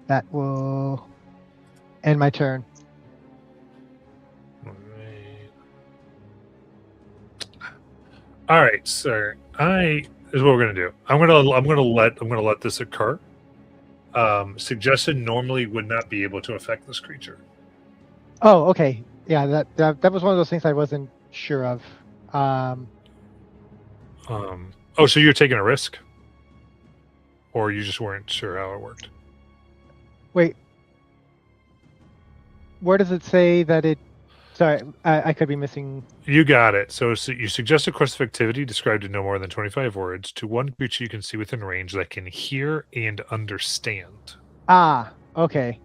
that will end my turn. All right, sir. Is what we're gonna do. I'm gonna let this occur. Suggestion normally would not be able to affect this creature. Oh, okay. Yeah, that was one of those things I wasn't sure of. Oh, so you're taking a risk, or you just weren't sure how it worked? Wait. Where does it say that it? Sorry, I could be missing. You got it. So you suggest a course of activity described in no more than 25 words to one creature you can see within range that can hear and understand. Ah, okay.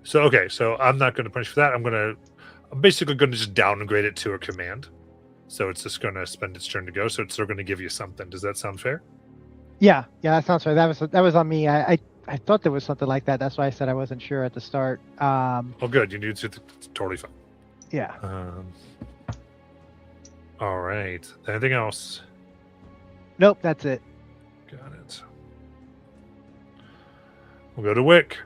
So I'm not going to punish for that. I'm basically going to just downgrade it to a command. So it's just going to spend its turn to go. So it's still going to give you something. Does that sound fair? Yeah, that sounds right. That was on me. I thought there was something like that. That's why I said I wasn't sure at the start. Oh, good. You knew it's totally fine. Yeah. All right. Anything else? Nope, that's it. Got it. We'll go to Wick.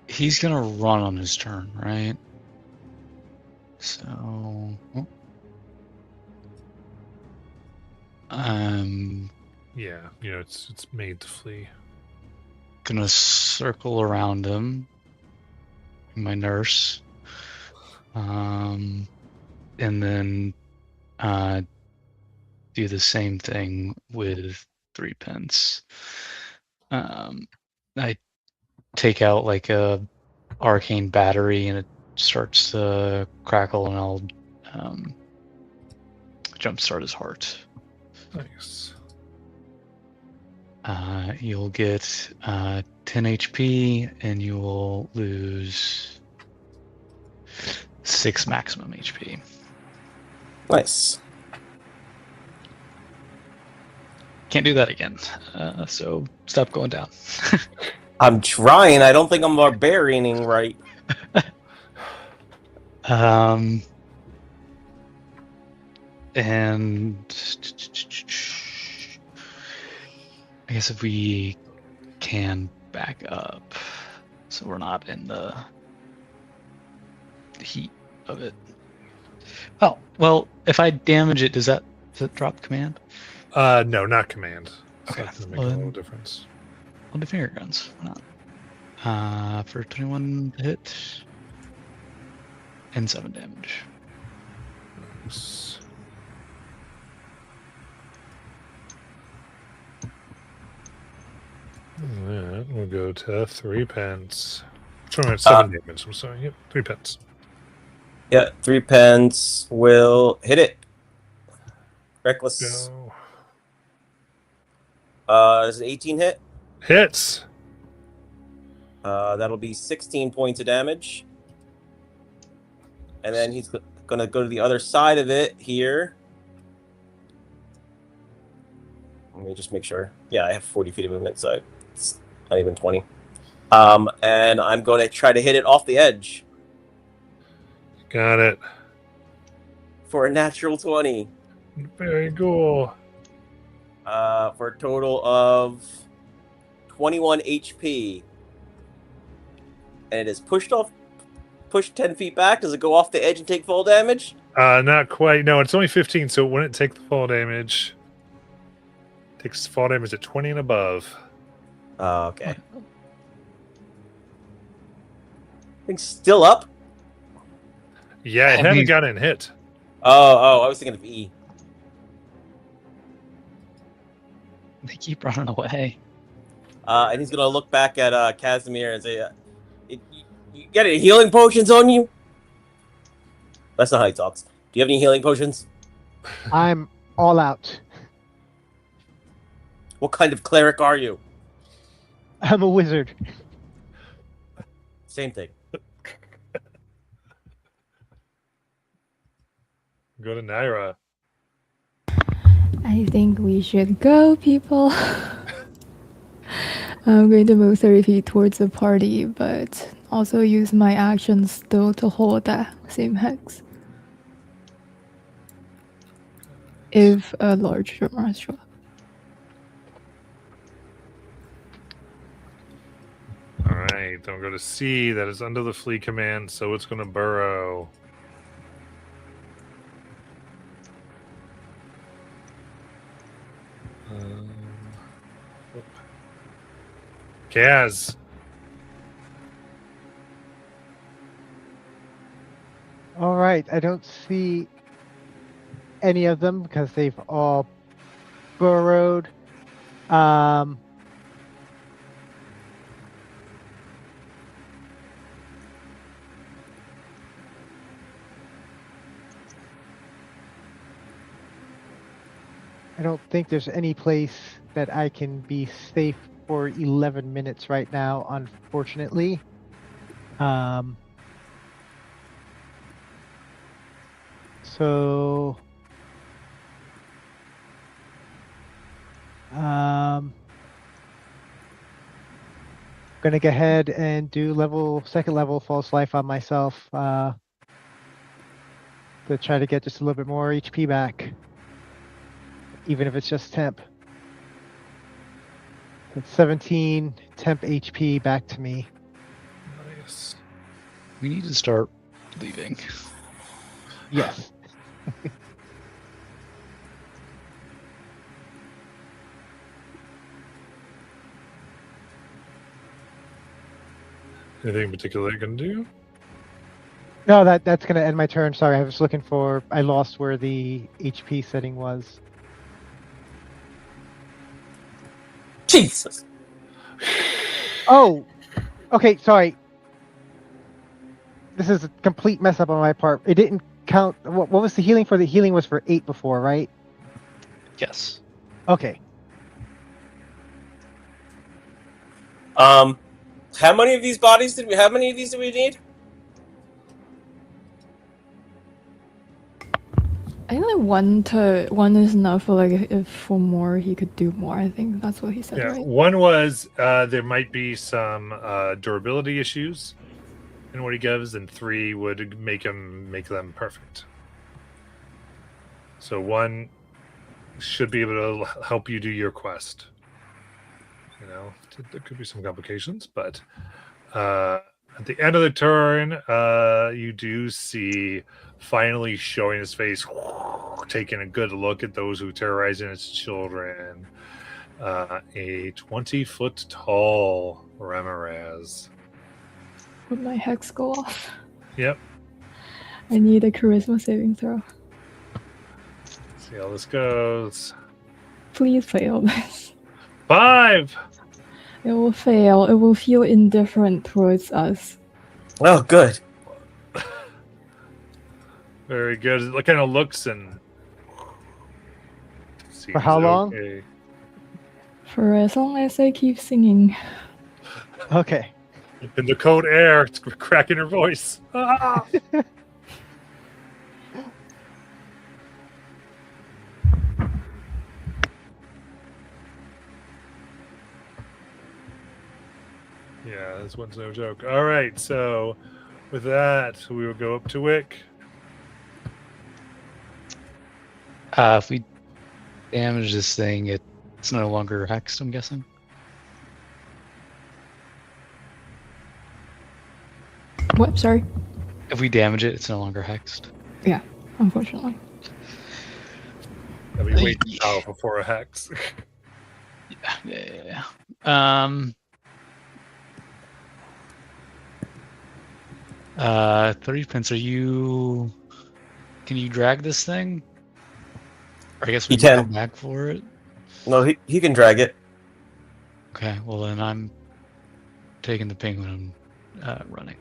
He's gonna run on his turn, right? So, Yeah, it's made to flee. gonna circle around him. My nurse, and then do the same thing with 3 pence. I take out like a arcane battery and it starts to crackle, and I'll jumpstart his heart. Nice. You'll get 10 HP, and you will lose 6 maximum HP. Nice. Can't do that again. So stop going down. I'm trying. I don't think I'm barbarianing right. And I guess if we can back up, so we're not in the heat of it. Oh, well, if I damage it, does that drop command? No, not command. So Okay. that's gonna make Well, a then- little difference. I'll do finger guns. Why not? For 21 to hit and 7 damage. Nice. Alright, we'll go to 3 pence. Sorry, 7 damage. I'm sorry. Yep, 3 pence. Yeah, 3 pence will hit it. Reckless. Go. Is it 18 hit? Hits. That'll be 16 points of damage. And then he's gonna go to the other side of it here. Let me just make sure. Yeah, I have 40 feet of movement, so it's not even 20. And I'm going to try to hit it off the edge Got it. for a natural 20. Very cool. For a total of 21 HP. And it is pushed 10 feet back. Does it go off the edge and take fall damage? Not quite. No, it's only 15, so it wouldn't take the fall damage. Takes fall damage at 20 and above. Okay. Thing's still up? Yeah, it I hadn't mean- gotten hit. Oh, I was thinking of E. They keep running away. And he's gonna look back at Casimir and say, "You got any healing potions on you?" That's not how he talks. Do you have any healing potions? I'm all out. What kind of cleric are you? I'm a wizard. Same thing. I think we should go, people. I'm going to move 30 feet towards the party, but also use my actions still to hold that same hex. If a large drummer show up. All right, don't go to C. That is under the flee command, so it's going to burrow. Kaz. All right, I don't see any of them because they've all burrowed. I don't think there's any place that I can be safe for 11 minutes right now, unfortunately. So, gonna go ahead and do second level false life on myself to try to get just a little bit more HP back, even if it's just temp. That's 17 temp HP back to me. Nice. We need to start leaving. Yes. Anything in particular you can do? No, that's gonna end my turn. Sorry, I was looking for. I lost where the HP setting was. Jesus. Oh, okay. Sorry. This is a complete mess up on my part. It didn't count. What was the healing for? The healing was for 8 before, right? Yes. Okay. How many of these bodies did we? How many of these do we need? I think like one is enough for like if for more he could do more. I think that's what he said, Yeah, right? one was there might be some durability issues in what he gives, and 3 would make them perfect. So 1 should be able to help you do your quest. You know, there could be some complications, but at the end of the turn, you do see finally showing his face, taking a good look at those who terrorizing its children. A 20-foot tall Ramirez. Would my hex go off? Yep. I need a charisma saving throw. See how this goes. Please fail this. 5. It will fail. It will feel indifferent towards us. Oh, good. Very good. It kind of looks and. For how long? Okay. For as long as I keep singing. Okay. In the cold air, it's cracking her voice. Ah! Yeah, this one's no joke. All right, so with that, we will go up to Wick. If we damage this thing, it's no longer hexed, I'm guessing. What? Sorry. If we damage it, it's no longer hexed. Unfortunately. That'd be way too powerful for a hex. Yeah. 30 pence. Can you drag this thing? Or I guess we He can can. come back for it. No, he can drag it. Okay, well then I'm taking the penguin and running.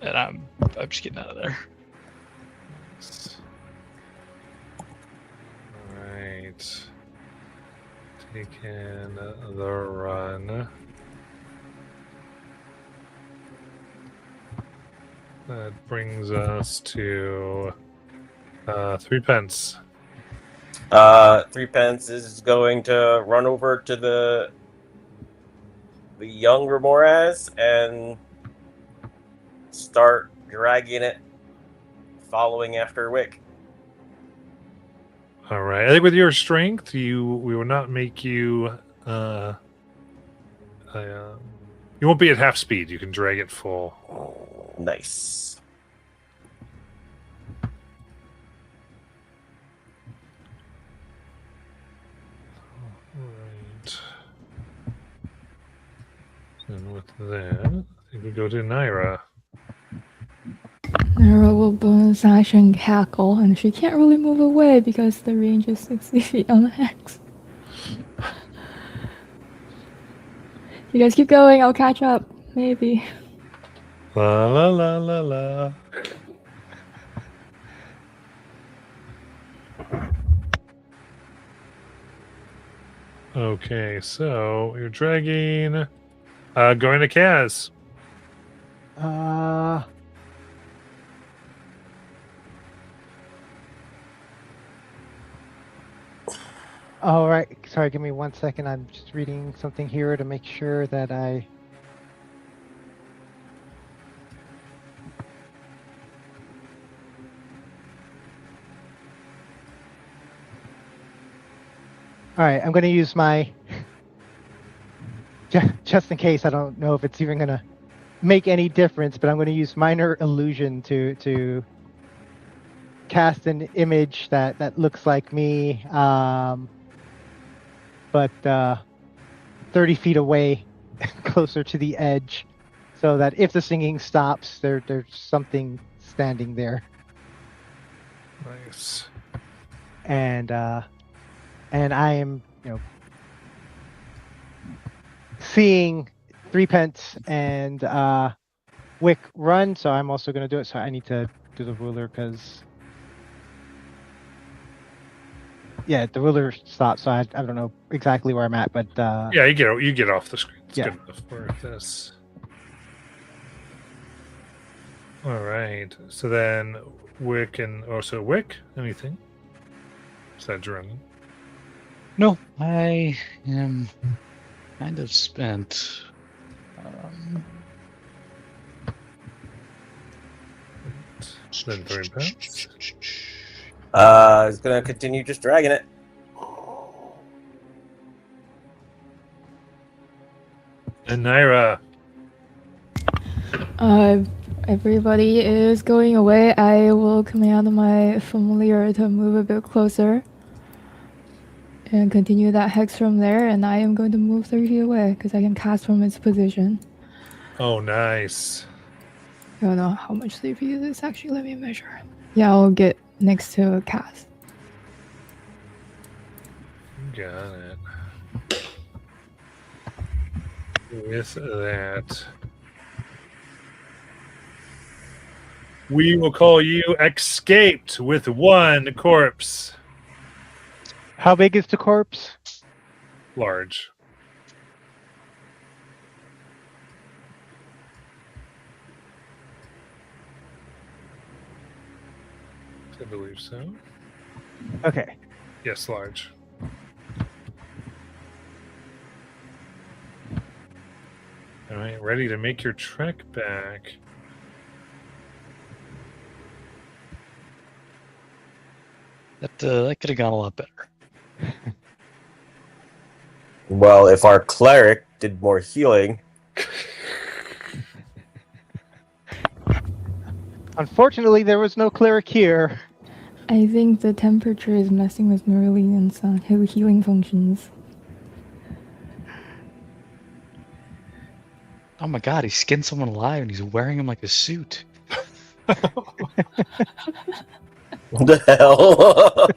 And I'm just getting out of there. Alright. Taking the run. That brings us to 3 pence. 3 pence is going to run over to the young Ramoras and start dragging it, following after Wick. All right. I think with your strength, we will not make you. You won't be at half speed. You can drag it full. Oh, nice. Right. And with that, I think we go to Naira. Nara will bonus action cackle, and she can't really move away because the range is 60 feet on the hex. You guys keep going, I'll catch up. Maybe. La la la la la. Okay, so you're dragging. Going to Kaz. All right. Sorry, give me 1 second. I'm just reading something here to make sure that I. All right, I'm going to use my. Just in case, I don't know if it's even going to make any difference, but I'm going to use minor illusion to cast an image that looks like me, but 30 feet away, closer to the edge, so that if the singing stops, there's something standing there, Nice. and I am, seeing 3 pence and Wick run, so I'm also going to do it. So I need to do the ruler because, yeah, the ruler stops. So I don't know exactly where I'm at, but Yeah, you get off the screen. It's Yeah. good enough for this. All right. So then Wick and also Wick. Anything besides running? No, I am kind of spent. Then 3 pence. He's gonna continue just dragging it. And Naira. Everybody is going away. I will command my familiar to move a bit closer and continue that hex from there. And I am going to move 30 feet away because I can cast from its position. Oh, nice. I don't know how much 3 feet it is actually. Let me measure. Yeah, I'll get next to a cast. Got it. With that, we will call you escaped with 1 corpse. how big is the corpse? Large. I believe so. Okay. Yes, large. All right, ready to make your trek back. That could have gone a lot better. Well, if our cleric did more healing, Unfortunately, there was no cleric here. I think the temperature is messing with Merlin's healing functions. Oh my god, he skinned someone alive and he's wearing him like a suit. what the hell?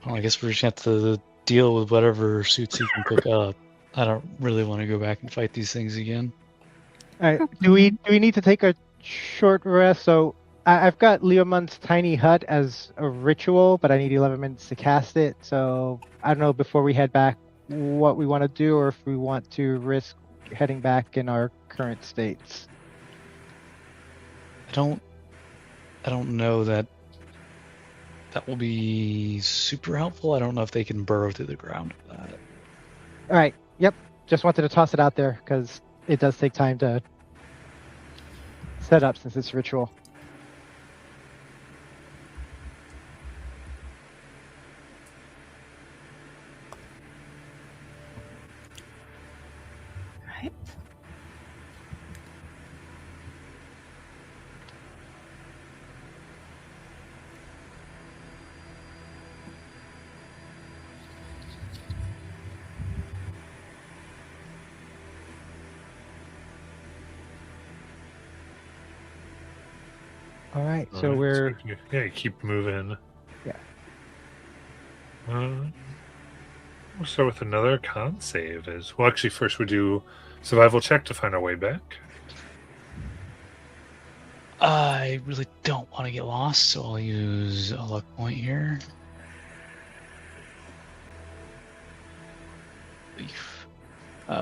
Well, I guess we're just gonna have to deal with whatever suits he can pick up. I don't really want to go back and fight these things again. All right. Do we need to take a short rest? So I've got Leomund's tiny hut as a ritual, but I need 11 minutes to cast it. So I don't know before we head back what we want to do, or if we want to risk heading back in our current states. I don't know that will be super helpful. I don't know if they can burrow through the ground for that. All right. Yep. Just wanted to toss it out there because it does take time to set up since it's ritual. Right. All right. All So right, we're you keep moving. Yeah. We'll start with another con save. Well, actually, first we do survival check to find our way back. I really don't want to get lost, so I'll use a luck point here.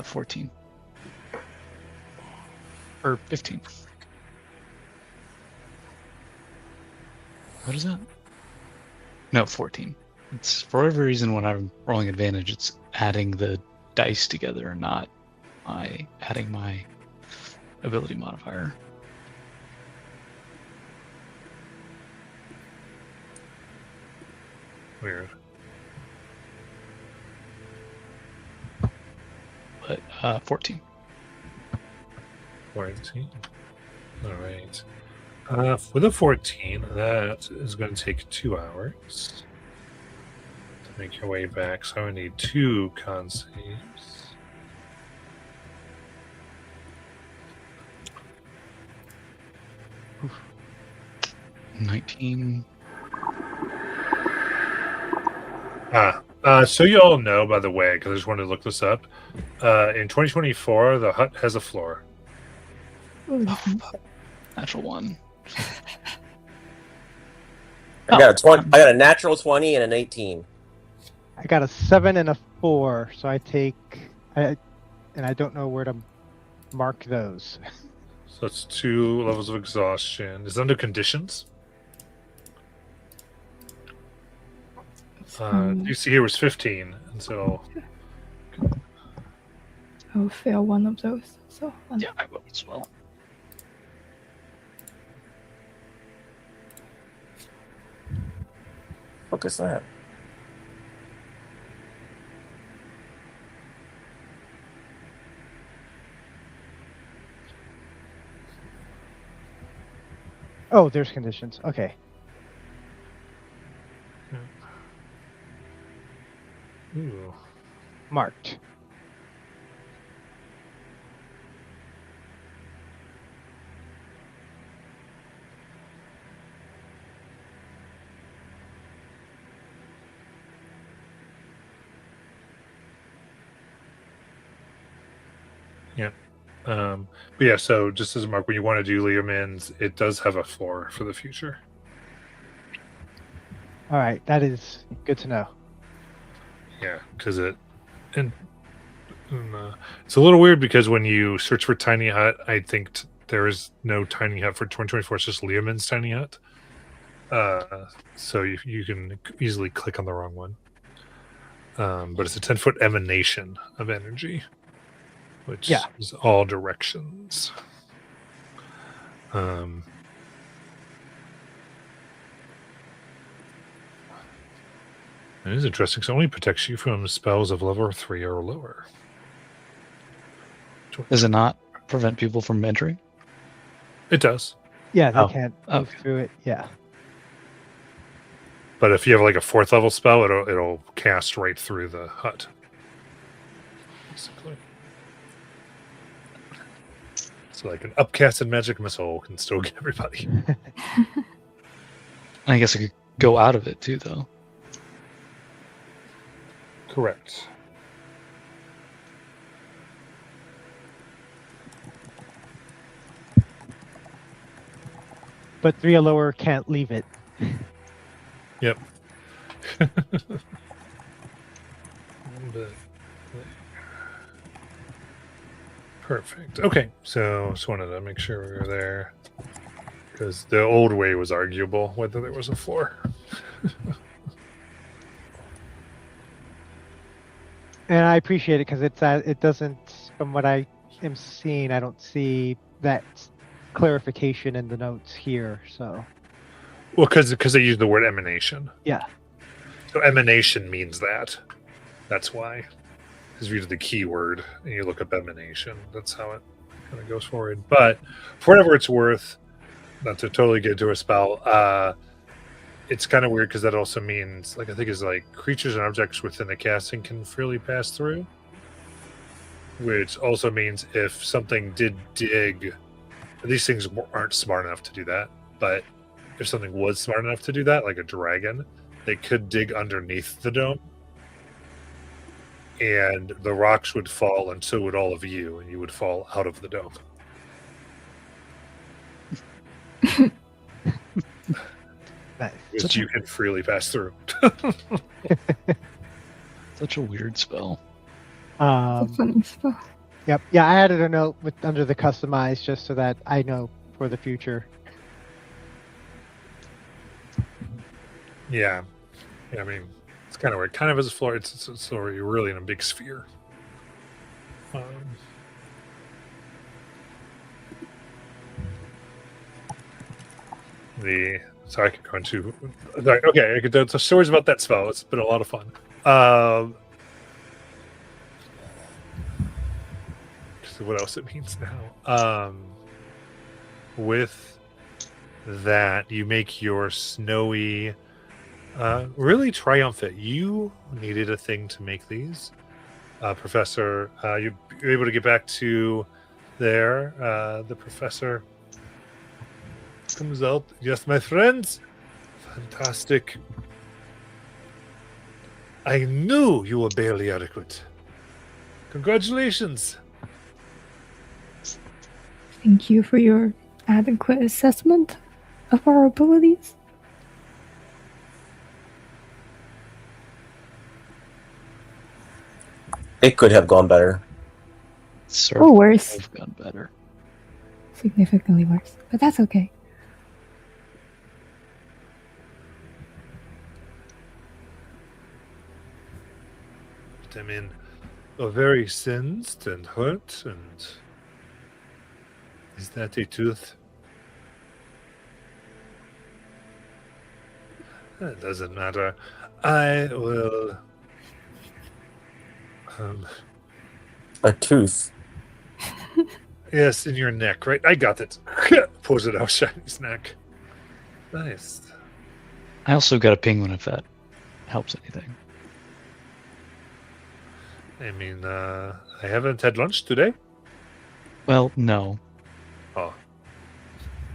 14. Or 15. What is that? No, 14. It's for whatever reason when I'm rolling advantage, it's adding the dice together and not adding my ability modifier. Weird. But 14. 14. All right. For the 14, that is going to take 2 hours to make your way back. So I would need 2 con saves. Oof. 19. So you all know, by the way, because I just wanted to look this up. In 2024, the hut has a floor. Ooh, Natural 1. I got a 20. I got a natural 20 and an 18. I got a 7 and a 4, so I don't know where to mark those. So that's 2 levels of exhaustion. Is it under conditions? You see here was 15, and so I'll fail one of those. So Yeah, I will as well. Focus that. Oh, there's conditions. Okay. ooh. Marked. But yeah, so just as a mark, when you want to do Leomund's, it does have a floor for the future. All right. That is good to know. Yeah, because it, and It's a little weird because when you search for tiny hut, I think there is no tiny hut for 2024. It's just Leomin's tiny hut. So you can easily click on the wrong one. But it's a 10-foot emanation of energy, which is all directions. It is interesting because it only protects you from spells of level 3 or lower. Does it not prevent people from entering? It does. Yeah, they Oh, can't move okay. through it. Yeah. But if you have like a 4th level spell, it'll cast right through the hut. Basically. So like an upcasted magic missile can still get everybody. I guess I could go out of it too, though. Correct. But 3 or lower can't leave it. Yep. Perfect. Okay, so just wanted to make sure we were there because the old way was arguable whether there was a floor. And I appreciate it because it doesn't, from what I am seeing, I don't see that clarification in the notes here. So Well, because they use the word emanation. yeah, So emanation means that. That's why. Because if you do the keyword and you look up emanation, that's how it kind of goes forward. But for whatever it's worth, not to totally get into a spell, it's kind of weird because that also means, like, I think it's like creatures and objects within the casting can freely pass through. Which also means if something did dig, these things aren't smart enough to do that, but if something was smart enough to do that, like a dragon, they could dig underneath the dome. And the rocks would fall, and so would all of you, and you would fall out of the dome. nice. Because you can freely pass through. Such a weird spell. It's a funny spell. Yep. Yeah, I added a note under the customize just so that I know for the future. Yeah. I mean, it's kind of weird. Kind of as a floor, it's so you're really in a big sphere. Sorry, I could go into. Sorry, okay, I could tell stories about that spell. It's been a lot of fun. So what else it means now? With that, you make your snowy, really triumphant. You needed a thing to make these, Professor. You're able to get back to there. The professor comes out. Yes, my friends. Fantastic. I knew you were barely adequate. Congratulations. Thank you for your adequate assessment of our abilities. It could have gone better. Certainly Or worse. have gone better. Significantly worse. But that's okay. I mean, very singed and hurt, and is that a tooth? It doesn't matter. I will. A tooth. Yes, in your neck, right? I got it. Pulls it out Shiny's neck. Nice. I also got a penguin if that helps anything. I mean, I haven't had lunch today. Well, no. Oh,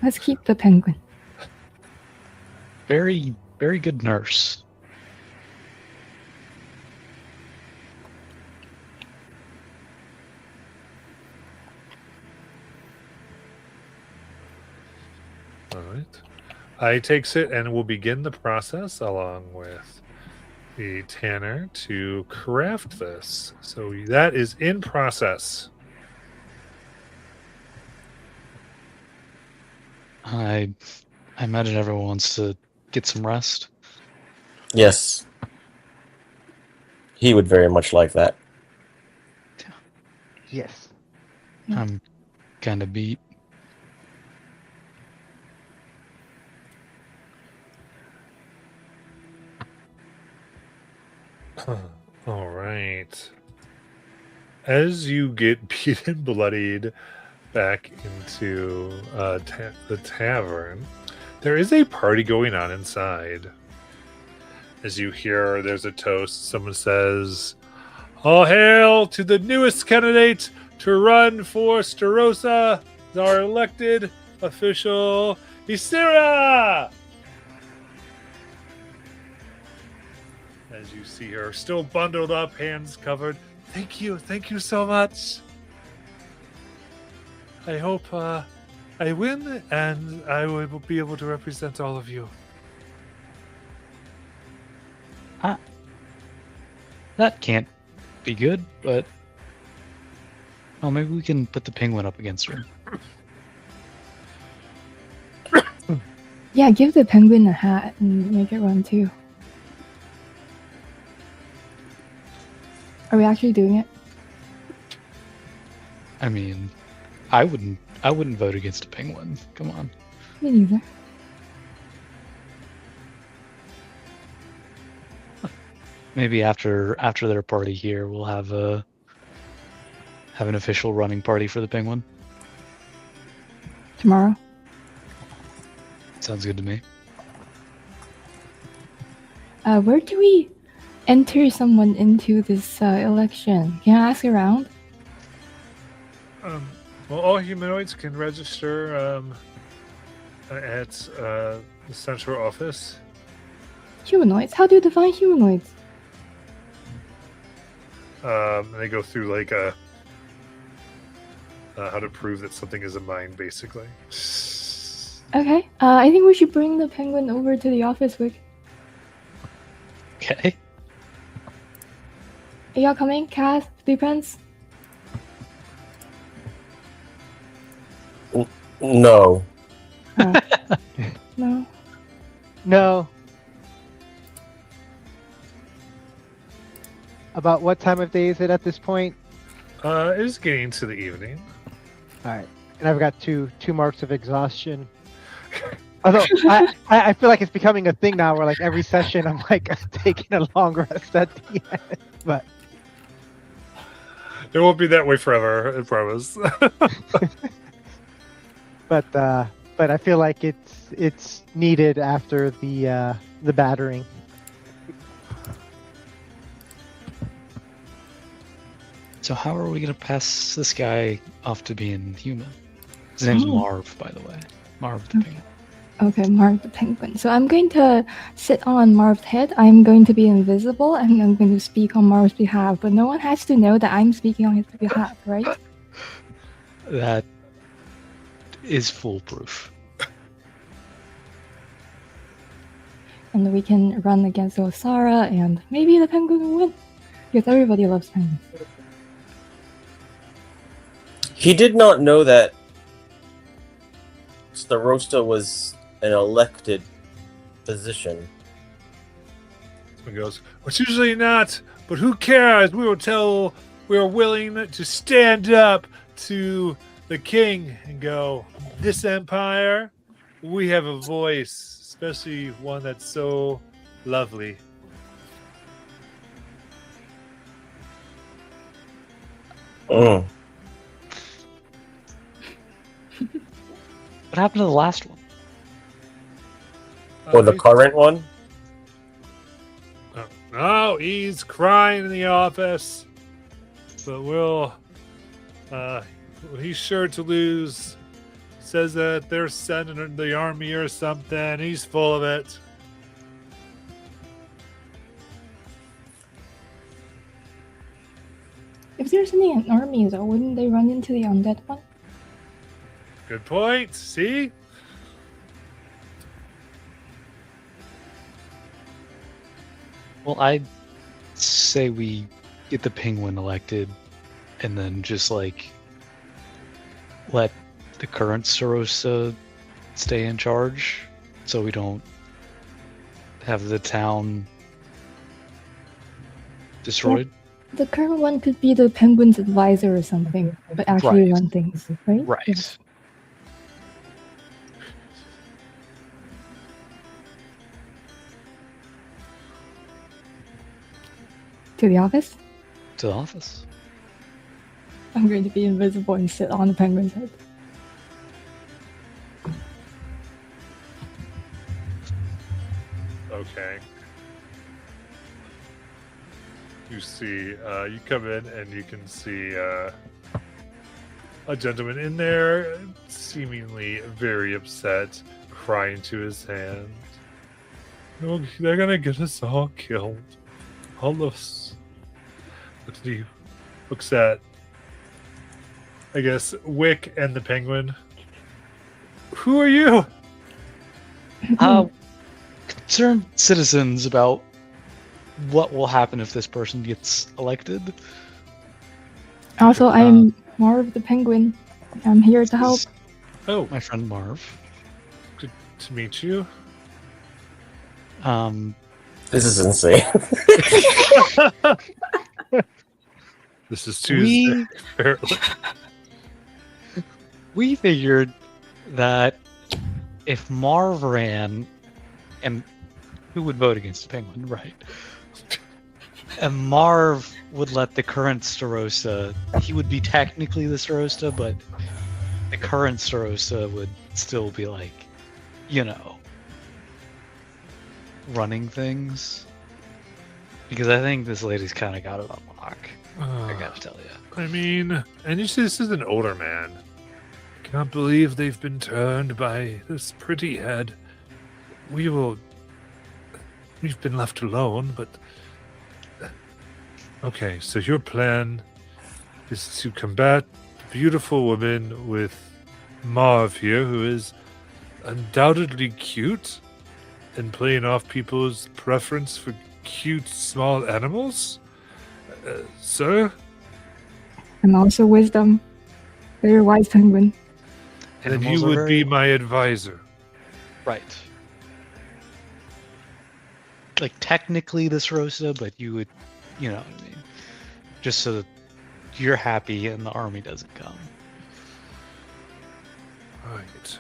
Let's keep the penguin. Very, very good nurse. all right. I takes it and will begin the process along with the tanner to craft this. So that is in process. I imagine everyone wants to get some rest. Yes. He would very much like that. Yes. Yeah. I'm kind of beat. All right. As you get beat and bloodied back into the tavern, there is a party going on inside. As you hear, there's a toast. Someone says, "All hail to the newest candidate to run for Starosta, our elected official, Isira!" As you see her, still bundled up, hands covered. Thank you so much. I hope I win and I will be able to represent all of you. That can't be good, but oh, maybe we can put the penguin up against her. Yeah, give the penguin a hat and make it run too. Are we actually doing it? I mean, I wouldn't vote against a penguin. Come on. Me neither. Maybe after their party here, we'll have an official running party for the penguin. Tomorrow? Sounds good to me. Where do we enter someone into this election? Can I ask around? Well, all humanoids can register at the central office. Humanoids? How do you define humanoids? They go through like how to prove that something is a mine, basically. Okay. I think we should bring the penguin over to the office, Wick. Okay. Are y'all coming? Cass? Pants? No. No. No. About what time of day is it at this point? It is getting to the evening. All right, and I've got two marks of exhaustion. Although I feel like it's becoming a thing now, where like every session I'm like taking a long rest at the end. But It won't be that way forever, I promise. but I feel like it's needed after the battering. So how are we gonna pass this guy off to being human? His name's Oh. Marv, by the way. Marv the penguin. Okay, Marv the penguin. So I'm going to sit on Marv's head. I'm going to be invisible and I'm going to speak on Marv's behalf, but no one has to know that I'm speaking on his behalf, right? That is foolproof. And we can run against Osara and maybe the penguin will win. Because everybody loves penguins. He did not know that Starosta was an elected position. He goes, "It's usually not, but who cares? We will tell we are willing to stand up to the king and go, this empire, we have a voice, especially one that's so lovely." Mm. What happened to the last one? Or the current one? Oh, he's crying in the office. But he's sure to lose. Says that they're sending the army or something. He's full of it. If there's any army though, wouldn't they run into the undead one? Good point. See? Well, I'd say we get the penguin elected, and then just like let the current Starosta stay in charge, so we don't have the town destroyed. The current one could be the penguin's advisor or something, but actually Right. run things, right? Right. Yeah. To the office? To the office. I'm going to be invisible and sit on the penguin's head. Okay. You see, you come in and you can see a gentleman in there, seemingly very upset, crying to his hands. Oh, they're gonna get us all killed. All of us. He looks at, I guess, Wick and the penguin. Who are you? Concerned citizens about what will happen if this person gets elected. Also, I'm Marv the penguin. I'm here to help. Oh, My friend Marv. good to meet you. This is insane. This is Tuesday. We figured that if Marv ran, and who would vote against the penguin, right? And Marv would let the current Starosta, he would be technically the Starosta, but the current Starosta would still be like, you know, running things. Because I think this lady's kind of got it on lock. I gotta tell you. I mean, and you see, this is an older man. Can't believe they've been turned by this pretty head. We've been left alone, but okay. So your plan is to combat the beautiful woman with Marv here, who is undoubtedly cute and playing off people's preference for cute small animals. Sir, And also wisdom. Very wise penguin. then Animals you are would very- be my advisor. Right. Like technically this Rosa, but you would, you know what I mean? Just so that you're happy and the army doesn't come.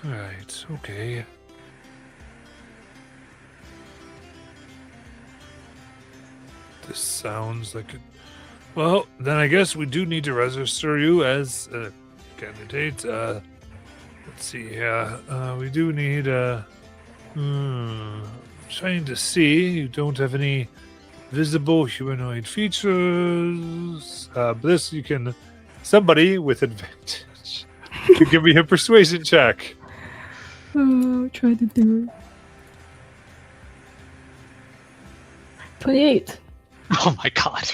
Right, okay. This sounds like a... Well, then I guess we do need to register you as a candidate. Let's see here. We do need trying to see. You don't have any visible humanoid features. This you can... Somebody with advantage could give me a persuasion check. Oh, try to do it. 28. Oh my god.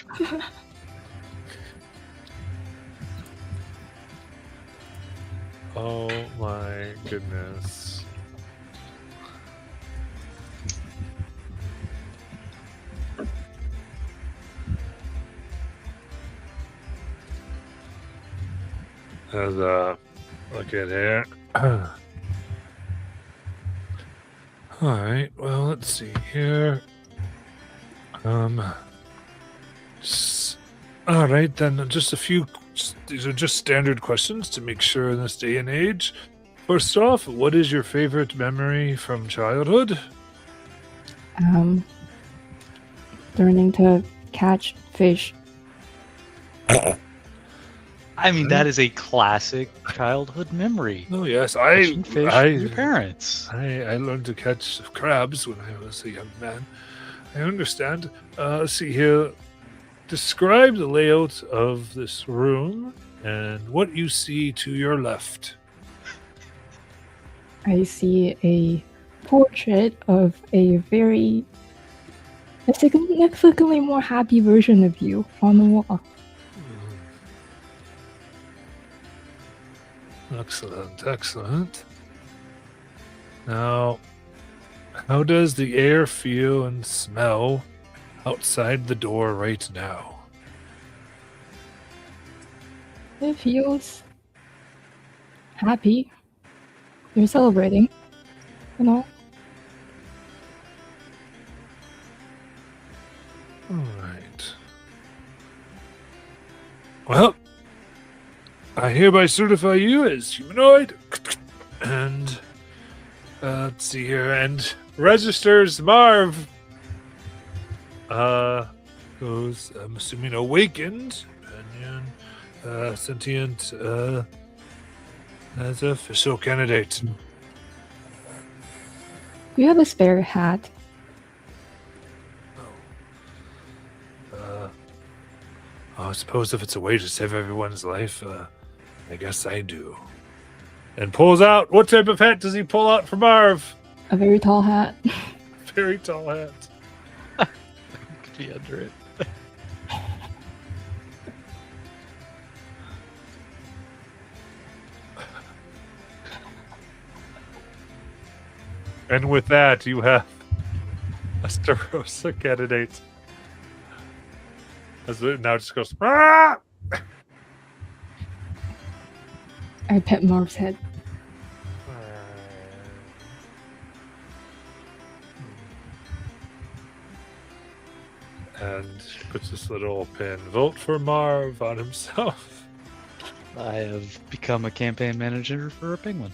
Oh my goodness. As look at here. Alright, well let's see here. Alright then, just a few, these are just standard questions to make sure in this day and age. First off, what is your favorite memory from childhood? Learning to catch fish. I mean, that is a classic childhood memory. Oh yes, Catching fish with your parents. I learned to catch crabs when I was a young man. I understand. Let's see here. Describe the layout of this room and what you see to your left. I see a portrait of a very significantly more happy version of you on the wall. Excellent, excellent. Now, how does the air feel and smell outside the door right now. It feels happy. You're celebrating, you know? All right. Well, I hereby certify you as humanoid. And let's see here. And registers Marv. Goes, I'm assuming, awakened. And sentient as official candidate. Do you have a spare hat? I suppose if it's a way to save everyone's life, I guess I do. And pulls out. What type of hat does he pull out for Marv? A very tall hat. Very tall hat. Could be under it. And with that, you have a Starosta candidate. As it now just goes, "Ah!" I pet Marv's head. And puts this little pin, vote for Marv on himself. I have become a campaign manager for a penguin.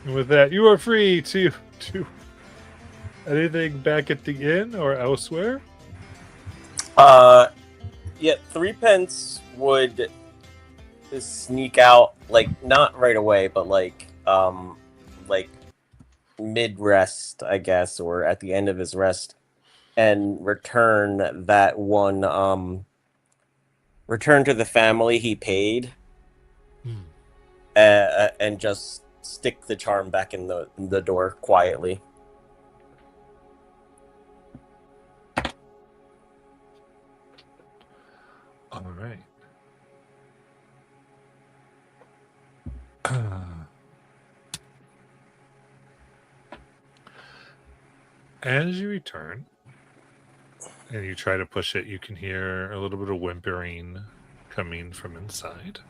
And with that, you are free to do anything back at the inn or elsewhere. Yeah, 3 pence would sneak out, like, not right away, but like mid-rest, I guess, or at the end of his rest, and return that one, return to the family he paid, and just stick the charm back in the door quietly. All right. As you return and you try to push it, you can hear a little bit of whimpering coming from inside.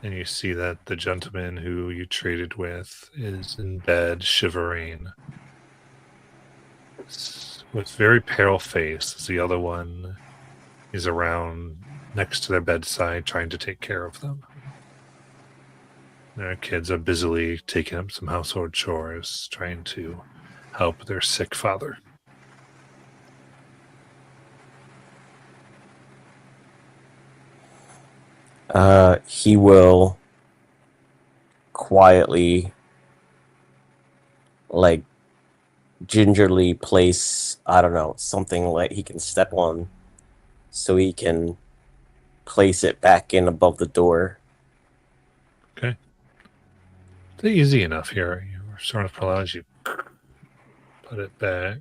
And you see that the gentleman who you traded with is in bed, shivering, with very pale face, as the other one is around next to their bedside trying to take care of them. Their kids are busily taking up some household chores, trying to help their sick father. He will quietly, like, gingerly place, I don't know, something like he can step on so he can place it back in above the door. Okay. It's easy enough here. You were sort of allows you put it back.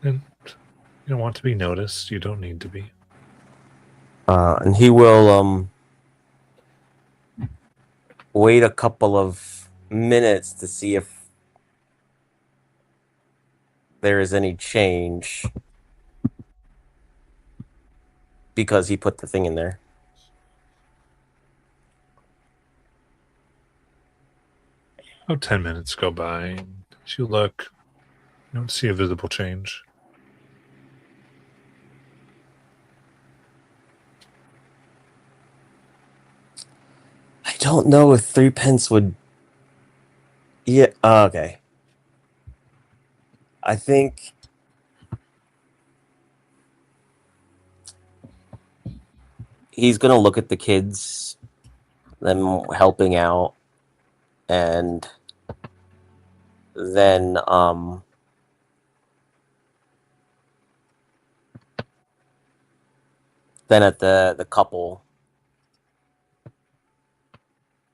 And you don't want to be noticed. You don't need to be. And he will wait a couple of minutes to see if there is any change, because he put the thing in there. About 10 minutes go by. And as you look, you don't see a visible change. I don't know if 3 pence would. Yeah, okay. I think he's gonna look at the kids, them helping out, and then at the couple.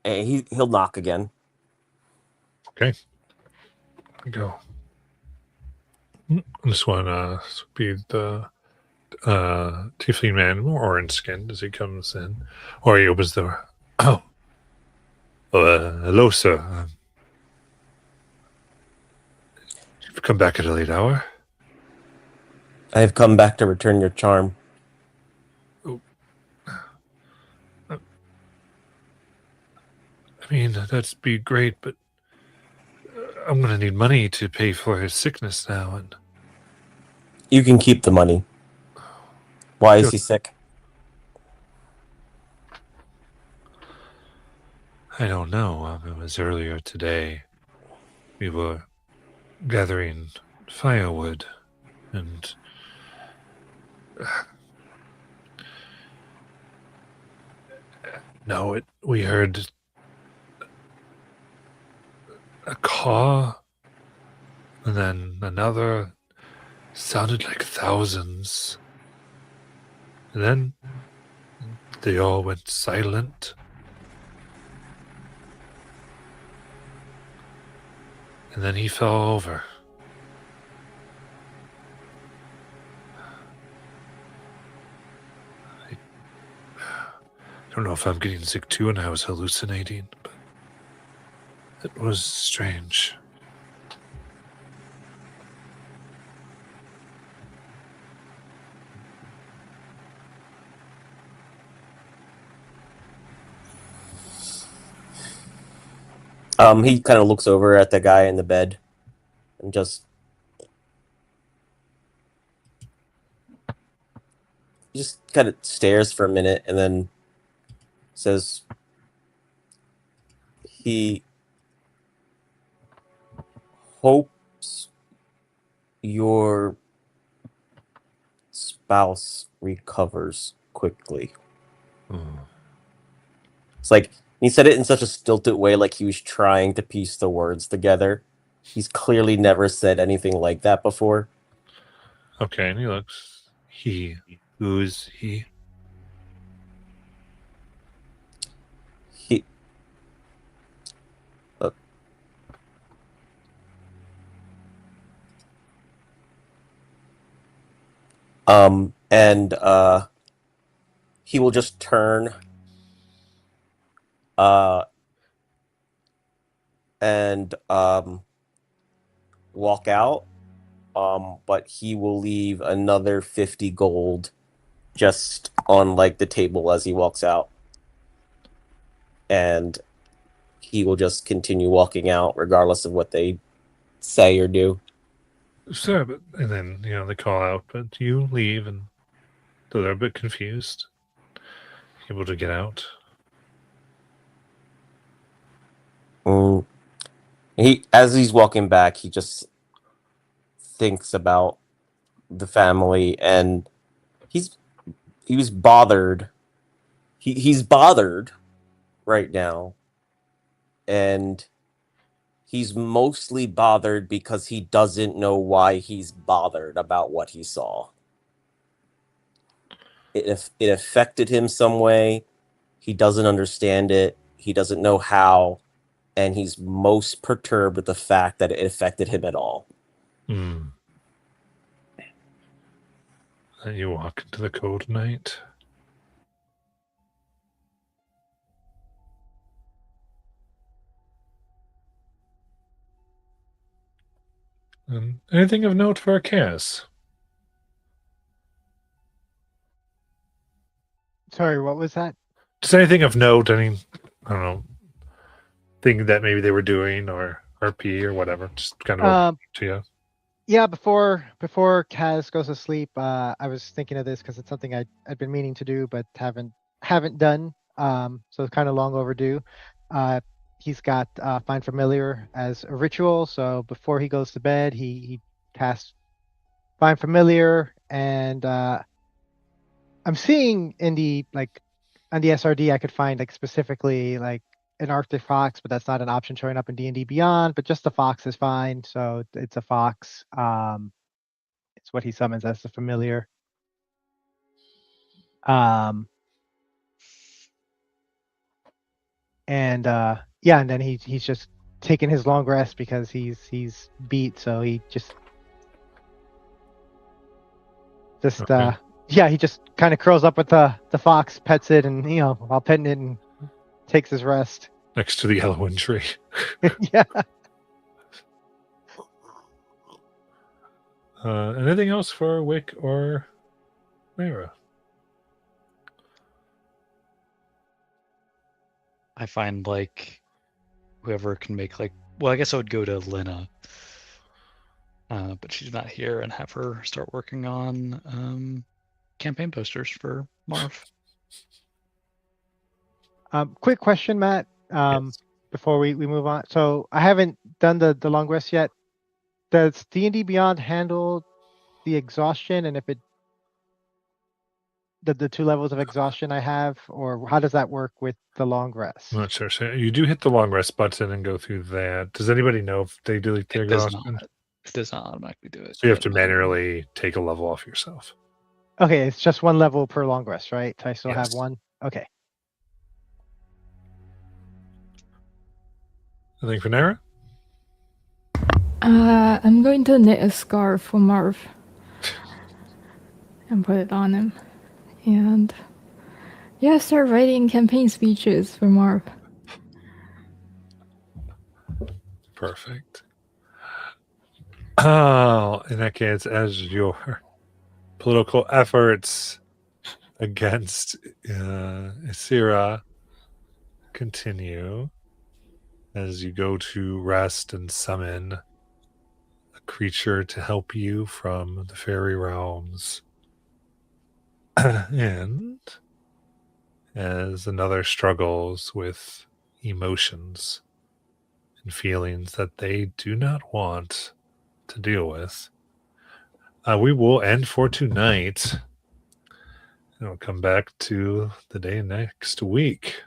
And he'll knock again. Okay. Go. This one would be the tiefling man, more orange skinned, as he comes in. Or he opens the door. Oh. Hello, sir. You've come back at a late hour. I have come back to return your charm. I mean, that'd be great, but I'm going to need money to pay for his sickness now. And You can keep the money. Why is he sick? I don't know. It was earlier today. We were gathering firewood, and we heard a caw, and then another. Sounded like thousands. And then they all went silent. And then he fell over. I don't know if I'm getting sick too and I was hallucinating, but it was strange. He kind of looks over at the guy in the bed and just kind of stares for a minute and then says he hopes your spouse recovers quickly. It's like he said it in such a stilted way, like he was trying to piece the words together. He's clearly never said anything like that before. Okay, and he looks. Who's he? He. And he will just turn and walk out, but he will leave another 50 gold just on like the table as he walks out, and he will just continue walking out regardless of what they say or do. Sure, but and then they call out, but you leave, and so they're a bit confused. Able to get out. As he's walking back, he just thinks about the family, and he was bothered. He's bothered right now, and he's mostly bothered because he doesn't know why he's bothered about what he saw. It affected him some way. He doesn't understand it. He doesn't know how. And he's most perturbed with the fact that it affected him at all. Then you walk into the cold night. Anything of note for Cass? Sorry, what was that? Just anything of note, I don't know, thing that maybe they were doing or RP or whatever. Just kind of to you. Yeah, before Kaz goes to sleep, I was thinking of this because it's something I'd been meaning to do but haven't done. So it's kind of long overdue. He's got Find Familiar as a ritual, so before he goes to bed, he casts Find Familiar, and I'm seeing in the on the SRD I could find specifically an Arctic fox, but that's not an option showing up in D&D Beyond, but just the fox is fine. So it's a fox. It's what he summons as the familiar. And then he's just taking his long rest because he's beat, so he just Okay. he just kind of curls up with the fox, pets it, and while petting it, and takes his rest Next to the Elwyn tree. yeah. Anything else for Wick or Mara? I find like whoever can make like, well, I guess I would go to Lena, but she's not here, and have her start working on campaign posters for Marv. Quick question, Matt. Yes. Before we move on. So I haven't done the long rest yet. Does D&D Beyond handle the exhaustion, and if it the 2 levels of exhaustion I have, or how does that work with the long rest? I'm not sure. So you do hit the long rest button and go through that. Does anybody know if they delete their It does exhaustion? not. It does not automatically do it. So you have to but, manually take a level off yourself. Okay, it's just 1 level per long rest, right? I still have Yes. 1. Okay. Anything for Nara? I'm going to knit a scarf for Marv and put it on him. And yeah, start writing campaign speeches for Marv. Perfect. Oh, in that case, as your political efforts against Isira continue, as you go to rest and summon a creature to help you from the fairy realms, and as another struggles with emotions and feelings that they do not want to deal with, we will end for tonight. And we'll come back to the day next week.